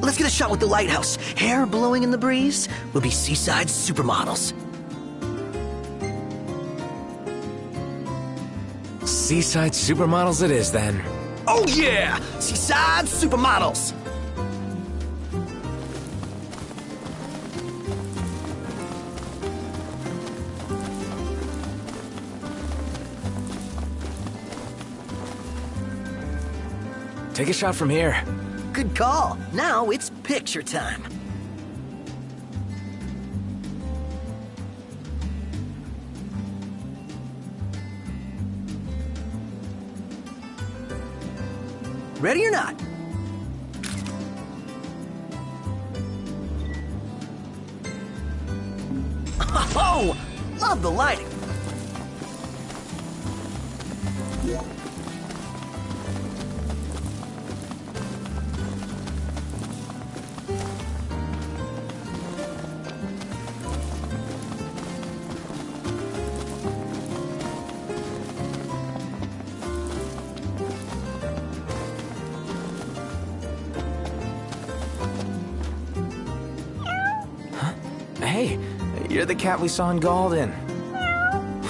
Let's get a shot with the lighthouse. Hair blowing in the breeze. We'll be seaside supermodels. Seaside supermodels it is, then. Oh yeah! Seaside supermodels! Take a shot from here. Good call. Now it's picture time. Ready or not? Oh, love the lighting. Hey, you're the cat we saw in Galden.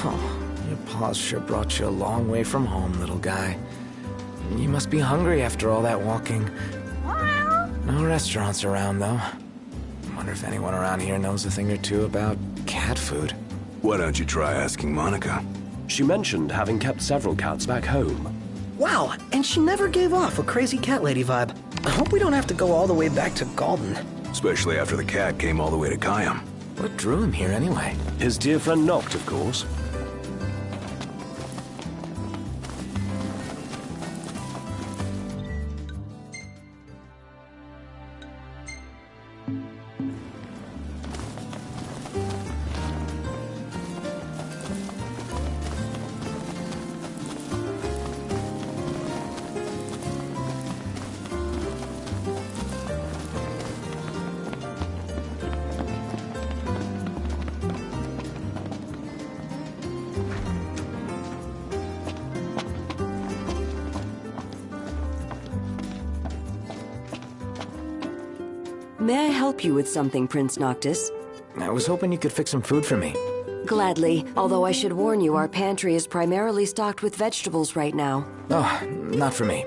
Oh, your paws sure brought you a long way from home, little guy. You must be hungry after all that walking. No restaurants around, though. Wonder if anyone around here knows a thing or two about cat food. Why don't you try asking Monica? She mentioned having kept several cats back home. Wow, and she never gave off a crazy cat lady vibe. I hope we don't have to go all the way back to Galden. Especially after the cat came all the way to Kayam. What drew him here anyway? His dear friend Noct, of course. May I help you with something, Prince Noctis? I was hoping you could fix some food for me. Gladly, although I should warn you, our pantry is primarily stocked with vegetables right now. Oh, not for me.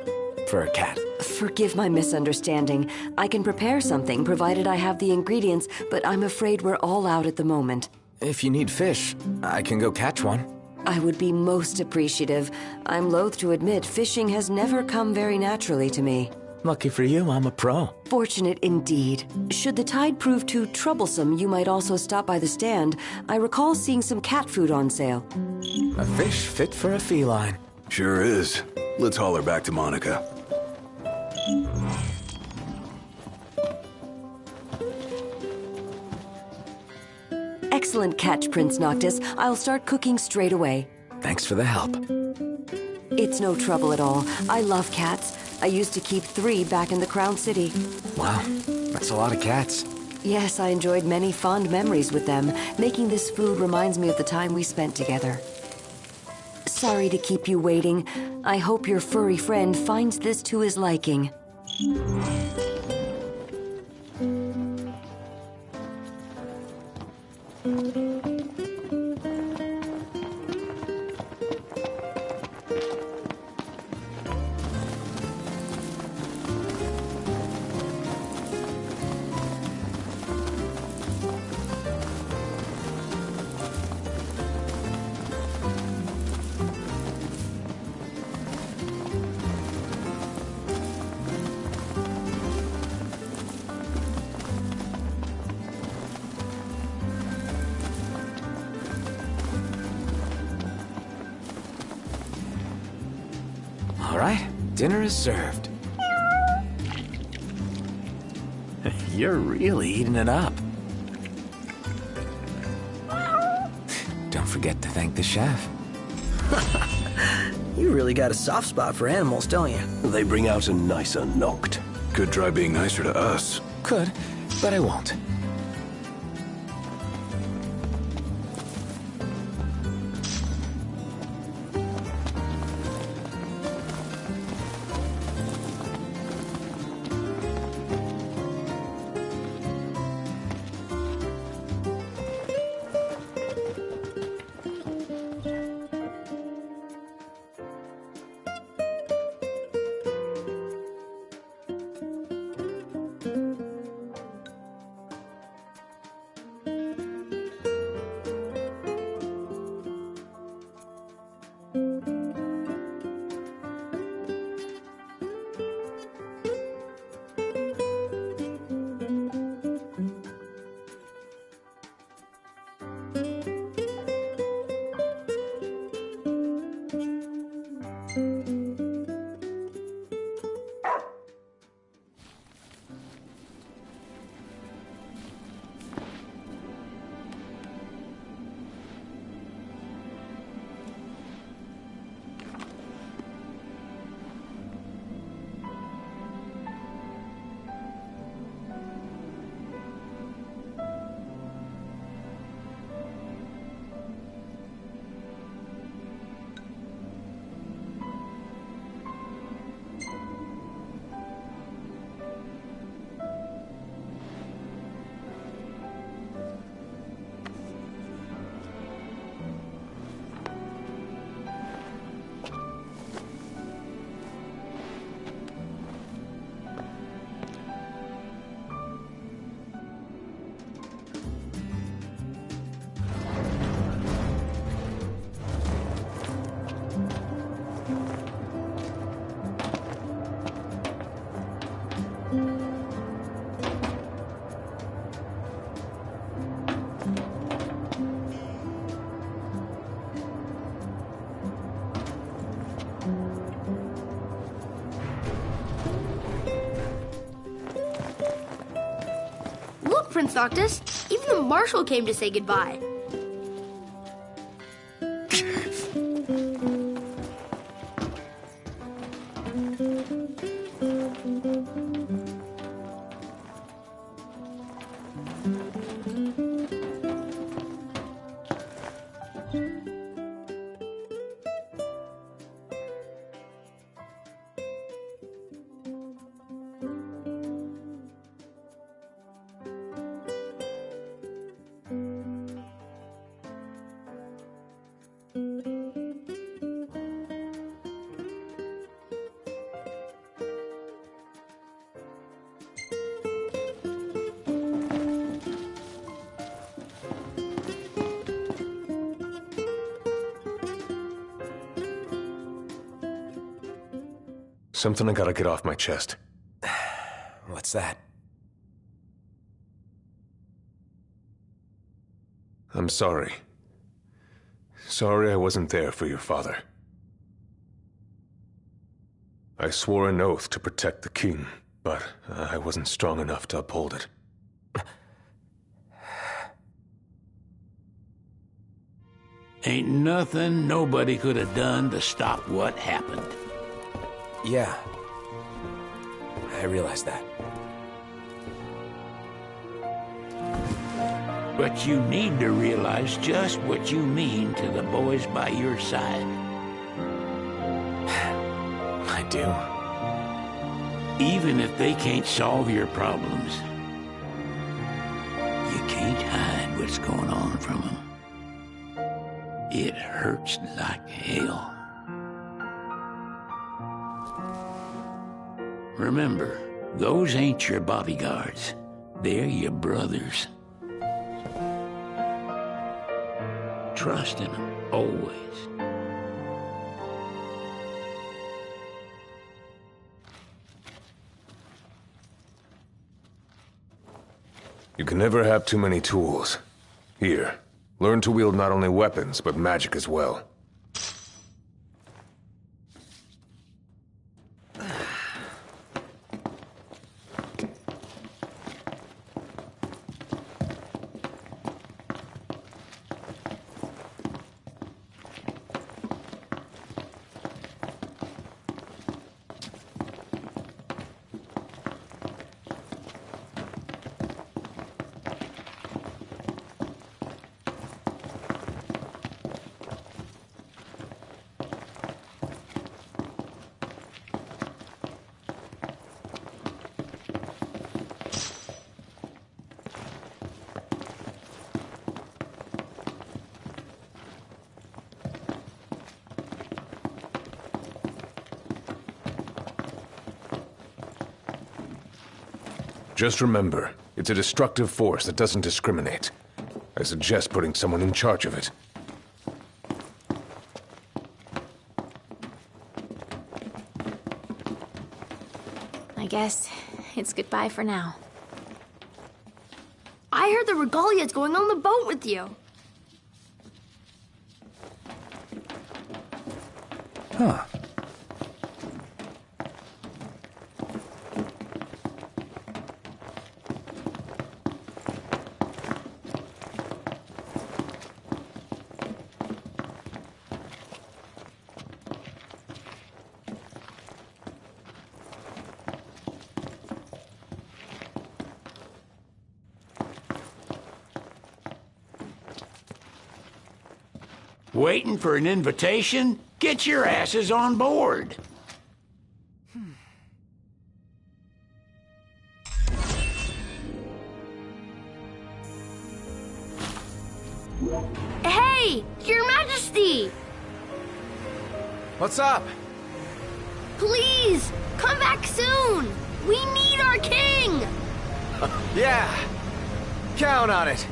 For a cat. Forgive my misunderstanding. I can prepare something, provided I have the ingredients, but I'm afraid we're all out at the moment. If you need fish, I can go catch one. I would be most appreciative. I'm loath to admit fishing has never come very naturally to me. Lucky for you, I'm a pro. Fortunate indeed. Should the tide prove too troublesome, you might also stop by the stand. I recall seeing some cat food on sale. A fish fit for a feline. Sure is. Let's haul her back to Monica. Excellent catch, Prince Noctis. I'll start cooking straight away. Thanks for the help. It's no trouble at all. I love cats. I used to keep 3 back in the Crown City. Wow, that's a lot of cats. Yes, I enjoyed many fond memories with them. Making this food reminds me of the time we spent together. Sorry to keep you waiting. I hope your furry friend finds this to his liking. All right, dinner is served. You're really eating it up. Don't forget to thank the chef. You really got a soft spot for animals, don't you? They bring out a nicer Noct. Could try being nicer to us. Could, but I won't. Prince Noctis. Even the Marshal came to say goodbye. Something I gotta get off my chest. What's that? I'm sorry. Sorry I wasn't there for your father. I swore an oath to protect the king, but I wasn't strong enough to uphold it. Ain't nothing nobody could have done to stop what happened. Yeah. I realize that. But you need to realize just what you mean to the boys by your side. I do. Even if they can't solve your problems, you can't hide what's going on from them. It hurts like hell. Remember, those ain't your bodyguards. They're your brothers. Trust in them, always. You can never have too many tools. Here, learn to wield not only weapons, but magic as well. Just remember, it's a destructive force that doesn't discriminate. I suggest putting someone in charge of it. I guess it's goodbye for now. I heard the Regalia's going on the boat with you. Huh. Waiting for an invitation? Get your asses on board. Hey, Your Majesty! What's up? Please, come back soon! We need our king! Yeah, count on it.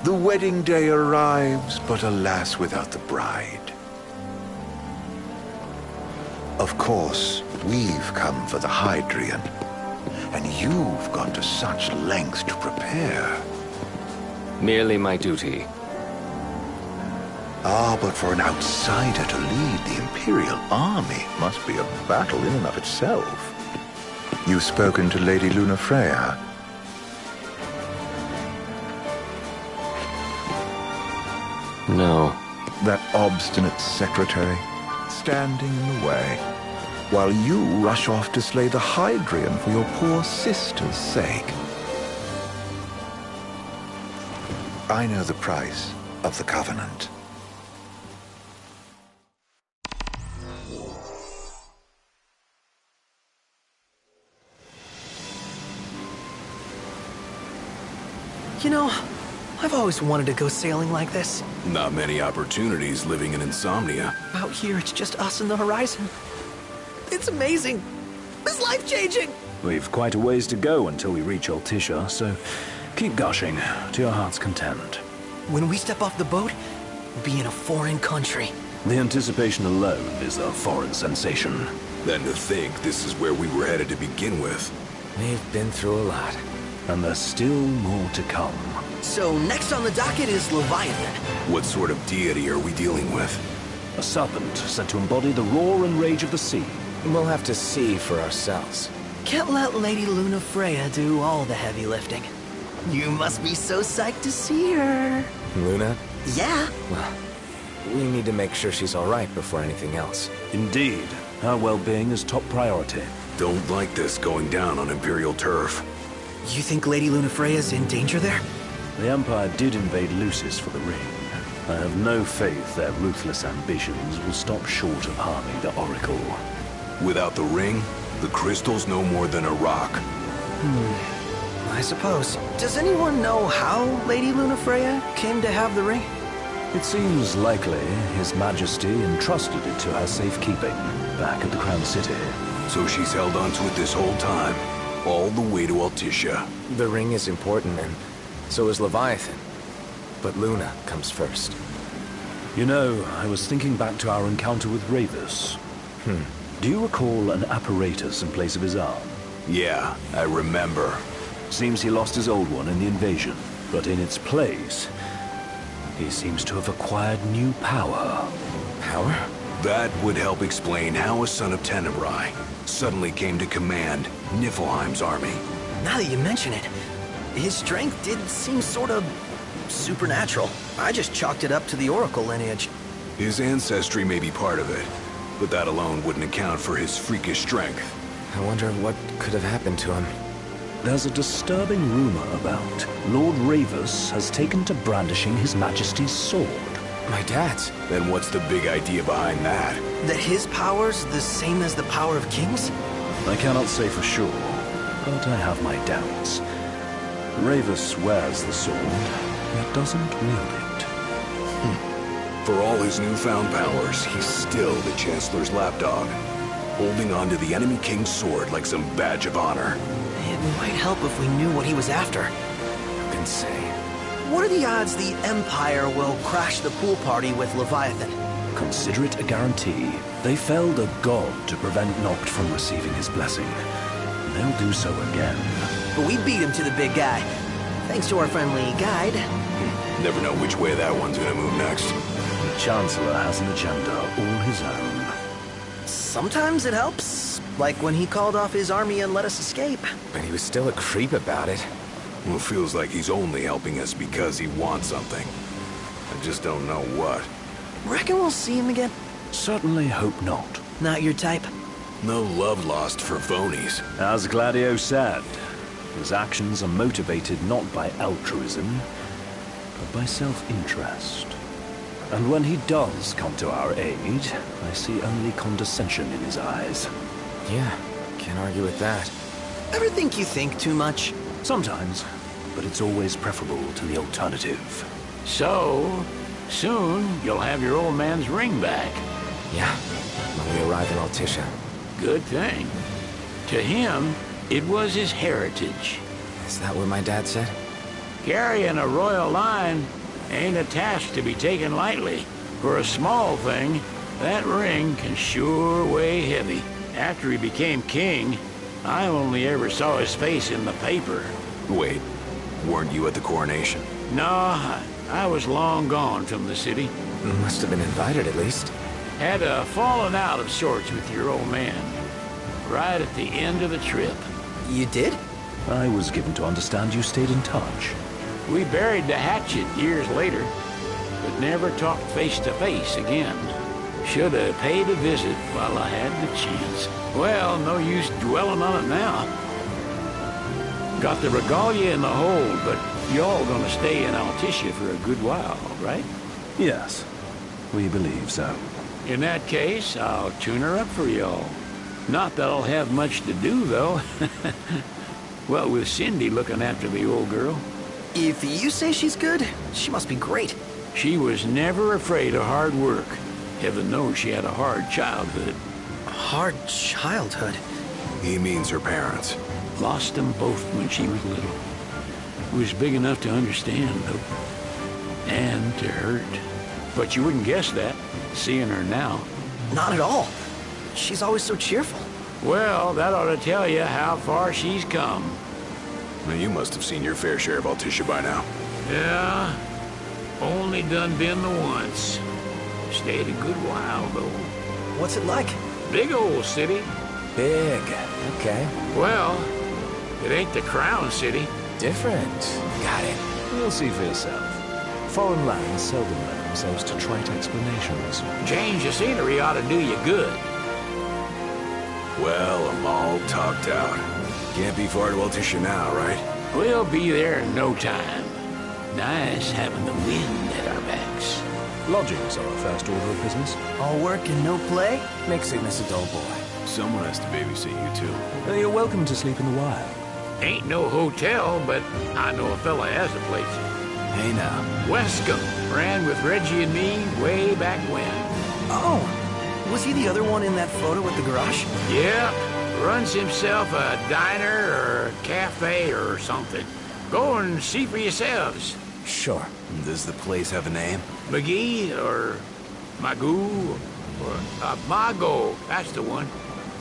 The wedding day arrives, but alas, without the bride. Of course, we've come for the Hydrian, and you've gone to such lengths to prepare. Merely my duty. Ah, but for an outsider to lead the Imperial army must be a battle in and of itself. You've spoken to Lady Lunafreya. No. That obstinate secretary, standing in the way, while you rush off to slay the Hydrian for your poor sister's sake. I know the price of the Covenant. You know, I've always wanted to go sailing like this. Not many opportunities living in Insomnia. Out here, it's just us and the horizon. It's amazing. It's life-changing. We've quite a ways to go until we reach Altissia, so keep gushing to your heart's content. When we step off the boat, we'll be in a foreign country. The anticipation alone is a foreign sensation. Then to think this is where we were headed to begin with. We've been through a lot. And there's still more to come. So next on the docket is Leviathan. What sort of deity are we dealing with? A serpent said to embody the roar and rage of the sea. We'll have to see for ourselves. Can't let Lady Lunafreya do all the heavy lifting. You must be so psyched to see her. Luna? Yeah. Well, we need to make sure she's all right before anything else. Indeed. Her well-being is top priority. Don't like this going down on Imperial turf. You think Lady Lunafreya's in danger there? The Empire did invade Lucis for the ring. I have no faith their ruthless ambitions will stop short of harming the Oracle. Without the ring, the crystal's no more than a rock. I suppose. Does anyone know how Lady Lunafreya came to have the ring? It seems likely His Majesty entrusted it to her safekeeping back at the Crown City. So she's held onto it this whole time, all the way to Altissia. The ring is important, and so is Leviathan. But Luna comes first. You know, I was thinking back to our encounter with Ravus. Do you recall an apparatus in place of his arm? Yeah, I remember. Seems he lost his old one in the invasion, but in its place, he seems to have acquired new power. Power? That would help explain how a son of Tenebrae suddenly came to command Niflheim's army. Now that you mention it, his strength did seem sort of supernatural. I just chalked it up to the Oracle lineage. His ancestry may be part of it, but that alone wouldn't account for his freakish strength. I wonder what could have happened to him. There's a disturbing rumor about Lord Ravus has taken to brandishing His Majesty's sword. My dad's? Then what's the big idea behind that? That his power's the same as the power of kings? I cannot say for sure, but I have my doubts. Ravus wears the sword, yet doesn't wield it. For all his newfound powers, he's still the Chancellor's lapdog, holding on to the enemy king's sword like some badge of honor. It might help if we knew what he was after. Who can say? What are the odds the Empire will crash the pool party with Leviathan? Consider it a guarantee. They felled a god to prevent Noct from receiving his blessing. They'll do so again. But we beat him to the big guy, thanks to our friendly guide. Never know which way that one's gonna move next. The Chancellor has an agenda all his own. Sometimes it helps, like when he called off his army and let us escape. But he was still a creep about it. Well, it feels like he's only helping us because he wants something. I just don't know what. Reckon we'll see him again? Certainly hope not. Not your type? No love lost for phonies. As Gladio said, his actions are motivated not by altruism, but by self-interest. And when he does come to our aid, I see only condescension in his eyes. Yeah, can't argue with that. Ever think you think too much? Sometimes, but it's always preferable to the alternative. So, soon you'll have your old man's ring back. Yeah, when we arrive in Altissia. Good thing. To him, it was his heritage. Is that what my dad said? Carrying a royal line ain't a task to be taken lightly. For a small thing, that ring can sure weigh heavy. After he became king, I only ever saw his face in the paper. Wait, weren't you at the coronation? No, I was long gone from the city. Must have been invited at least. Had a falling out of sorts with your old man. Right at the end of the trip. You did? I was given to understand you stayed in touch. We buried the hatchet years later, but never talked face to face again. Should have paid a visit while I had the chance. Well, no use dwelling on it now. Got the regalia in the hold, but y'all gonna stay in Altissia for a good while, right? Yes, we believe so. In that case, I'll tune her up for y'all. Not that I'll have much to do, though. Well, with Cindy looking after the old girl. If you say she's good, she must be great. She was never afraid of hard work. Heaven knows she had a hard childhood. Hard childhood? He means her parents. Lost them both when she was little. Was big enough to understand, though. And to hurt. But you wouldn't guess that, seeing her now. Not at all. She's always so cheerful. Well, that ought to tell you how far she's come. Now, you must have seen your fair share of Altissia by now. Yeah, only done been the once. Stayed a good while, though. What's it like? Big old city. Big, okay. Well, it ain't the Crown City. Different. Got it. You'll see for yourself. Foreign lands seldom lend themselves to trite explanations. Change of scenery ought to do you good. Well, I'm all talked out. Can't be far to Altissia now, right? We'll be there in no time. Nice having the wind at our backs. Lodgings are our first order of business. All work and no play? Makes Cygnus a dull boy. Someone has to babysit you, too. You're welcome to sleep in the wild. Ain't no hotel, but I know a fella has a place. Hey now. Wescombe ran with Reggie and me way back when. Oh, was he the other one in that photo at the garage? Yeah, runs himself a diner or a cafe or something. Go and see for yourselves. Sure. Does the place have a name? McGee or Magoo or Mago, that's the one.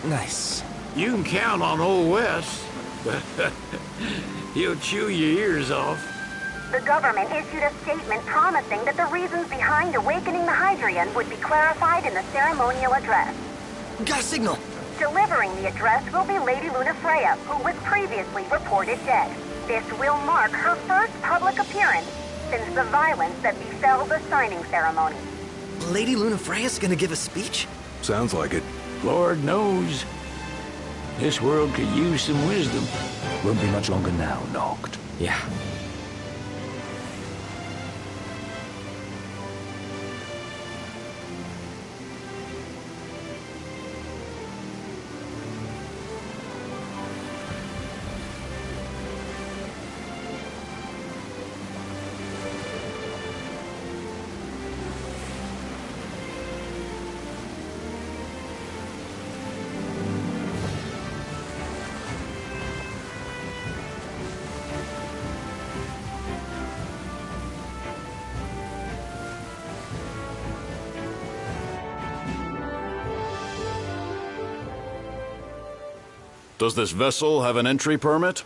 Nice. You can count on Old West, but he'll chew your ears off. The government issued a statement promising that the reasons behind awakening the Hydrian would be clarified in the ceremonial address. Got a signal. Delivering the address will be Lady Lunafreya, who was previously reported dead. This will mark her first public appearance since the violence that befell the signing ceremony. Lady Lunafreya's gonna give a speech? Sounds like it. Lord knows. This world could use some wisdom. Won't be much longer now, Noct. Yeah. Does this vessel have an entry permit?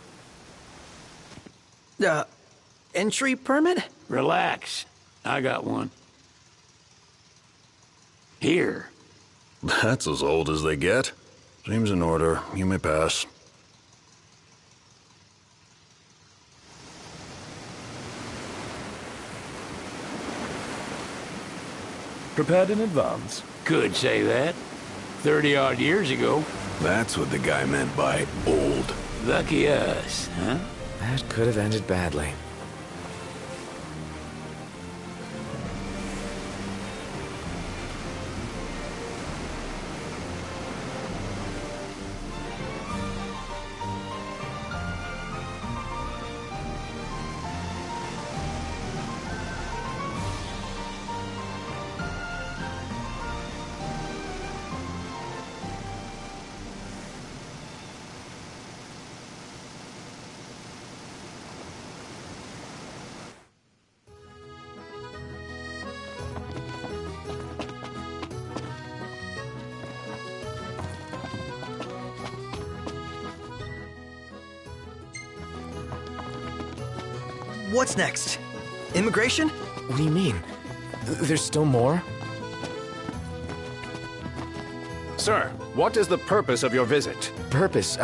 Entry permit? Relax. I got one. Here. That's as old as they get. Seems in order. You may pass. Prepared in advance? Could say that. 30-odd years ago. That's what the guy meant by old. Lucky us, huh? That could have ended badly. What's next? Immigration? What do you mean? There's still more? Sir, what is the purpose of your visit? Purpose,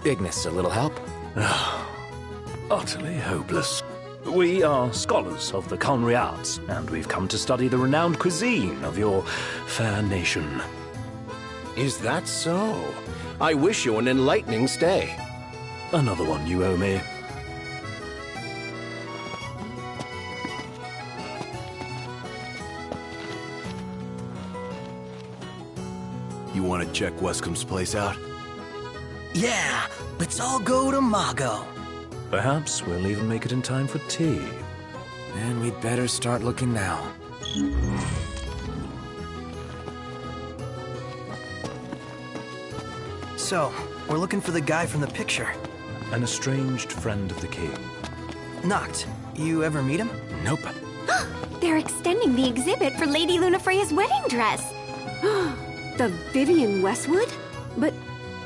Ignis, a little help? Utterly hopeless. We are scholars of the culinary arts, and we've come to study the renowned cuisine of your fair nation. Is that so? I wish you an enlightening stay. Another one you owe me. You want to check Wescom's place out? Yeah, let's all go to Mago. Perhaps we'll even make it in time for tea. And we'd better start looking now. So, we're looking for the guy from the picture. An estranged friend of the king. Noct, you ever meet him? Nope. They're extending the exhibit for Lady Lunafreya's wedding dress. The Vivian Westwood? But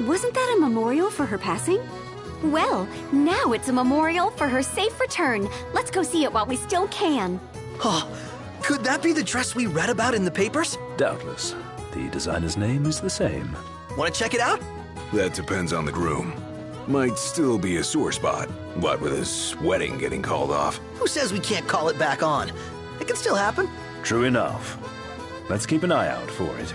wasn't that a memorial for her passing? Well, now it's a memorial for her safe return. Let's go see it while we still can. Oh, could that be the dress we read about in the papers? Doubtless. The designer's name is the same. Want to check it out? That depends on the groom. Might still be a sore spot, what with his wedding getting called off. Who says we can't call it back on? It can still happen. True enough. Let's keep an eye out for it.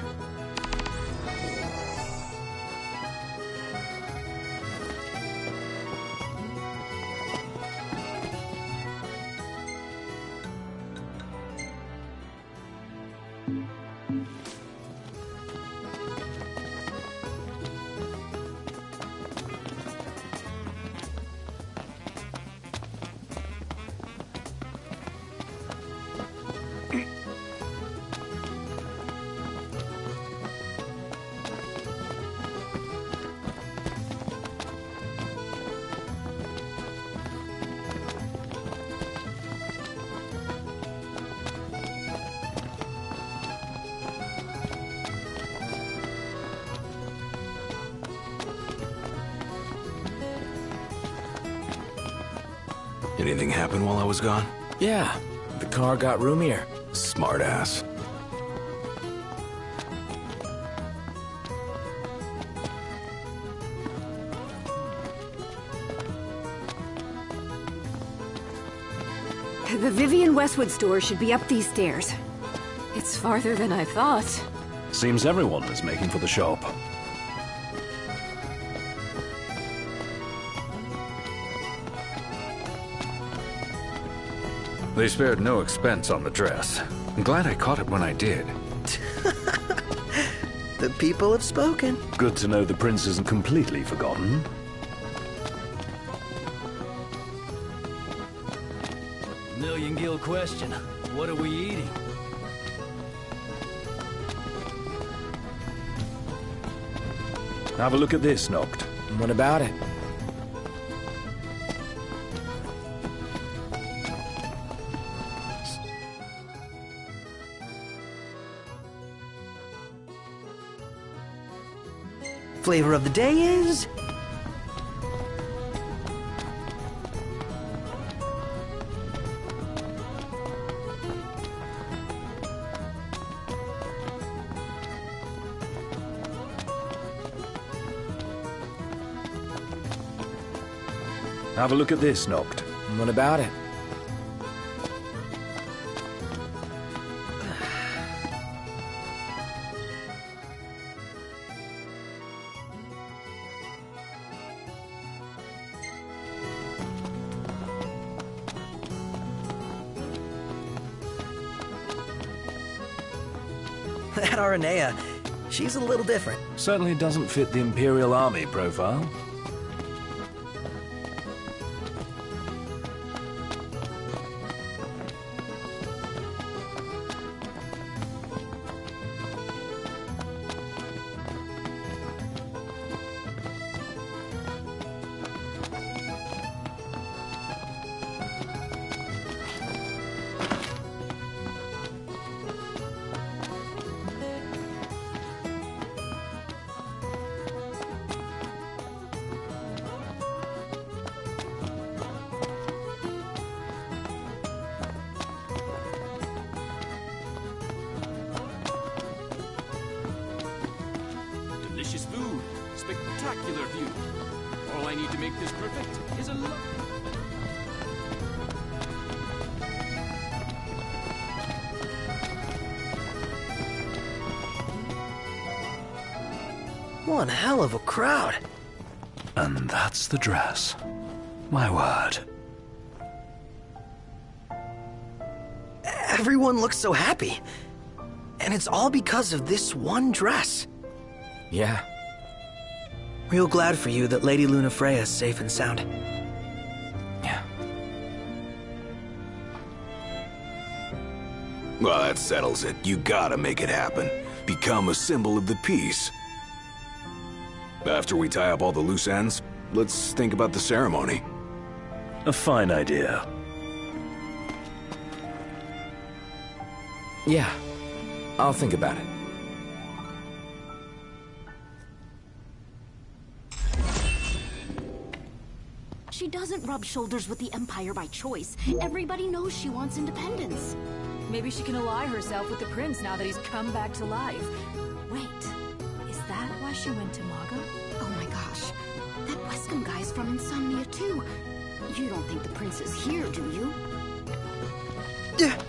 Anything happen while I was gone? Yeah, the car got roomier. Smartass. The Vivian Westwood store should be up these stairs. It's farther than I thought. Seems everyone is making for the shop. They spared no expense on the dress. I'm glad I caught it when I did. The people have spoken. Good to know the prince isn't completely forgotten. Million-gill question. What are we eating? Have a look at this, Noct. What about it? Flavor of the day is... Have a look at this, Noct. What about it? That Aranea, she's a little different. Certainly doesn't fit the Imperial Army profile. Delicious food, spectacular view. All I need to make this perfect is a love. One hell of a crowd. And that's the dress. My word. Everyone looks so happy. And it's all because of this one dress. Yeah. Real glad for you that Lady Lunafreya is safe and sound. Yeah. Well, that settles it. You gotta make it happen. Become a symbol of the peace. After we tie up all the loose ends, let's think about the ceremony. A fine idea. Yeah. I'll think about it. She doesn't rub shoulders with the Empire by choice. Everybody knows she wants independence. Maybe she can ally herself with the prince now that he's come back to life. Wait, is that why she went to Maga? Oh my gosh. That Wescom guy's from Insomnia too. You don't think the prince is here, do you? Yeah.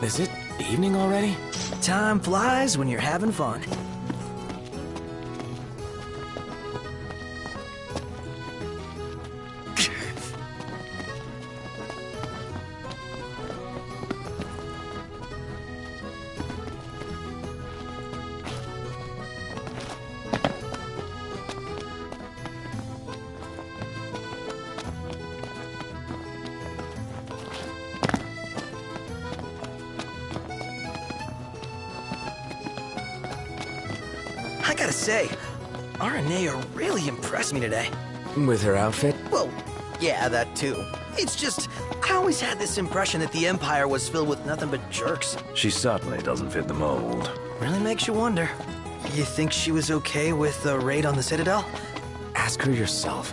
Is it evening already? Time flies when you're having fun. I gotta say, Aranea really impressed me today. With her outfit? Well, yeah, that too. It's just, I always had this impression that the Empire was filled with nothing but jerks. She certainly doesn't fit the mold. Really makes you wonder. You think she was okay with the raid on the Citadel? Ask her yourself.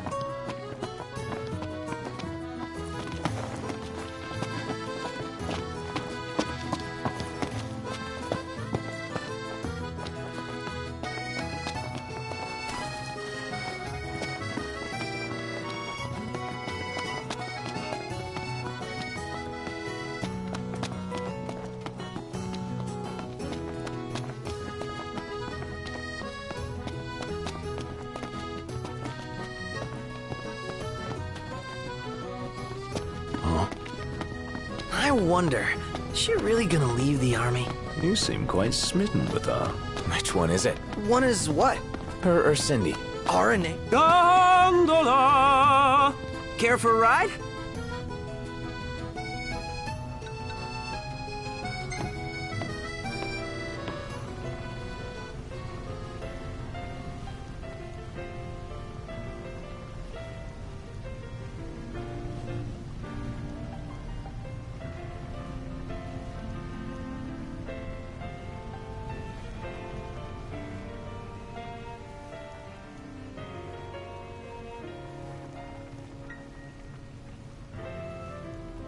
wonder, is she really gonna leave the army? You seem quite smitten with her. Which one is it? One is what? Her or Cindy? RNA. Gondola! Care for a ride?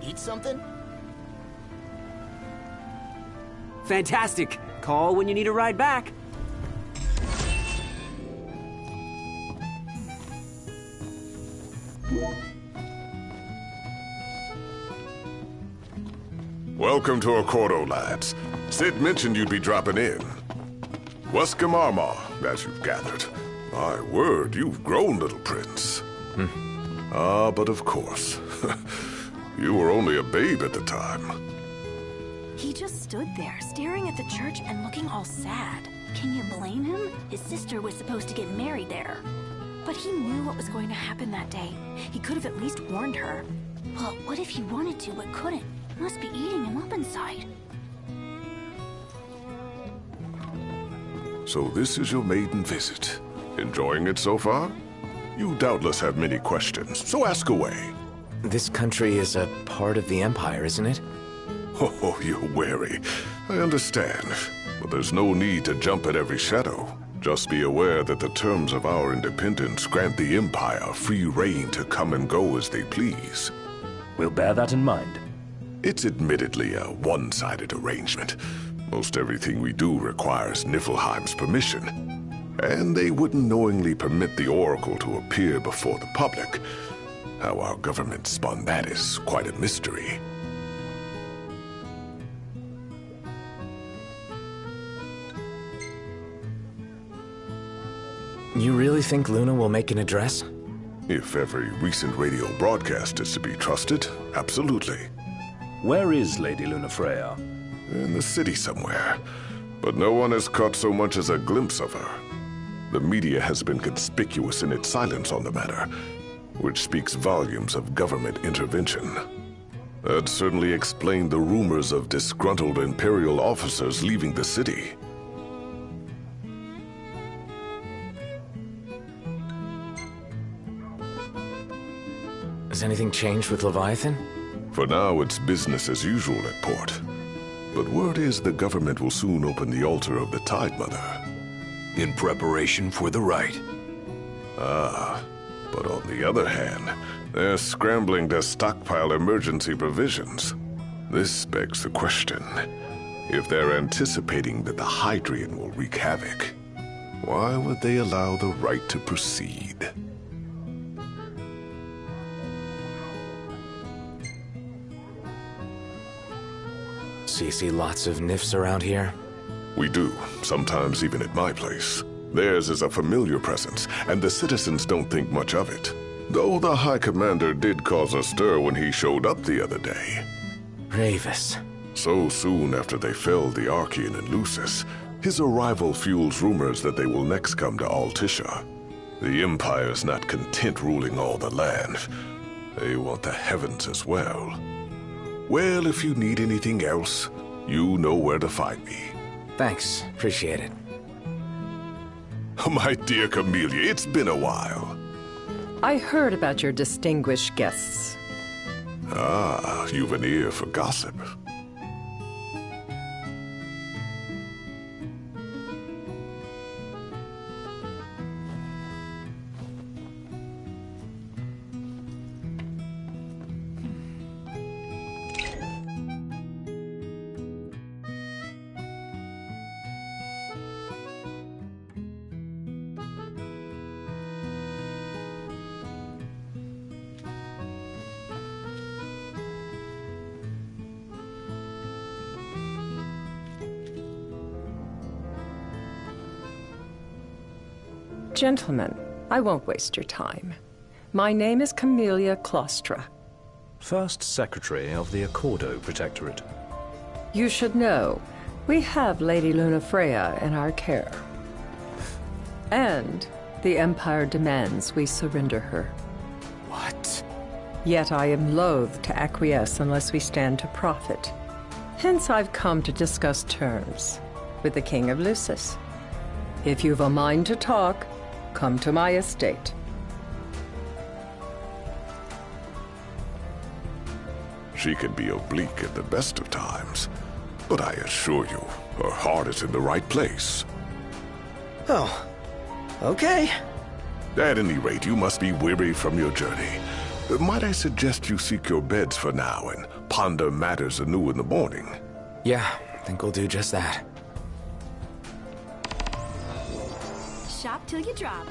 Eat something? Fantastic. Call when you need a ride back. Welcome to Accordo, lads. Sid mentioned you'd be dropping in. Weskamarma, as you've gathered. My word, you've grown, little prince. But of course. You were only a babe at the time. He just stood there, staring at the church and looking all sad. Can you blame him? His sister was supposed to get married there. But he knew what was going to happen that day. He could have at least warned her. Well, what if he wanted to but couldn't? Must be eating him up inside. So this is your maiden visit. Enjoying it so far? You doubtless have many questions, so ask away. This country is a part of the Empire, isn't it? Oh, you're wary. I understand. But there's no need to jump at every shadow. Just be aware that the terms of our independence grant the Empire free reign to come and go as they please. We'll bear that in mind. It's admittedly a one-sided arrangement. Most everything we do requires Niflheim's permission. And they wouldn't knowingly permit the Oracle to appear before the public. How our government spun that is quite a mystery. You really think Luna will make an address? If every recent radio broadcast is to be trusted, absolutely. Where is Lady Lunafreya? In the city somewhere. But no one has caught so much as a glimpse of her. The media has been conspicuous in its silence on the matter, which speaks volumes of government intervention. That certainly explained the rumors of disgruntled Imperial officers leaving the city. Has anything changed with Leviathan? For now, it's business as usual at port. But word is the government will soon open the altar of the Tide Mother. In preparation for the rite. But on the other hand, they're scrambling to stockpile emergency provisions. This begs the question, if they're anticipating that the Hydrian will wreak havoc, why would they allow the rite to proceed? So you see lots of Nifs around here? We do, sometimes even at my place. Theirs is a familiar presence, and the citizens don't think much of it. Though the High Commander did cause a stir when he showed up the other day. Ravis. So soon after they felled the Archean and Lucis, his arrival fuels rumors that they will next come to Altisha. The Empire's not content ruling all the land. They want the heavens as well. Well, if you need anything else, you know where to find me. Thanks. Appreciate it. My dear Camellia, it's been a while. I heard about your distinguished guests. You've an ear for gossip. Gentlemen, I won't waste your time. My name is Camellia Claustra. First Secretary of the Accordo Protectorate. You should know, we have Lady Lunafreya in our care. And the Empire demands we surrender her. What? Yet I am loath to acquiesce unless we stand to profit. Hence I've come to discuss terms with the King of Lucis. If you've a mind to talk, come to my estate. She can be oblique at the best of times, but I assure you, her heart is in the right place. Oh, okay. At any rate, you must be weary from your journey. Might I suggest you seek your beds for now and ponder matters anew in the morning? Yeah, I think we'll do just that. Shop till you drop.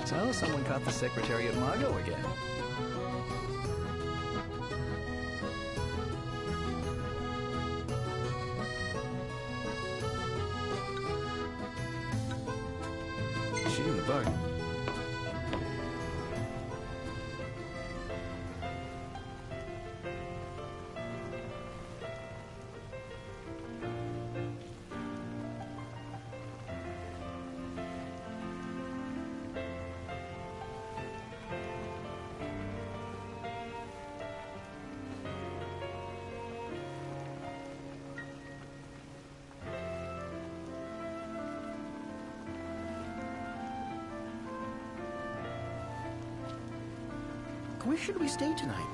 So, someone caught the Secretary of Margot again. Shooting the bug. Where should we stay tonight?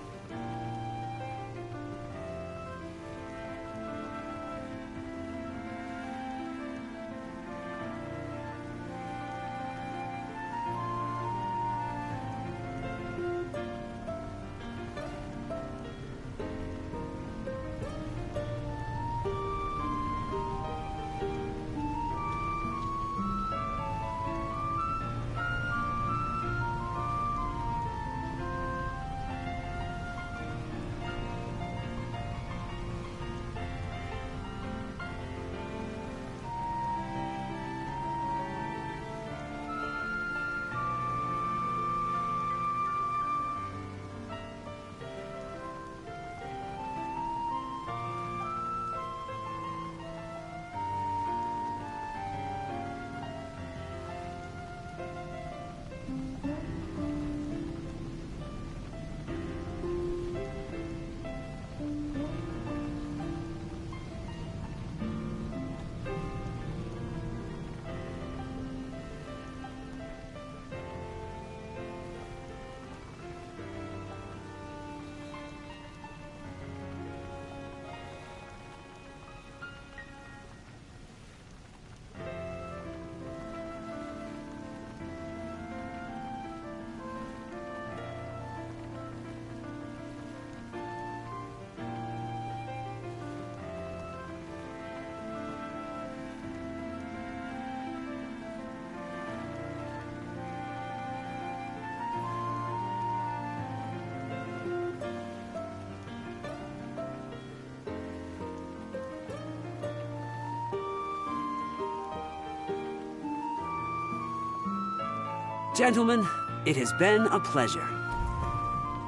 Gentlemen, it has been a pleasure.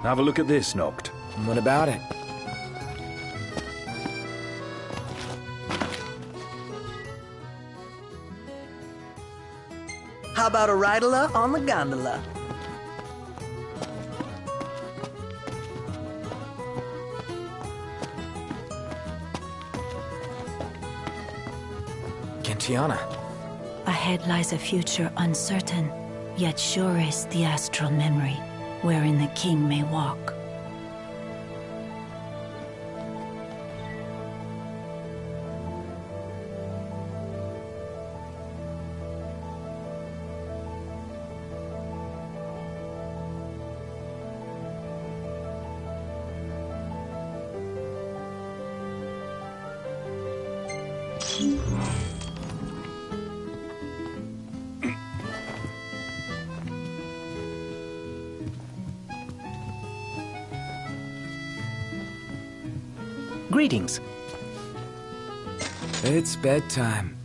Have a look at this, Noct. What about it? How about a ridola on the gondola? Gentiana. Ahead lies a future uncertain, yet sure is the astral memory, wherein the king may walk. Greetings. It's bedtime.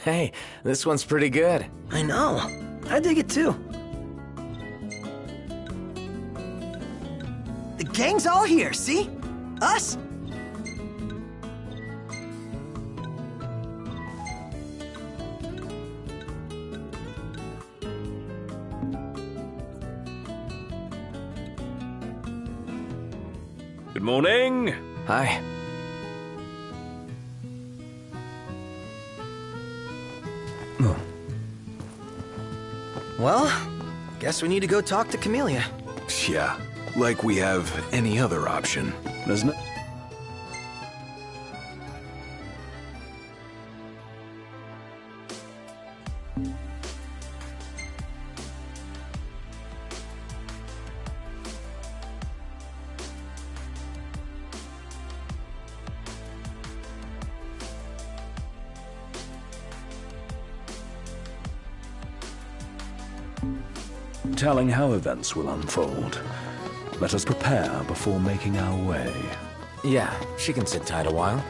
Hey, this one's pretty good. I know. I dig it too. The gang's all here, see? Us? Good morning. Hi. Well, guess we need to go talk to Camellia. Yeah, like we have any other option. There's no... telling how events will unfold. Let us prepare before making our way. Yeah, she can sit tight a while.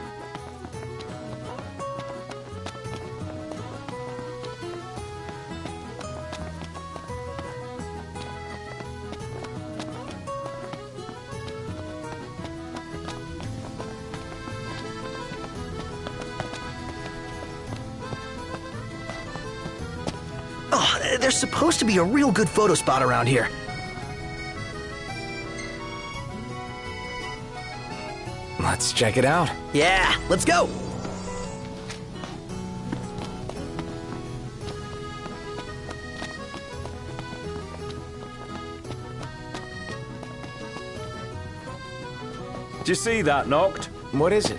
Oh, there's supposed to be a real good photo spot around here. Let's check it out. Yeah, let's go! Did you see that, Noct? What is it?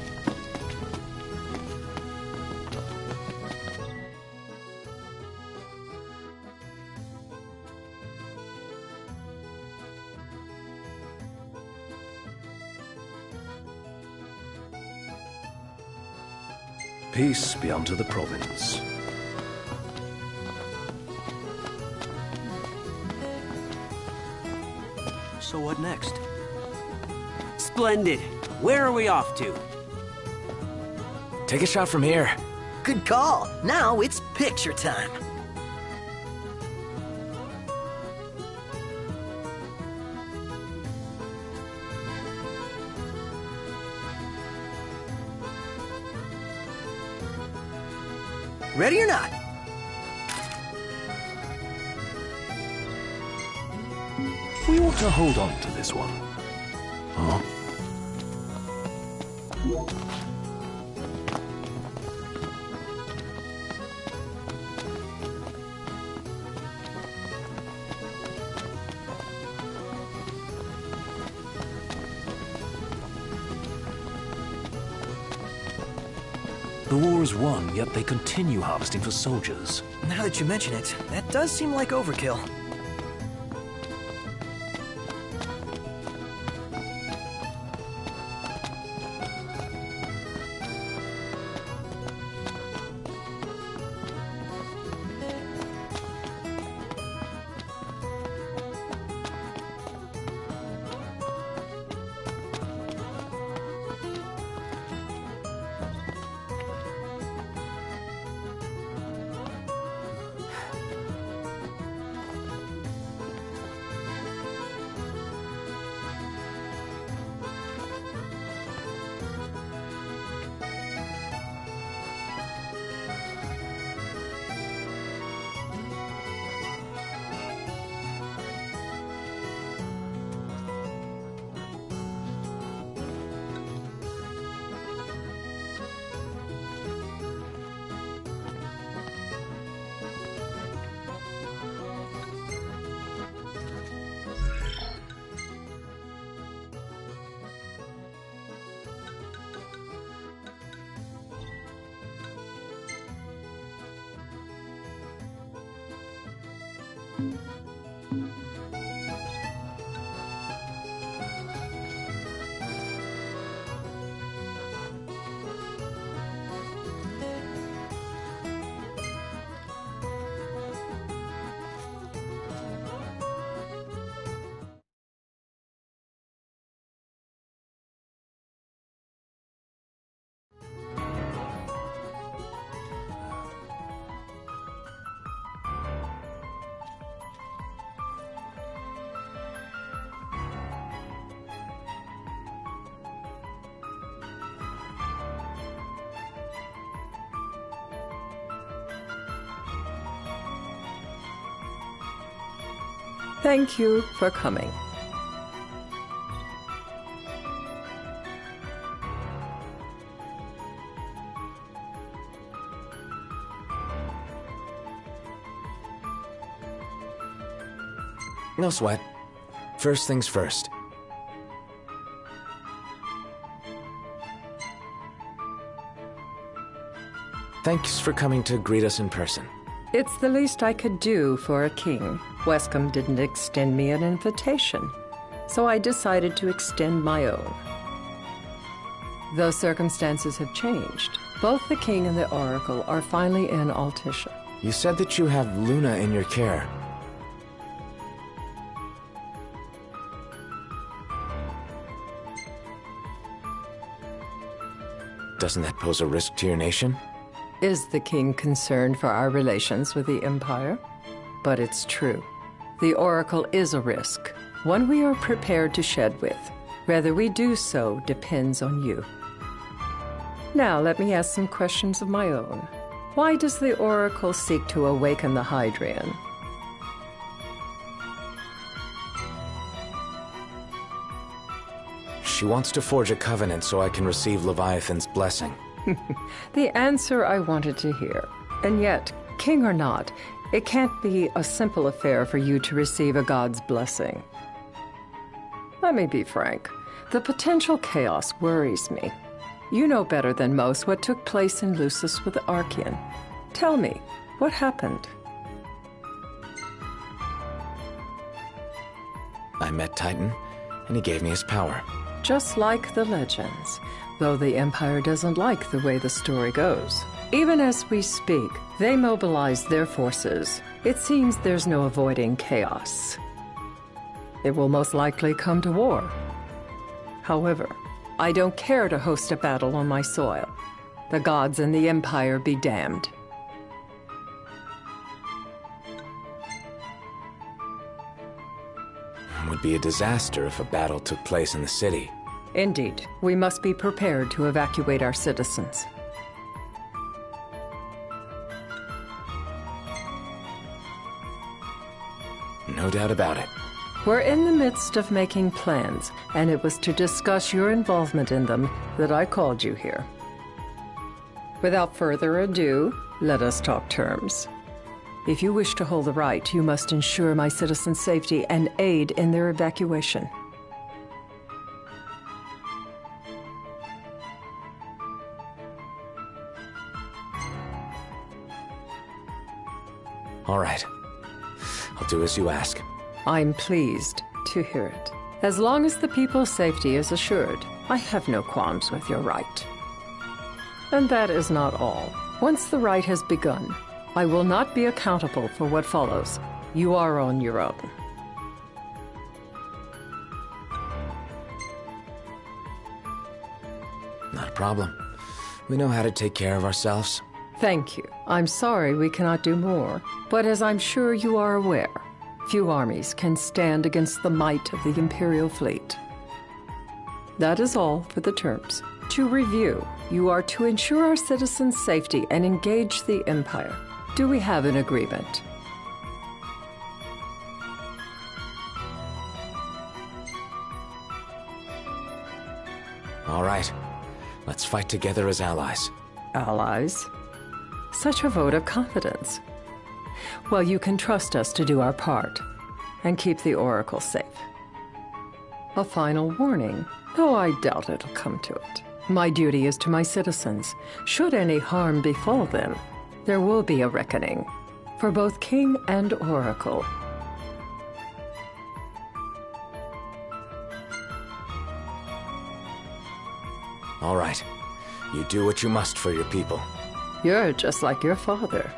Peace be unto the province. So what next? Splendid. Where are we off to? Take a shot from here. Good call. Now it's picture time. Ready or not? We ought to hold on to this one. Huh? The war is won, yet they continue harvesting for soldiers. Now that you mention it, that does seem like overkill. Thank you for coming. No sweat. First things first. Thanks for coming to greet us in person. It's the least I could do for a king. Wescombe didn't extend me an invitation, so I decided to extend my own. Though circumstances have changed, both the king and the oracle are finally in Altisha. You said that you have Luna in your care. Doesn't that pose a risk to your nation? Is the king concerned for our relations with the Empire? But it's true. The oracle is a risk, one we are prepared to shed with. Whether we do so depends on you. Now let me ask some questions of my own. Why does the oracle seek to awaken the Hydrian? She wants to forge a covenant so I can receive Leviathan's blessing. The answer I wanted to hear. And yet, king or not, it can't be a simple affair for you to receive a god's blessing. Let me be frank. The potential chaos worries me. You know better than most what took place in Lucis with the Archean. Tell me, what happened? I met Titan, and he gave me his power. Just like the legends, though the Empire doesn't like the way the story goes. Even as we speak, they mobilize their forces. It seems there's no avoiding chaos. It will most likely come to war. However, I don't care to host a battle on my soil. The gods and the Empire be damned. It would be a disaster if a battle took place in the city. Indeed, we must be prepared to evacuate our citizens. No doubt about it. We're in the midst of making plans, and it was to discuss your involvement in them that I called you here. Without further ado, let us talk terms. If you wish to hold the right, you must ensure my citizens' safety and aid in their evacuation. All right. I'll do as you ask. I'm pleased to hear it. As long as the people's safety is assured, I have no qualms with your right. And that is not all. Once the rite has begun, I will not be accountable for what follows. You are on your own. Not a problem. We know how to take care of ourselves. Thank you. I'm sorry we cannot do more, but as I'm sure you are aware, few armies can stand against the might of the Imperial fleet. That is all for the terms. To review, you are to ensure our citizens' safety and engage the Empire. Do we have an agreement? All right. Let's fight together as allies. Allies? Such a vote of confidence. Well, you can trust us to do our part and keep the Oracle safe. A final warning, though I doubt it'll come to it. My duty is to my citizens. Should any harm befall them, there will be a reckoning for both King and Oracle. All right. You do what you must for your people. You're just like your father.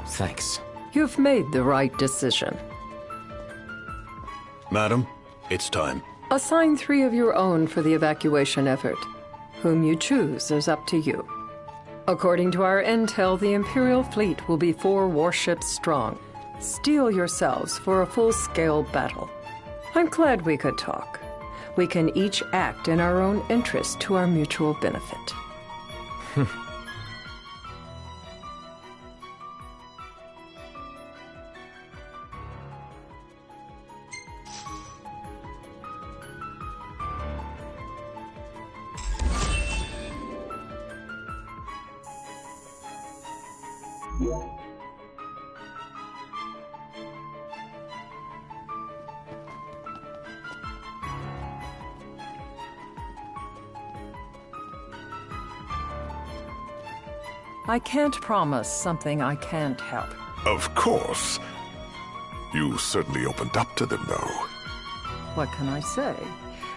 Thanks. You've made the right decision. Madam, it's time. Assign 3 of your own for the evacuation effort. Whom you choose is up to you. According to our intel, the Imperial fleet will be 4 warships strong. Steel yourselves for a full-scale battle. I'm glad we could talk. We can each act in our own interest to our mutual benefit. I can't promise something I can't help. Of course. You certainly opened up to them, though. What can I say?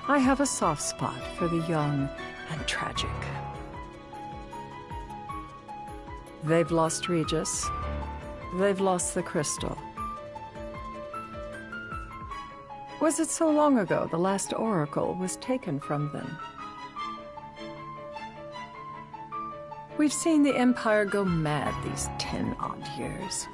I have a soft spot for the young and tragic. They've lost Regis. They've lost the crystal. Was it so long ago the last oracle was taken from them? We've seen the Empire go mad these 10-odd years.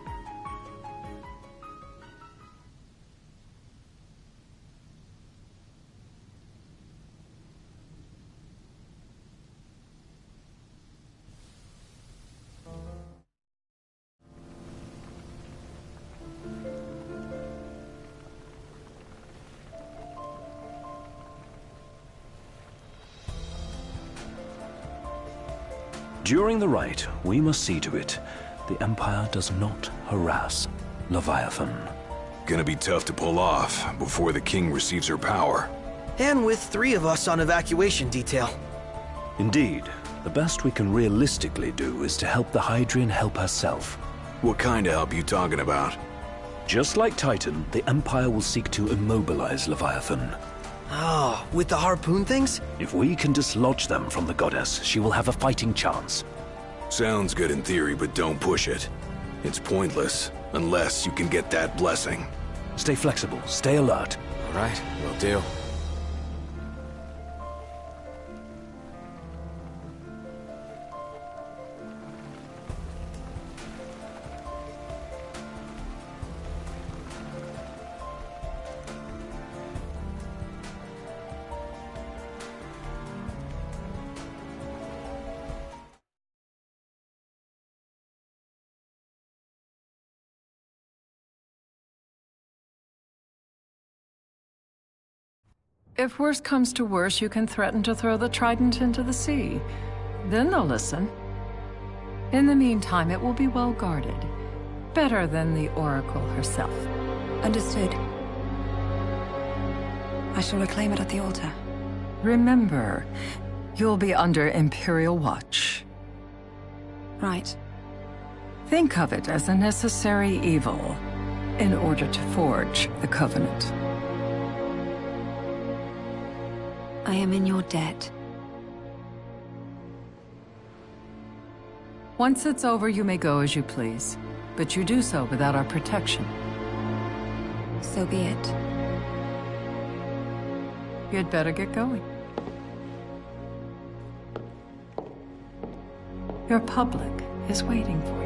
During the rite, we must see to it the Empire does not harass Leviathan. Gonna be tough to pull off before the king receives her power. And with 3 of us on evacuation detail. Indeed, the best we can realistically do is to help the Hydrian help herself. What kind of help you talking about? Just like Titan, the Empire will seek to immobilize Leviathan. Oh, with the harpoon things? If we can dislodge them from the goddess, she will have a fighting chance. Sounds good in theory, but don't push it. It's pointless, unless you can get that blessing. Stay flexible, stay alert. All right, will do. If worse comes to worse, you can threaten to throw the trident into the sea. Then they'll listen. In the meantime, it will be well guarded. Better than the Oracle herself. Understood. I shall reclaim it at the altar. Remember, you'll be under Imperial watch. Right. Think of it as a necessary evil in order to forge the Covenant. I am in your debt. Once it's over, you may go as you please, but you do so without our protection. So be it. You'd better get going. Your public is waiting for you.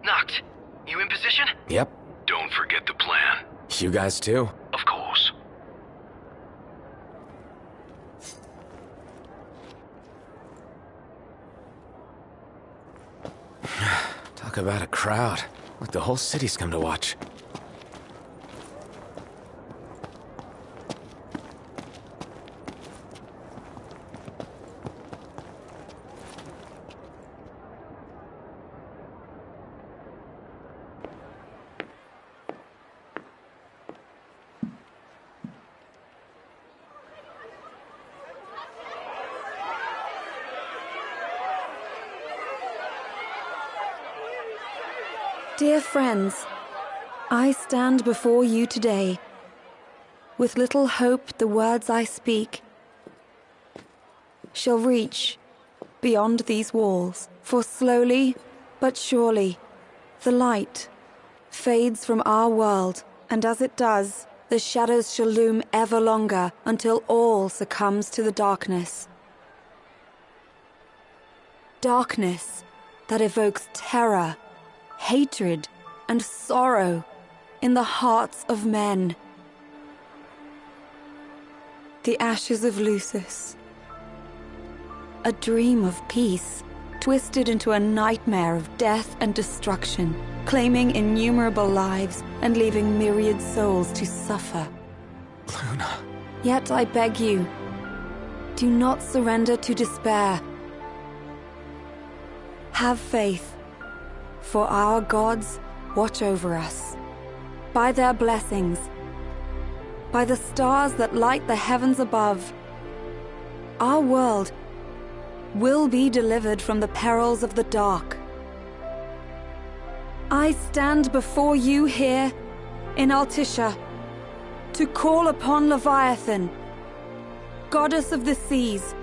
Knocked. You in position? Yep. Don't forget the plan. You guys too? Of course. Talk about a crowd. Like the whole city's come to watch. Dear friends, I stand before you today. With little hope the words I speak shall reach beyond these walls. For slowly but surely the light fades from our world, and as it does, the shadows shall loom ever longer until all succumbs to the darkness. Darkness that evokes terror, hatred, and sorrow in the hearts of men. The ashes of Lucis. A dream of peace, twisted into a nightmare of death and destruction, claiming innumerable lives and leaving myriad souls to suffer. Luna. Yet I beg you, do not surrender to despair. Have faith, for our gods watch over us. By their blessings, by the stars that light the heavens above, our world will be delivered from the perils of the dark. I stand before you here in Altissia to call upon Leviathan, goddess of the seas,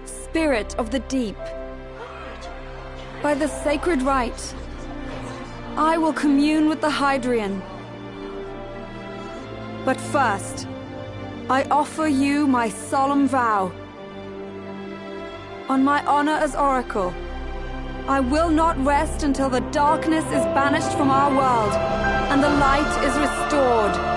spirit of the deep. By the sacred rite, I will commune with the Hydrian. But first, I offer you my solemn vow. On my honor as Oracle, I will not rest until the darkness is banished from our world and the light is restored.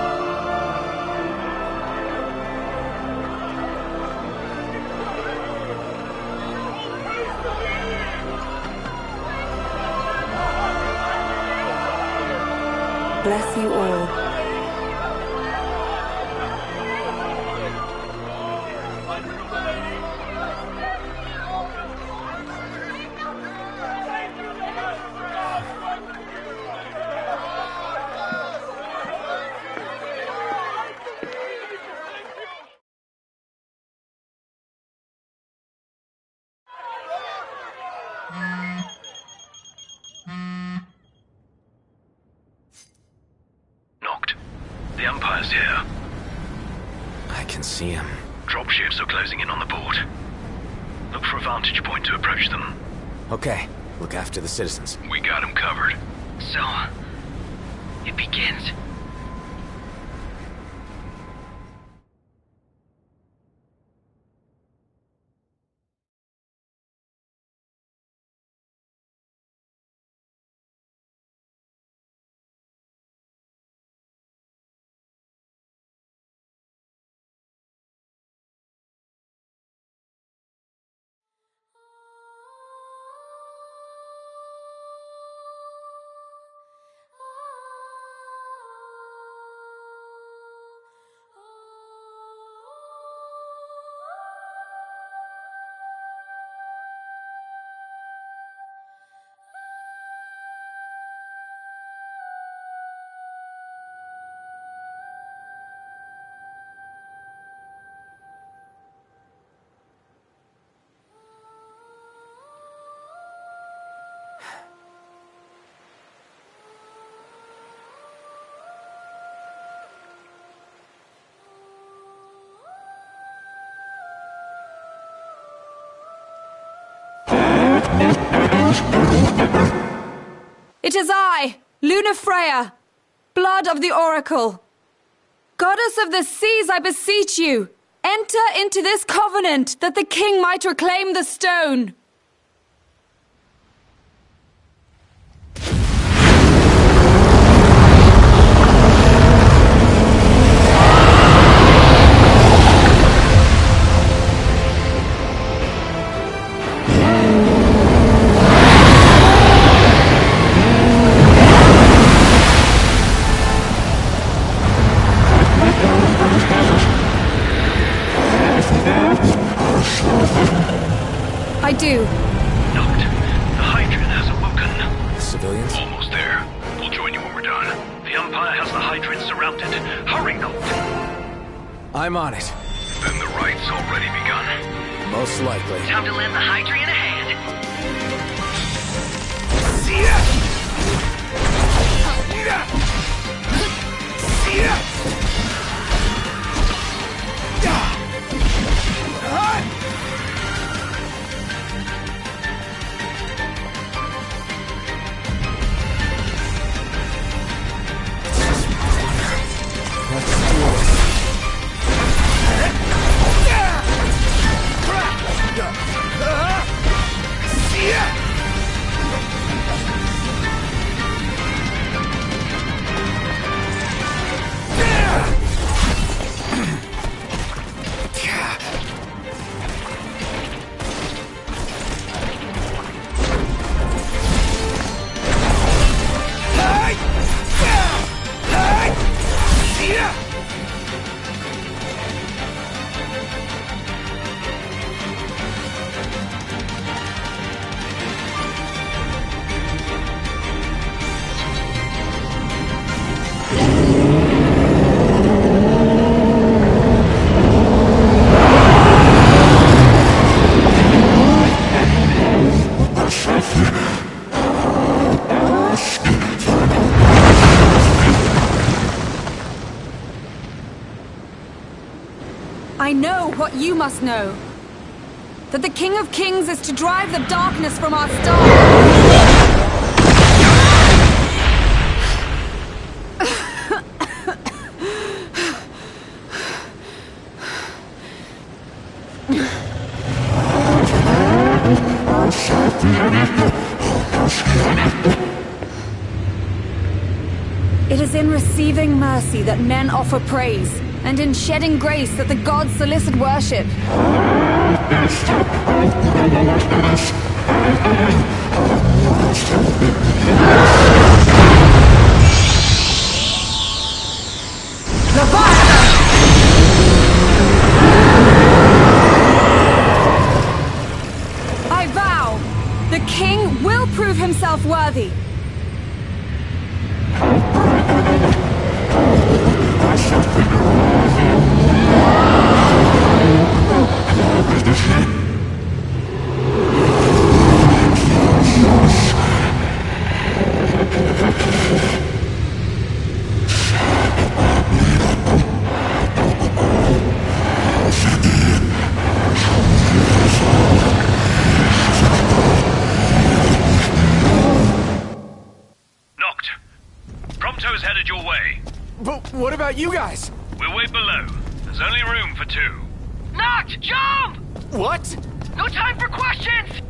Bless you all. The Empire's here. I can see him. Dropships are closing in on the port. Look for a vantage point to approach them. Okay, look after the citizens. We got them covered. So, it begins. It is I, Luna Freya, blood of the Oracle. Goddess of the seas, I beseech you, enter into this covenant that the king might reclaim the stone. I do. Noct. The Hydrian has awoken. The civilians? Almost there. We'll join you when we're done. The Empire has the Hydrian surrounded. Hurry, Noct. I'm on it. Then the rite's already begun. Most likely. Time to lend the Hydrian a hand. See ya! I know what you must know. That the King of Kings is to drive the darkness from our star. It is in receiving mercy that men offer praise, and in shedding grace that the gods solicit worship. I vow, the king will prove himself worthy. But what about you guys? We'll wait below. There's only room for two. Not jump! What? No time for questions!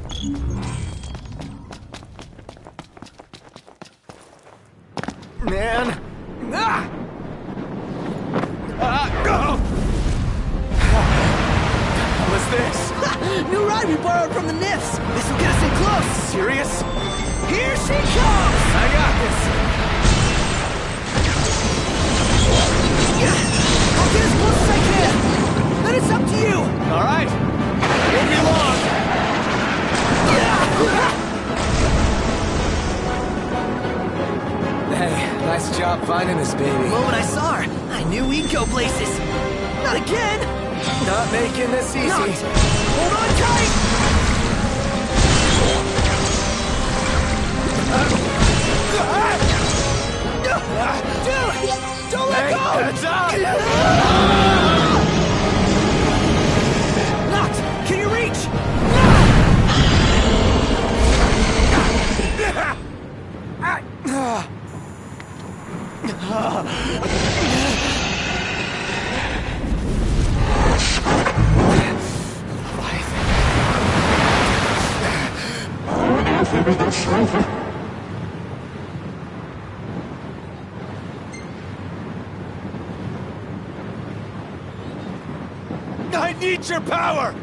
Man. Ah! What's this? New ride we borrowed from the Nifs. This will get us in close. Serious? Here she comes! I got this. I'll get as close as I can. Then it's up to you. All right. Won't be long. Hey, nice job finding this baby. The moment I saw her, I knew we'd go places. Not again. Not making this easy. Not. Hold on tight. Dude, don't let go. Heads up. Noct, can you reach? I need your power!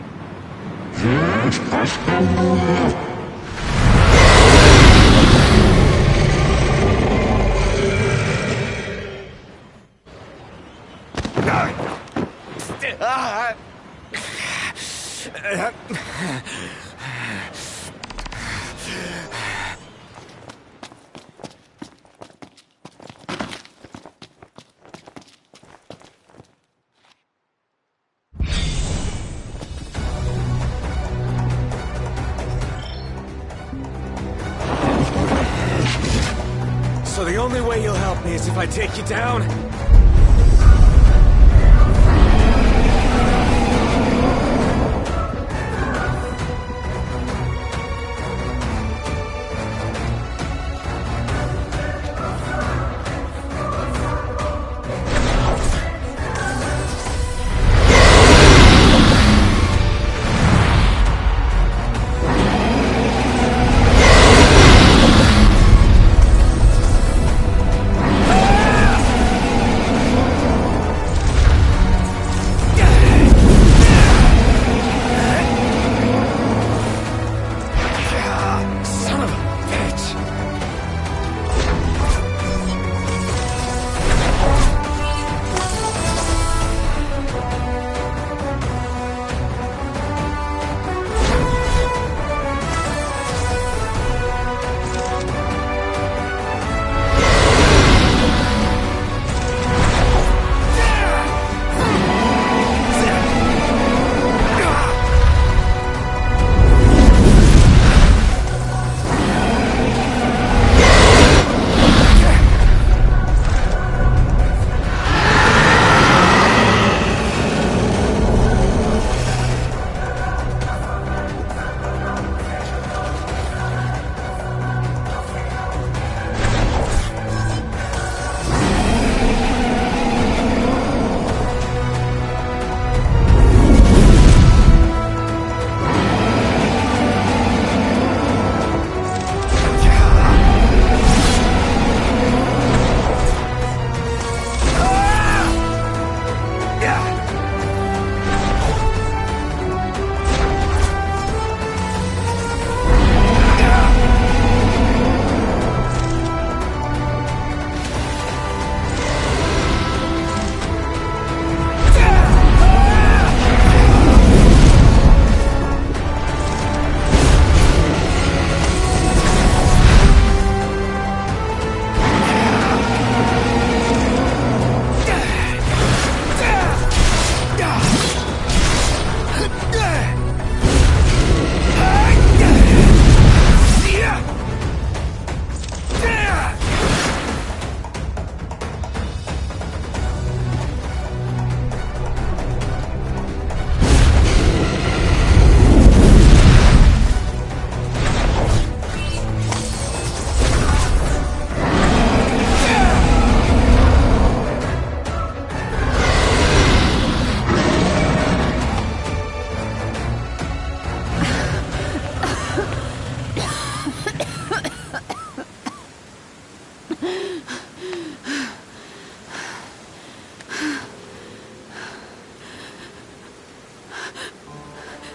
So So the only way you'll help me is if I take you down?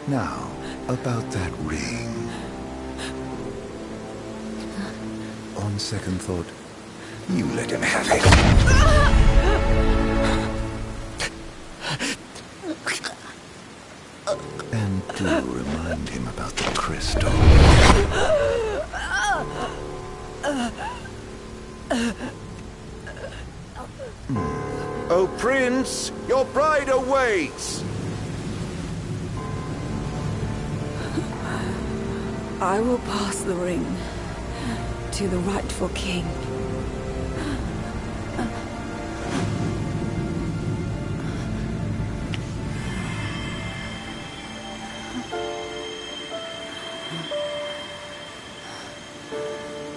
Now, about that ring. On second thought, you let him have it. And do remind him about the crystal. Oh, Prince, your bride awaits! I will pass the ring to the rightful king.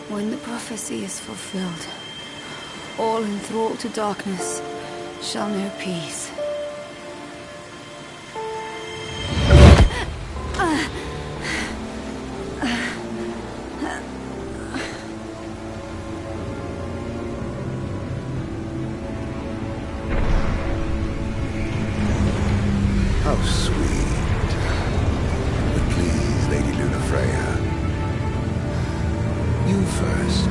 When the prophecy is fulfilled, all enthralled to darkness shall know peace. How sweet. But please, Lady Lunafreya. You first.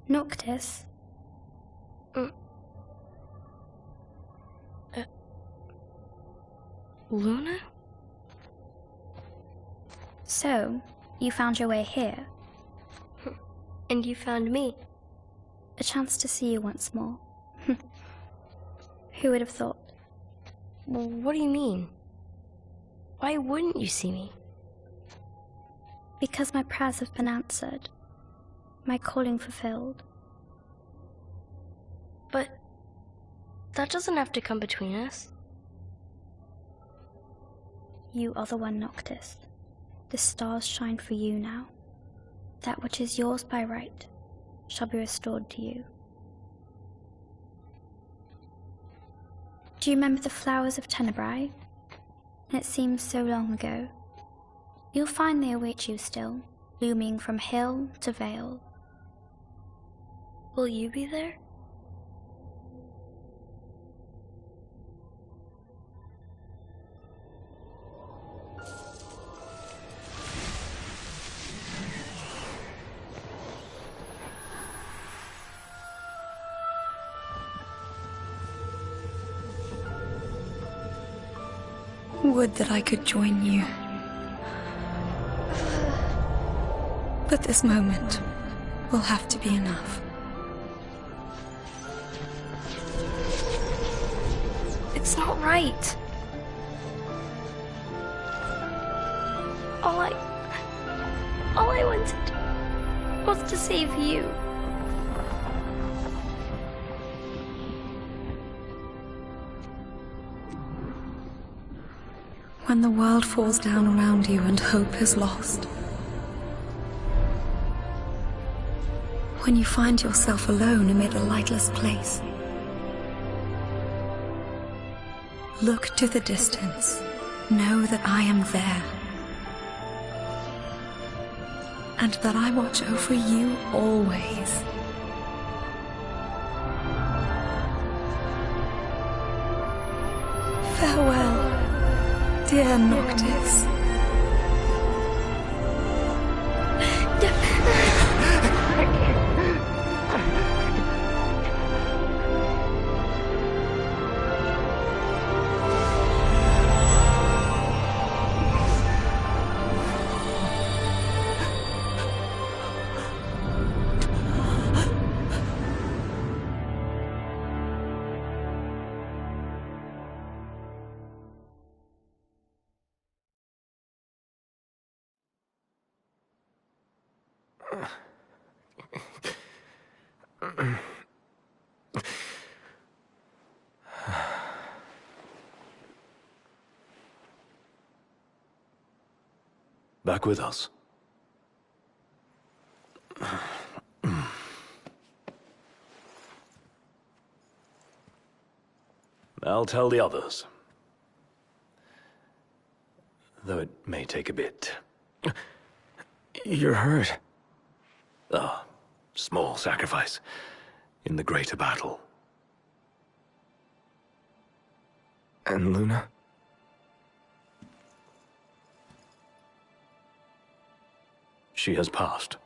Noctis? Luna? So, you found your way here. And you found me. A chance to see you once more. Who would have thought? Well, what do you mean? Why wouldn't you see me? Because my prayers have been answered. My calling fulfilled. But that doesn't have to come between us. You are the one, Noctis. The stars shine for you now. That which is yours by right shall be restored to you. Do you remember the flowers of Tenebrae? It seems so long ago. You'll find they await you still, blooming from hill to vale. Will you be there? Would that I could join you. But this moment will have to be enough. It's not right. All I wanted was to save you. When the world falls down around you and hope is lost. When you find yourself alone amid a lightless place. Look to the distance. Know that I am there. And that I watch over you always. Farewell, dear Noctis. Back with us. I'll tell the others. Though it may take a bit. You're hurt. Ah, small sacrifice in the greater battle. And Luna? She has passed.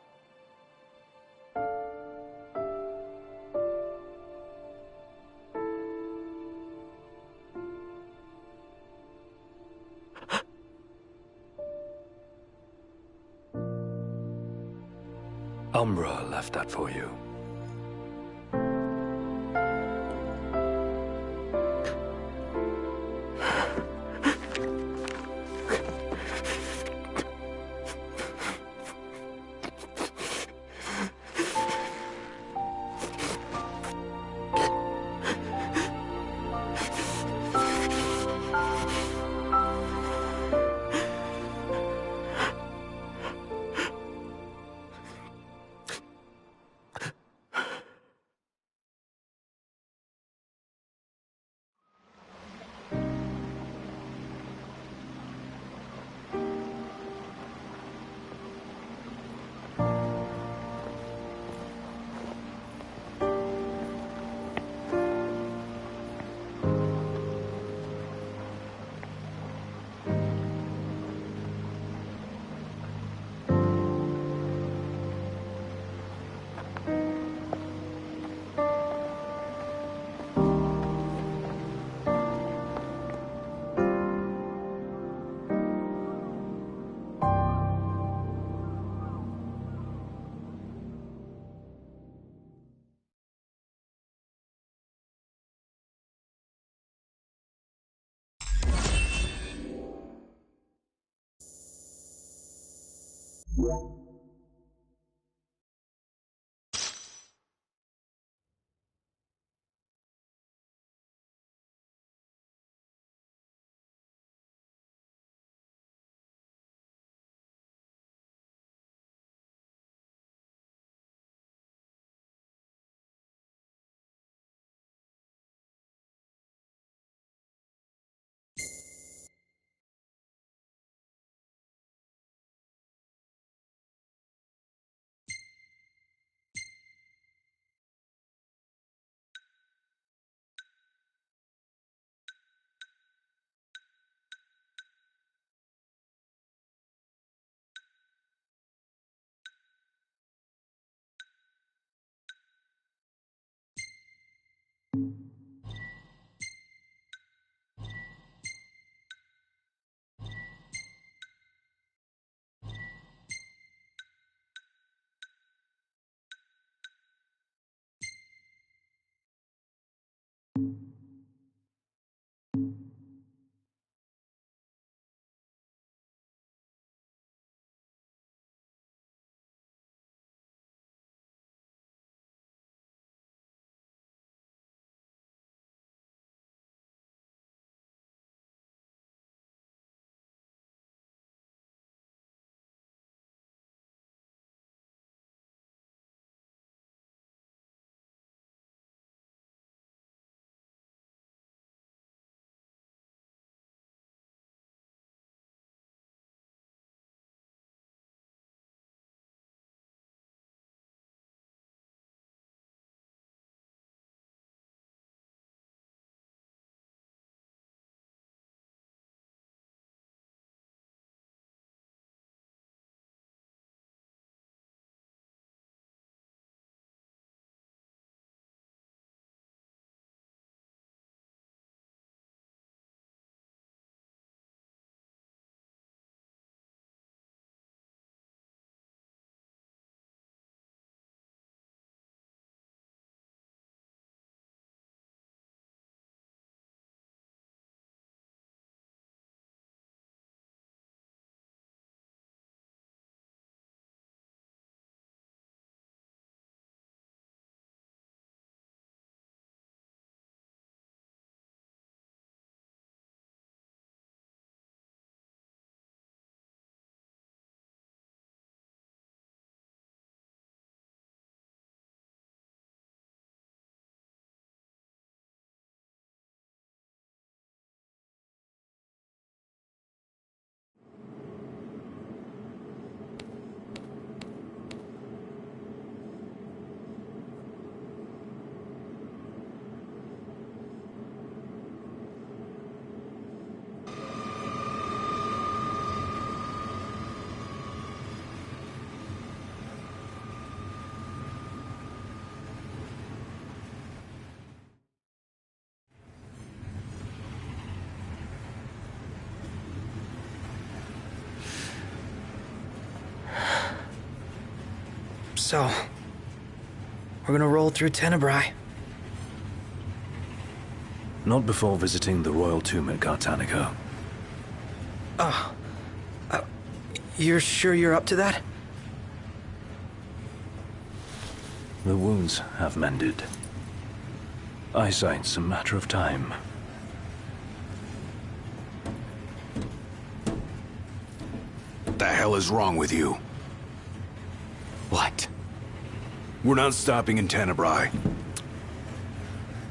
Umbra left that for you. So, we're gonna roll through Tenebrae. Not before visiting the royal tomb at Cartanico. You're sure you're up to that? The wounds have mended. Eyesight's a matter of time. What the hell is wrong with you? What? We're not stopping in Tenebrae.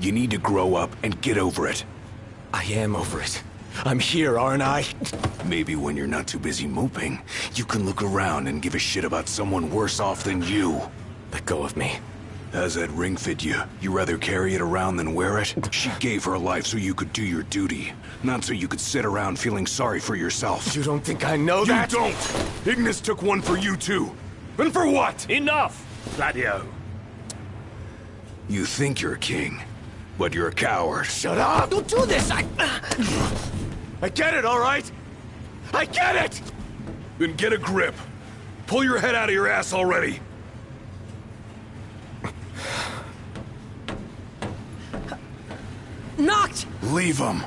You need to grow up and get over it. I am over it. I'm here, aren't I? Maybe when you're not too busy moping, you can look around and give a shit about someone worse off than you. Let go of me. How's that ring fit you? You rather carry it around than wear it? She gave her life so you could do your duty, not so you could sit around feeling sorry for yourself. You don't think I know that? You don't! Ignis took one for you too. And for what? Enough, Gladio. You think you're a king, but you're a coward. Shut up! Don't do this! I get it, all right? I get it! Then get a grip. Pull your head out of your ass already. Knocked! Leave him.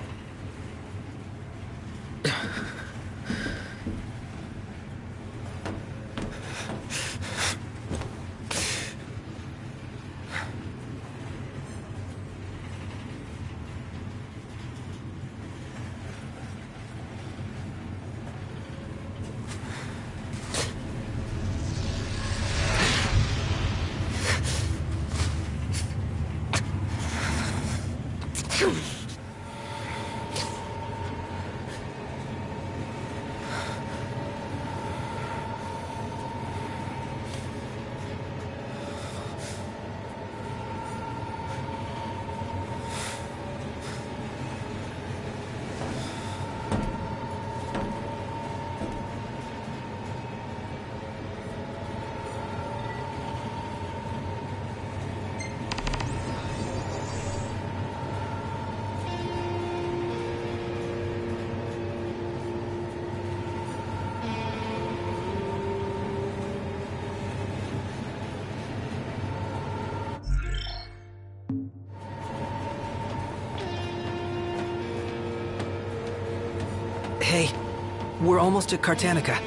Hey, we're almost at Cartanica.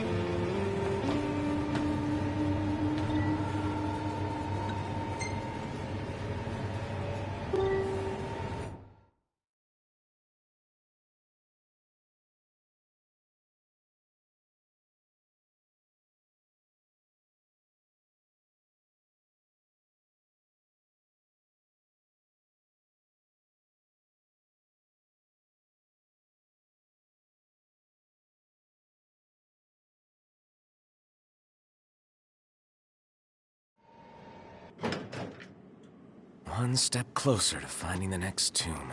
One step closer to finding the next tomb.